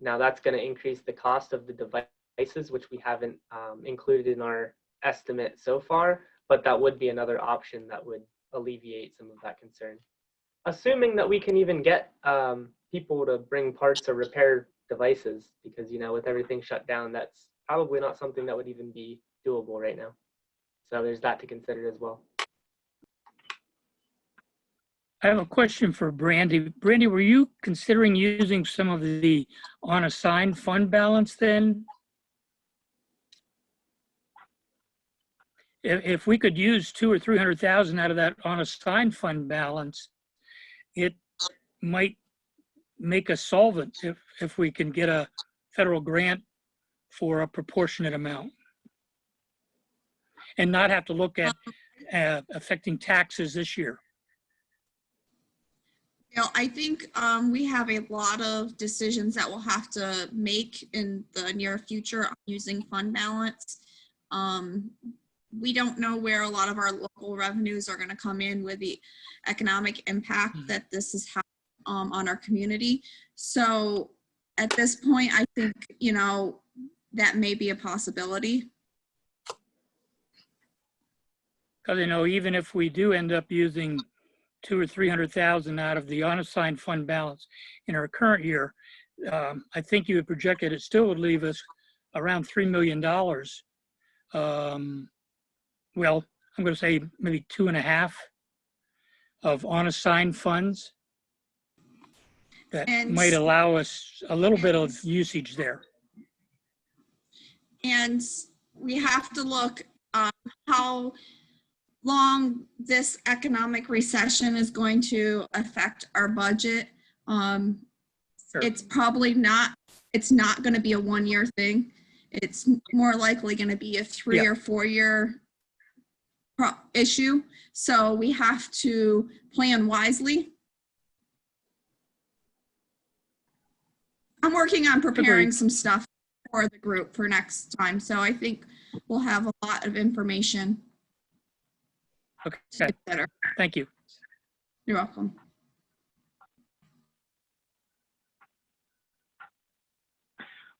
Now that's going to increase the cost of the devices, which we haven't included in our estimate so far, but that would be another option that would alleviate some of that concern. Assuming that we can even get people to bring parts or repair devices, because, you know, with everything shut down, that's probably not something that would even be doable right now. So there's that to consider as well. I have a question for Brandy. Brandy, were you considering using some of the unassigned fund balance then? If we could use $200,000 or $300,000 out of that unassigned fund balance, it might make us solvent if we can get a federal grant for a proportionate amount and not have to look at affecting taxes this year. You know, I think we have a lot of decisions that we'll have to make in the near future on using fund balance. We don't know where a lot of our local revenues are going to come in with the economic impact that this is having on our community. So at this point, I think, you know, that may be a possibility. Because, you know, even if we do end up using 200,000 or 300,000 out of the unassigned fund balance in our current year, I think you had projected it still would leave us around $3 million. Well, I'm going to say maybe 2.5 of unassigned funds that might allow us a little bit of usage there. And we have to look how long this economic recession is going to affect our budget. It's probably not, it's not going to be a 1-year thing. It's more likely going to be a 3 or 4 year issue. So we have to plan wisely. I'm working on preparing some stuff for the group for next time. So I think we'll have a lot of information. Okay, better. Thank you. You're welcome.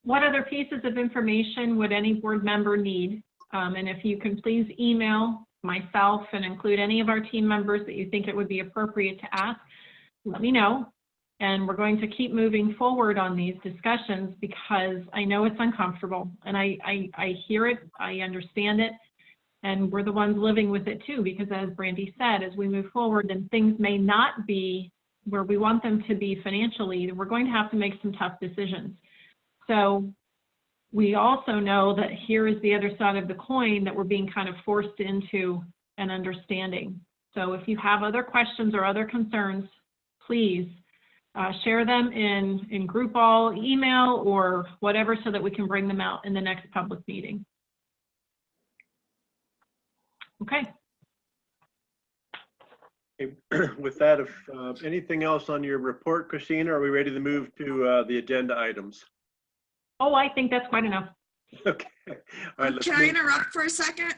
What other pieces of information would any board member need? And if you can please email myself and include any of our team members that you think it would be appropriate to ask, let me know. And we're going to keep moving forward on these discussions because I know it's uncomfortable and I hear it, I understand it, and we're the ones living with it too, because as Brandy said, as we move forward and things may not be where we want them to be financially, we're going to have to make some tough decisions. So we also know that here is the other side of the coin that we're being kind of forced into an understanding. So if you have other questions or other concerns, please share them in group all, email, or whatever so that we can bring them out in the next public meeting. Okay. With that, if anything else on your report, Christina, are we ready to move to the agenda items? Oh, I think that's quite enough. Okay. All right, Can I interrupt for a second?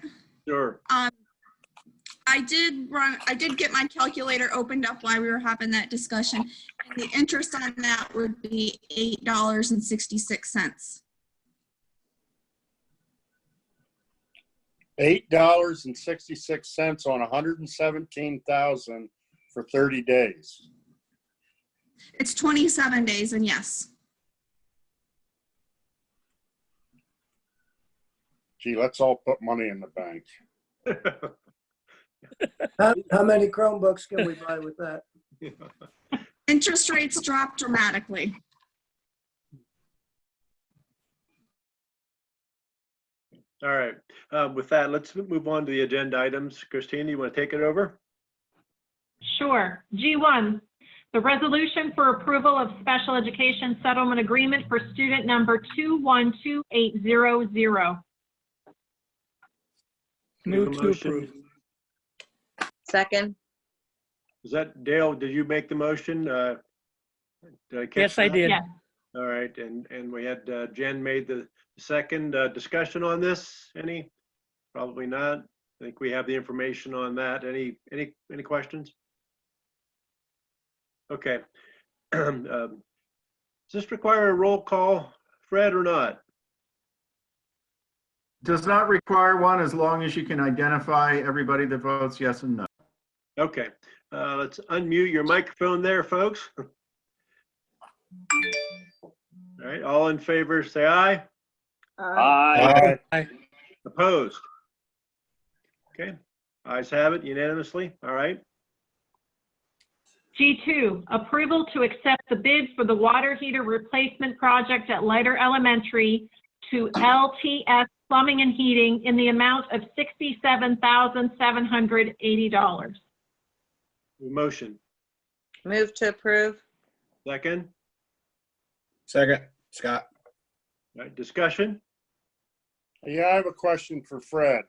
Sure. I did get my calculator opened up while we were having that discussion. And the interest on that would be $8.66. $8.66 on 117,000 for 30 days. It's 27 days, and yes. Gee, let's all put money in the bank. How many Chromebooks can we buy with that? Interest rates drop dramatically. All right. With that, let's move on to the agenda items. Christina, you want to take it over? Sure. G1, the resolution for approval of special education settlement agreement for student number 212800. Move to approve. Second. Is that Dale? Did you make the motion? Did I catch Yes, that? I did. Yes. All right, and we had Jen made the second. Discussion on this? Any? Probably not. I think we have the information on that. Any questions? Okay. Does this require a roll call, Fred, or not? Does not require one as long as you can identify everybody that votes yes and no. Okay. Let's unmute your microphone there, folks. All right. All in favor, say aye. Aye. Aye. Opposed? Okay. Ayes have it unanimously. All right. G2, approval to accept the bid for the water heater replacement project at Leiter Elementary to LTS Plumbing and Heating in the amount of $67,780. Motion. Move to approve. Second. Second, Scott. All right. Discussion. Yeah, I have a question for Fred.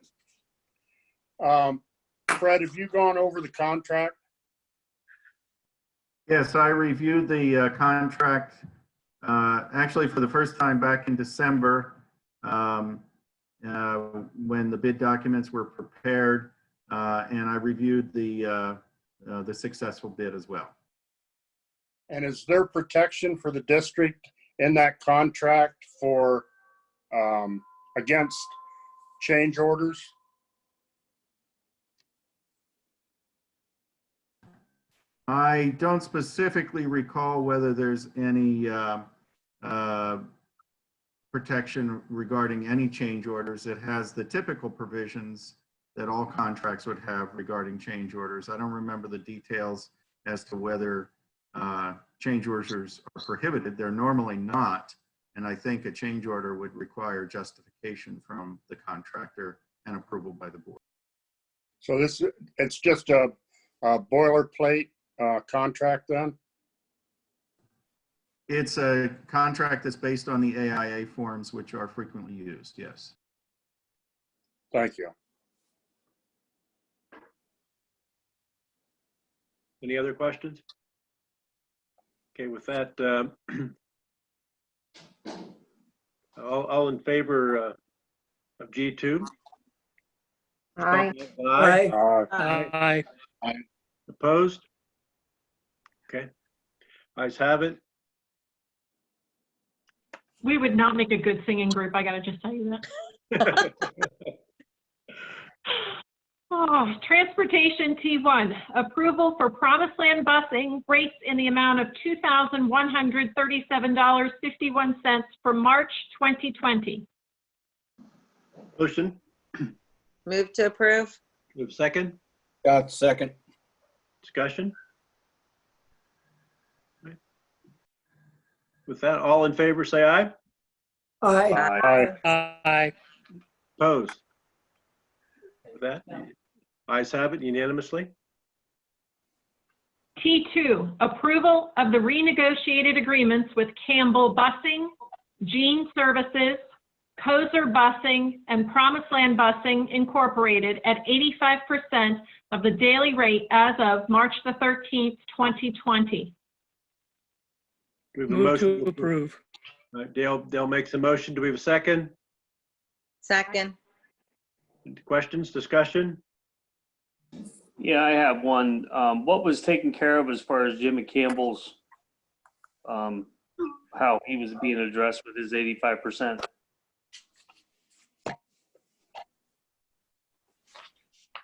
Fred, have you gone over the contract? Yes, I reviewed the contract actually for the first time back in December when the bid documents were prepared, and I reviewed the successful bid as well. And is there protection for the district in that contract for against change orders? I don't specifically recall whether there's any protection regarding any change orders. It has the typical provisions that all contracts would have regarding change orders. I don't remember the details as to whether change orders are prohibited. They're normally not. And I think a change order would require justification from the contractor and approval by the board. So it's just a boilerplate contract then? It's a contract that's based on the AIA forms, which are frequently used, yes. Thank you. Any other questions? Okay, with that, all in favor of G2? Aye. Aye. Aye. Opposed? Okay. Ayes have it. We would not make a good singing group, I gotta just tell you that. Oh, transportation T1, approval for Promised Land busing rates in the amount of $2,137.51 for March 2020. Motion, Move to approve. move second, Got second. discussion. With that, all in favor, say aye. Aye. Aye. Opposed? With that, ayes have it unanimously. T2, approval of the renegotiated agreements with Campbell Busing, Gene Services, Kozer Busing, and Promised Land Busing Incorporated at 85% of the daily rate as of March the 13th, 2020. We have a Move motion to approve. All right, Dale makes a motion. Do we have a second? Second. Questions, discussion? Yeah, I have one. What was taken care of as far as Jimmy Campbell's, how he was being addressed with his 85%?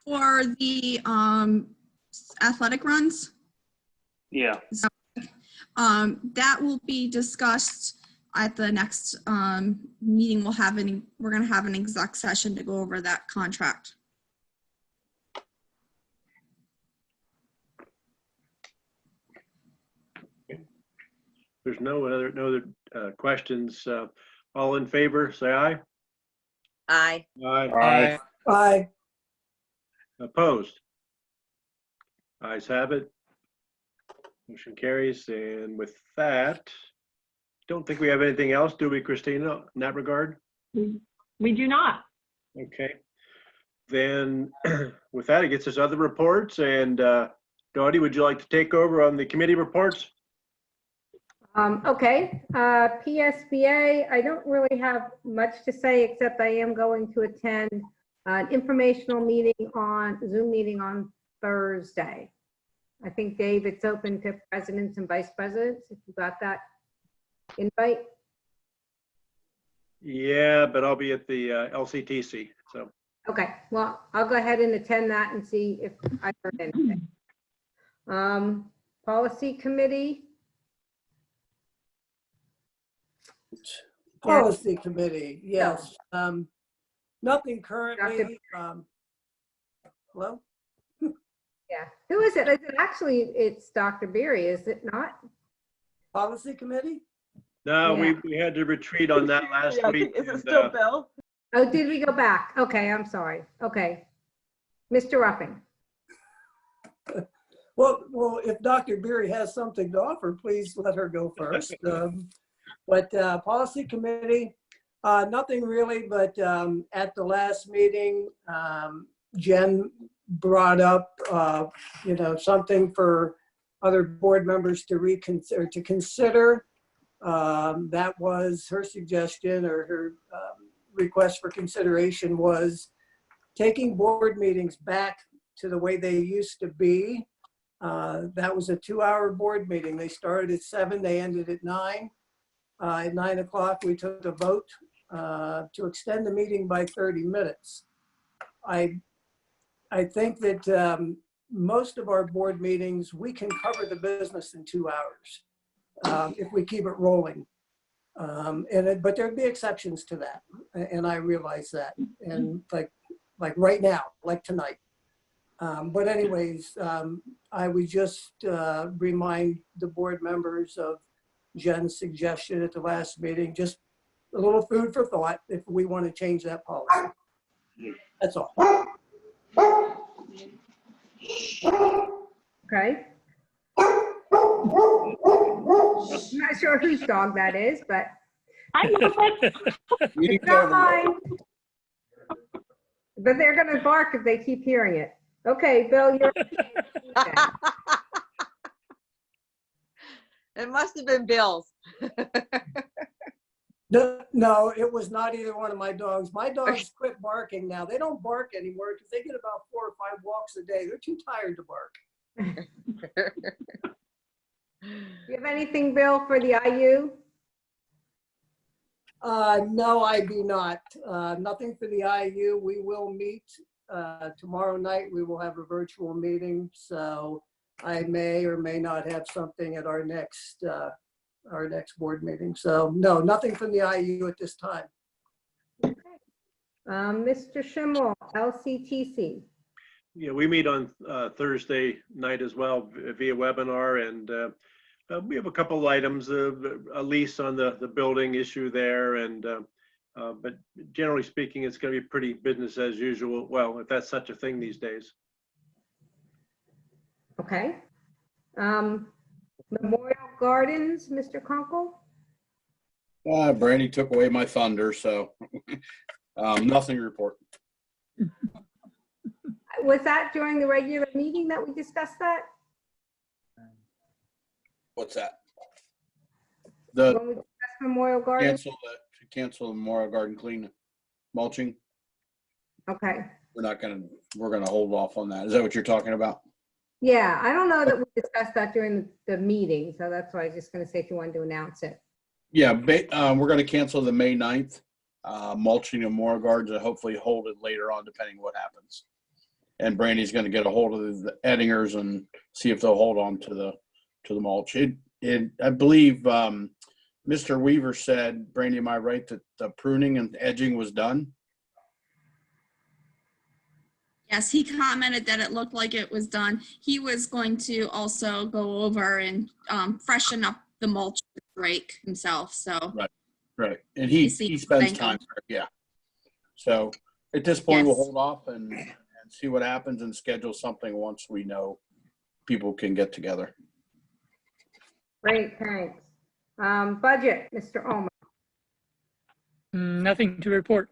For the athletic runs, Yeah. that will be discussed at the next meeting. We're going to have an exec session to go over that contract. There's no other questions. All in favor, say aye. Aye. Aye. Aye. Opposed? Ayes have it. Motion carries. And with that, don't think we have anything else, do we, Christina, in that regard? We do not. Okay. Then with that, it gets us other reports. And Dottie, would you like to take over on the committee reports? Okay, PSBA, I don't really have much to say, except I am going to attend an informational meeting Zoom meeting on Thursday. I think, Dave, it's open to presidents and vice presidents, if you got that invite. Yeah, but I'll be at the LCTC, so. Okay, well, I'll go ahead and attend that and see if I heard anything. Policy committee. Policy committee, yes. Nothing currently. Hello? Yeah, who is it? Is it actually, it's Dr. Beery, is it not? Policy committee? No, Yeah. we had to retreat on that last week. Is it and, still Bill? Oh, did we go back? Okay, I'm sorry. Okay. Mr. Ruffing. Well, if Dr. Beery has something to offer, please let her go first. But policy committee, nothing really, but at the last meeting, Jen brought up, something for other board members to reconsider, to consider. That was her suggestion, or her request for consideration was taking board meetings back to the way they used to be. That was a 2-hour board meeting. They started at 7, they ended at 9. At 9 o'clock, we took a vote to extend the meeting by 30 minutes. I think that most of our board meetings, we can cover the business in 2 hours if we keep it rolling. But there'd be exceptions to that, and I realize that. And like right now, like tonight. But anyways, I would just remind the board members of Jen's suggestion at the last meeting, just a little food for thought if we want to change that policy. That's all. Okay. I'm not sure whose dog that is, but it's not mine. But they're going to bark if they keep hearing it. Okay, Bill, you're. It must have been Bill's. No, it was not either one of my dogs. My dogs quit barking now. They don't bark anymore because they get about 4 or 5 walks a day. They're too tired to bark. Do you have anything, Bill, for the IU? No, I do not. Nothing for the IU. We will meet tomorrow night. We will have a virtual meeting, so I may or may not have something at our next board meeting. So no, nothing from the IU at this time. Okay. Mr. Schimmel, LCTC. Yeah, we meet on Thursday night as well via webinar, and we have a couple of items, a lease on the building issue there, and but generally speaking, it's going to be pretty business as usual. Well, if that's such a thing these days. Okay. Memorial Gardens, Mr. Kunkel? Brandy took away my thunder, so nothing to report. Was that during the regular meeting that we discussed that? What's that? When we discussed Memorial Garden? Cancel the Memorial Garden clean mulching. Okay. We're gonna hold off on that. Is that what you're talking about? Yeah, I don't know that we discussed that during the meeting, so that's why I was just going to say if you wanted to announce it. Yeah, we're going to cancel the May 9th mulching of Memorial Gardens and hopefully hold it later on, depending what happens. And Brandy's going to get a hold of the Eddingers and see if they'll hold on to the mulch. I believe Mr. Weaver said, Brandy, am I right, that the pruning and edging was done? Yes, he commented that it looked like it was done. He was going to also go over and freshen up the mulch rake himself. So right, and he spends time there, yeah. So at this point, we'll hold off and see what happens and schedule something once we know people can get together. Great, thanks. Budget, Mr. Ulmer. Nothing to report.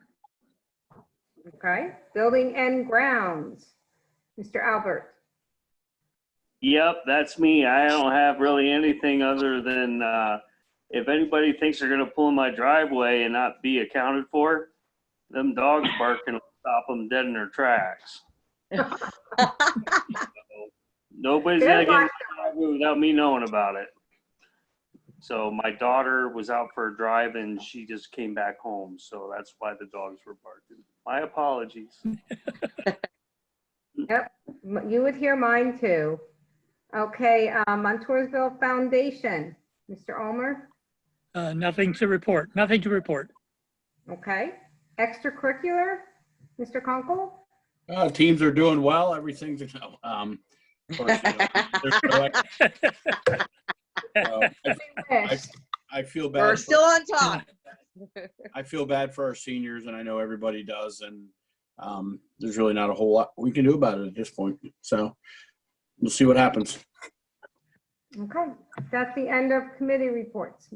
Okay. Building and grounds, Mr. Albert. Yep, that's me. I don't have really anything other than if anybody thinks they're going to pull in my driveway and not be accounted for, them dogs barking will stop them dead in their tracks. Nobody's going to get in my driveway without me knowing about it. So my daughter was out for a drive and she just came back home. So that's why the dogs were barking. My apologies. Yep, you would hear mine too. Okay, Montoursville Foundation, Mr. Ulmer. Nothing to report. Nothing to report. Okay. Extracurricular, Mr. Kunkel. Teams are doing well. Everything's of course, I feel bad. We're still on top. I feel bad for our seniors, and I know everybody does. And there's really not a whole lot we can do about it at this point. So we'll see what happens. Okay, that's the end of committee reports.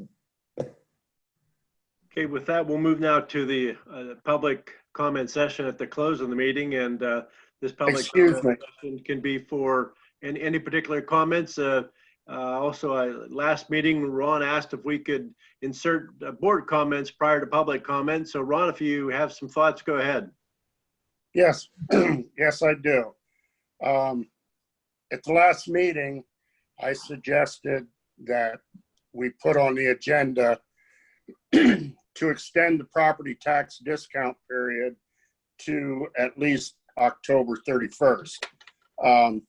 Okay, with that, we'll move now to the public comment session at the close of the meeting. And this public comment session can be for any particular comments. Also, last meeting, Ron asked if we could insert board comments prior to public comments. So Ron, if you have some thoughts, go ahead. Yes, yes, I do. at the last meeting, I suggested that we put on the agenda to extend the property tax discount period to at least October 31st.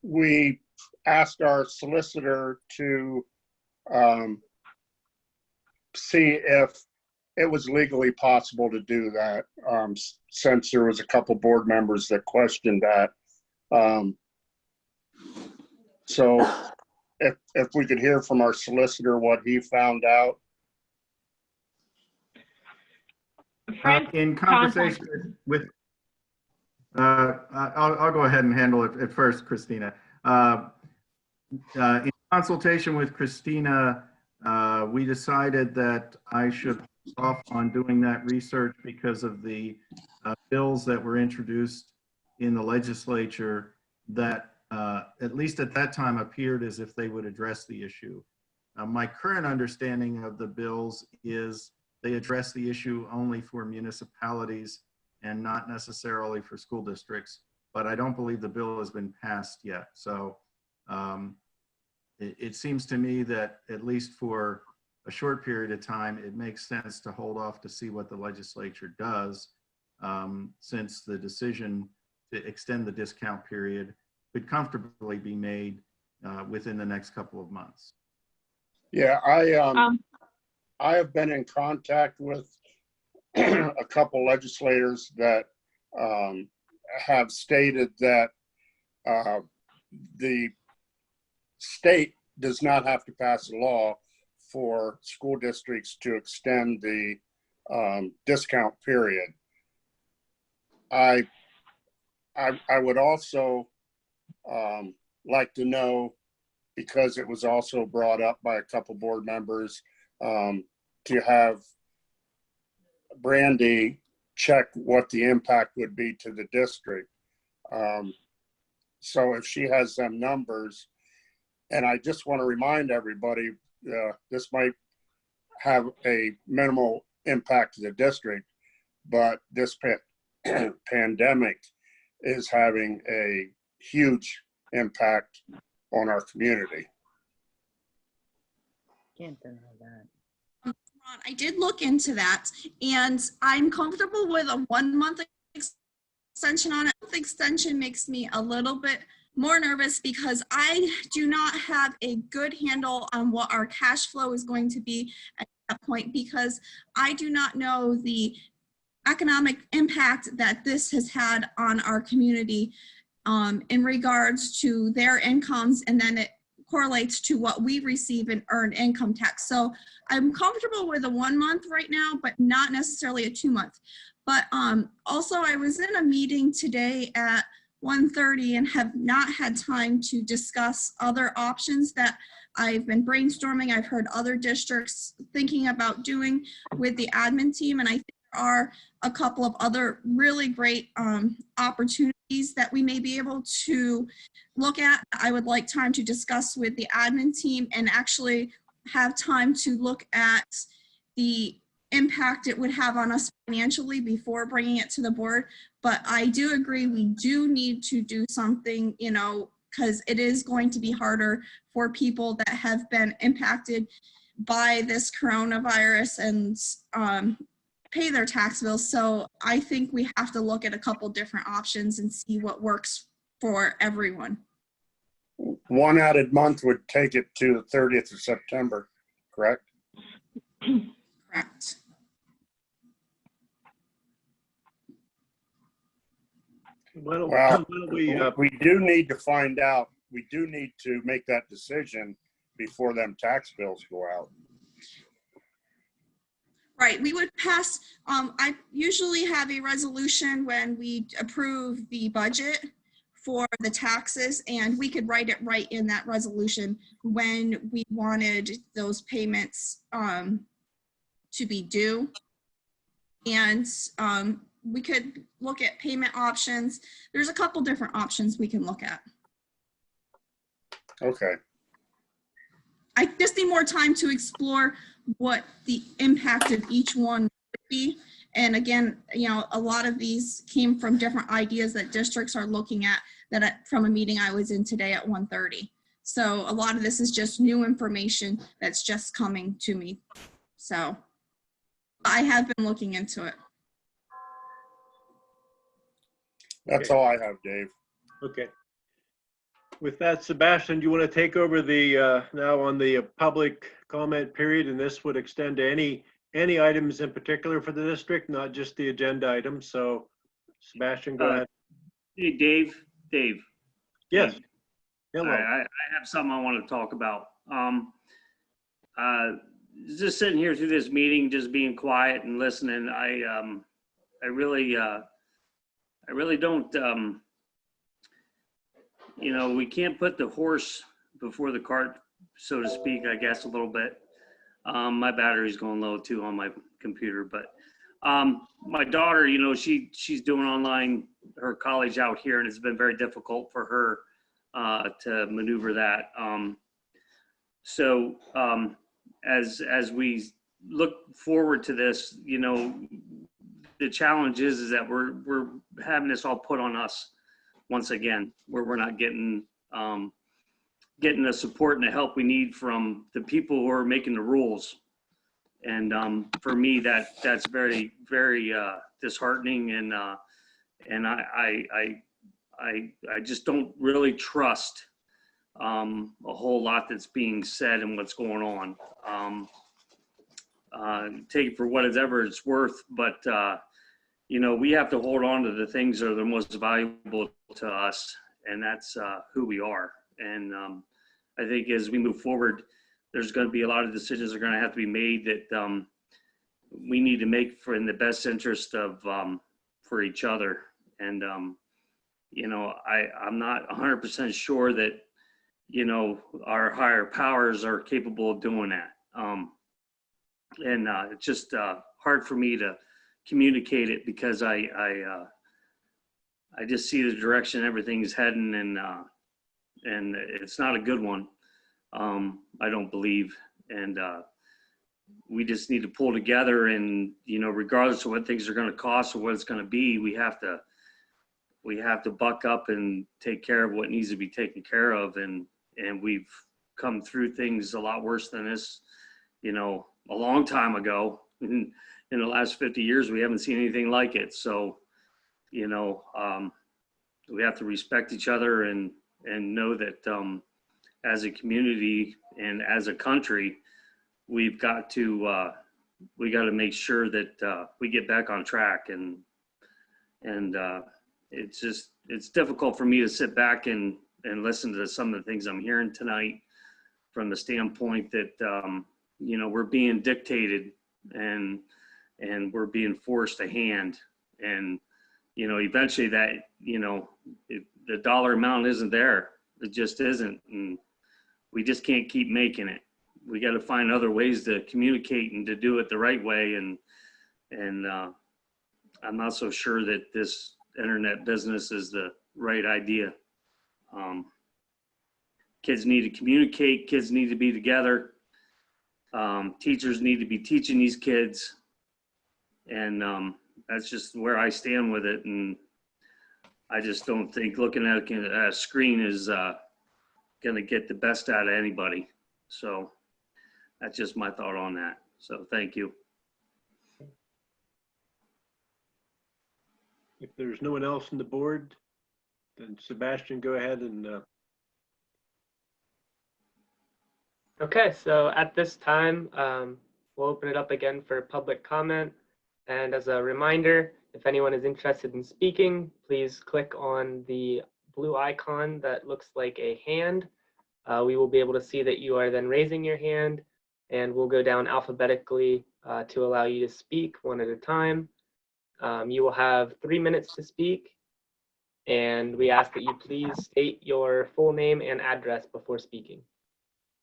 We asked our solicitor to see if it was legally possible to do that, since there was a couple board members that questioned that. So if we could hear from our solicitor what he found out. In conversation with, I'll go ahead and handle it at first, Christina. In consultation with Christina, we decided that I should hold off on doing that research because of the bills that were introduced in the legislature that, at least at that time, appeared as if they would address the issue. My current understanding of the bills is they address the issue only for municipalities and not necessarily for school districts, but I don't believe the bill has been passed yet. So it seems to me that at least for a short period of time, it makes sense to hold off to see what the legislature does, since the decision to extend the discount period could comfortably be made within the next couple of months. Yeah, I have been in contact with a couple legislators that have stated that the state does not have to pass a law for school districts to extend the discount period. I would also like to know, because it was also brought up by a couple board members, to have Brandy check what the impact would be to the district. So if she has them numbers, and I just want to remind everybody, this might have a minimal impact to the district, but this pandemic is having a huge impact on our community. Can't deny that. I did look into that, and I'm comfortable with a 1 month extension on it. The extension makes me a little bit more nervous because I do not have a good handle on what our cash flow is going to be at that point, because I do not know the economic impact that this has had on our community in regards to their incomes, and then it correlates to what we receive in earned income tax. So I'm comfortable with a 1 month right now, but not necessarily a 2 month. But also I was in a meeting today at 1:30 and have not had time to discuss other options that I've been brainstorming. I've heard other districts thinking about doing with the admin team, and I think there are a couple of other really great opportunities that we may be able to look at. I would like time to discuss with the admin team and actually have time to look at the impact it would have on us financially before bringing it to the board. But I do agree we do need to do something, you know, because it is going to be harder for people that have been impacted by this coronavirus and pay their tax bills. So I think we have to look at a couple different options and see what works for everyone. One added month would take it to the 30th of September, correct? Correct. Well, we do need to find out, we do need to make that decision before them tax bills go out. Right, we would pass, I usually have a resolution when we approve the budget for the taxes, and we could write it right in that resolution when we wanted those payments to be due. And we could look at payment options. There's a couple different options we can look at. Okay. I just need more time to explore what the impact of each one would be And again, a lot of these came from different ideas that districts are looking at from a meeting I was in today at 1:30. So a lot of this is just new information that's just coming to me. So I have been looking into it. That's all I have, Dave. Okay. With that, Sebastian, do you want to take over the now on the public comment period? And this would extend to any items in particular for the district, not just the agenda items. So Sebastian, go ahead. Hey, Dave. Yes. Dave. Hello. I have something I want to talk about. Just sitting here through this meeting, just being quiet and listening. I really don't. We can't put the horse before the cart, so to speak. I guess a little bit. My battery's going low too on my computer, but my daughter, she's doing online her college out here, and it's been very difficult for her to maneuver that. So as we look forward to this, the challenge is that we're having this all put on us once again, where we're not getting the support and the help we need from the people who are making the rules. And for me, that's very, very disheartening, and I just don't really trust a whole lot that's being said and what's going on. Take it for whatever it's worth, but we have to hold on to the things that are the most valuable to us, and that's who we are. And I think as we move forward, there's going to be a lot of decisions that are going to have to be made that we need to make in the best interest of for each other. And I'm not 100% sure that our higher powers are capable of doing that. And it's just hard for me to communicate it, because I just see the direction everything's heading, and it's not a good one. I don't believe, and we just need to pull together, and regardless of what things are going to cost or what it's going to be, we have to buck up and take care of what needs to be taken care of. And we've come through things a lot worse than this, a long time ago. In the last 50 years, we haven't seen anything like it. So, we have to respect each other and know that as a community and as a country, we got to make sure that we get back on track. And it's difficult for me to sit back and listen to some of the things I'm hearing tonight, from the standpoint that we're being dictated and we're being forced a hand, and eventually that the dollar amount isn't there. It just isn't, and we just can't keep making it. We got to find other ways to communicate and to do it the right way. And I'm not so sure that this internet business is the right idea. Kids need to communicate. Kids need to be together. Teachers need to be teaching these kids. And that's just where I stand with it. And I just don't think looking at a screen is going to get the best out of anybody. So that's just my thought on that. So thank you. If there's no one else on the board, then Sebastian, go ahead and. Okay, so at this time, we'll open it up again for public comment. And as a reminder, if anyone is interested in speaking, please click on the blue icon that looks like a hand. We will be able to see that you are then raising your hand, and we'll go down alphabetically to allow you to speak one at a time. You will have 3 minutes to speak, and we ask that you please state your full name and address before speaking.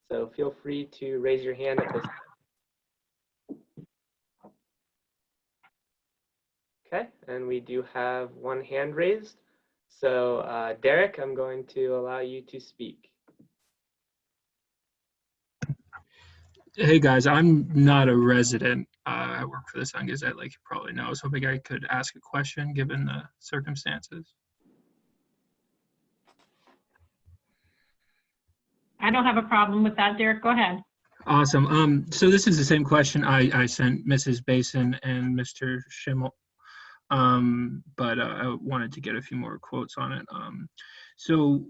So feel free to raise your hand at this time. Okay, and we do have one hand raised. So Derek, I'm going to allow you to speak. Hey guys, I'm not a resident. I work for the Sun Gazette, like you probably know. I was hoping I could ask a question given the circumstances. I don't have a problem with that, Derek. Go ahead. Awesome. So this is the same question I sent Mrs. Basin and Mr. Schimmel, but I wanted to get a few more quotes on it. So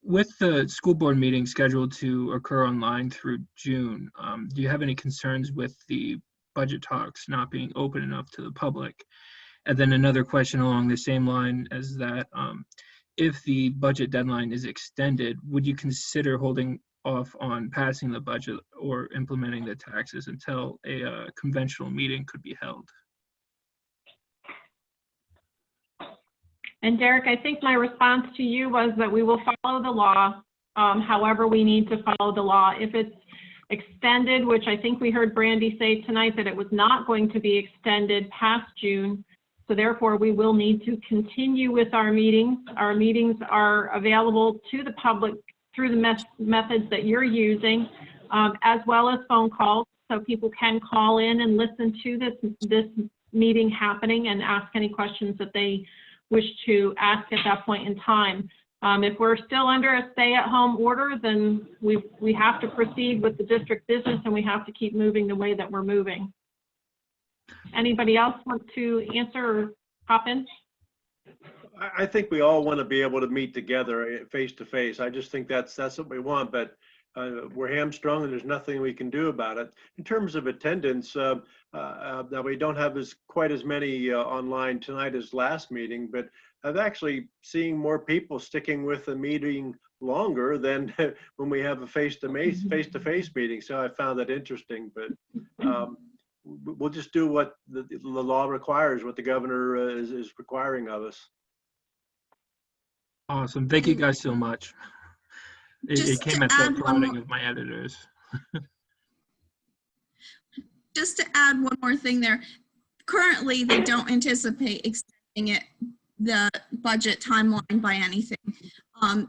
with the school board meeting scheduled to occur online through June, do you have any concerns with the budget talks not being open enough to the public? And then another question along the same line as that, if the budget deadline is extended, would you consider holding off on passing the budget or implementing the taxes until a conventional meeting could be held? And Derek, I think my response to you was that we will follow the law. However, we need to follow the law. If it's extended, which I think we heard Brandy say tonight that it was not going to be extended past June, so therefore we will need to continue with our meetings. Our meetings are available to the public through the methods that you're using, as well as phone calls, so people can call in and listen to this meeting happening and ask any questions that they wish to ask at that point in time. If we're still under a stay-at-home order, then we have to proceed with the district business and we have to keep moving the way that we're moving. Anybody else want to answer or hop in? I think we all want to be able to meet together face to face. I just think that's what we want, but we're hamstrung and there's nothing we can do about it. In terms of attendance, now we don't have quite as many online tonight as last meeting, but I've actually seen more people sticking with the meeting longer than when we have a face-to-face meeting. So I found that interesting, but we'll just do what the law requires, what the governor is requiring of us. Awesome. Thank you guys so much. It came at the prodding of my editors. Just to add one more thing there. Currently, they don't anticipate extending the budget timeline by anything.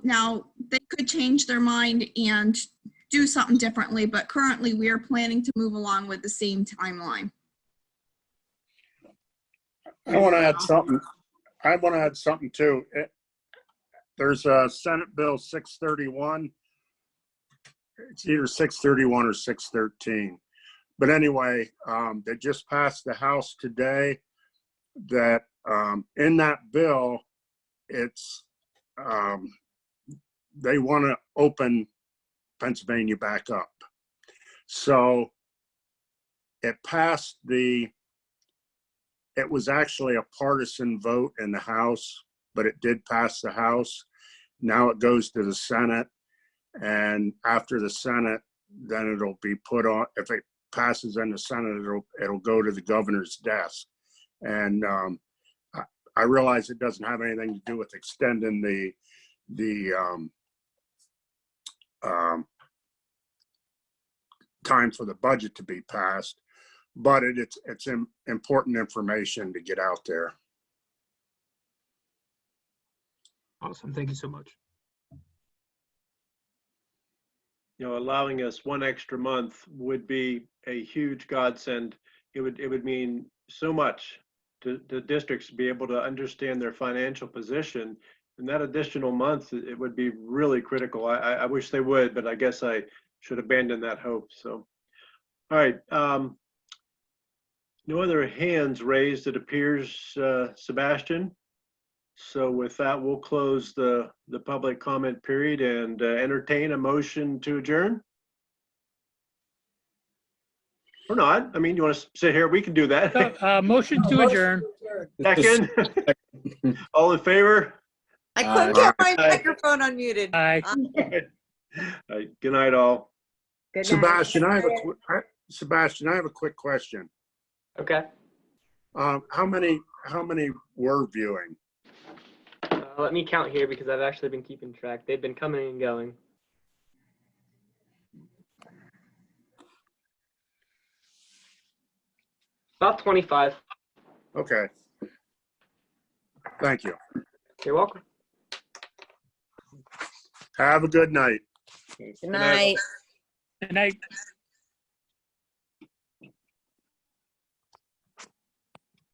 Now, they could change their mind and do something differently, but currently we are planning to move along with the same timeline. I want to add something too. There's a Senate Bill 631. It's either 631 or 613. But anyway, they just passed the House today that in that bill, it's they want to open Pennsylvania back up. So it passed it was actually a partisan vote in the House, but it did pass the House. Now it goes to the Senate, and after the Senate, then it'll be put on, if it passes in the Senate, it'll go to the governor's desk. And I realize it doesn't have anything to do with extending the time for the budget to be passed, but it's important information to get out there. Awesome. Thank you so much. You know, allowing us one extra month would be a huge godsend. It would mean so much to the districts to be able to understand their financial position. And that additional month, it would be really critical. I wish they would, but I guess I should abandon that hope. So, all right. No other hands raised, it appears, Sebastian. So with that, we'll close the public comment period and entertain a motion to adjourn. Or not. I mean, you want to sit here? We can do that. Motion to adjourn. Second. All in favor? I couldn't get my microphone unmuted. Aye. All right, good night, all. Good night. Sebastian, I have a quick question. Okay. How many were viewing? Let me count here because I've actually been keeping track. They've been coming and going. About 25. Okay. Thank you. You're welcome. Have a good night. Good night. Good night.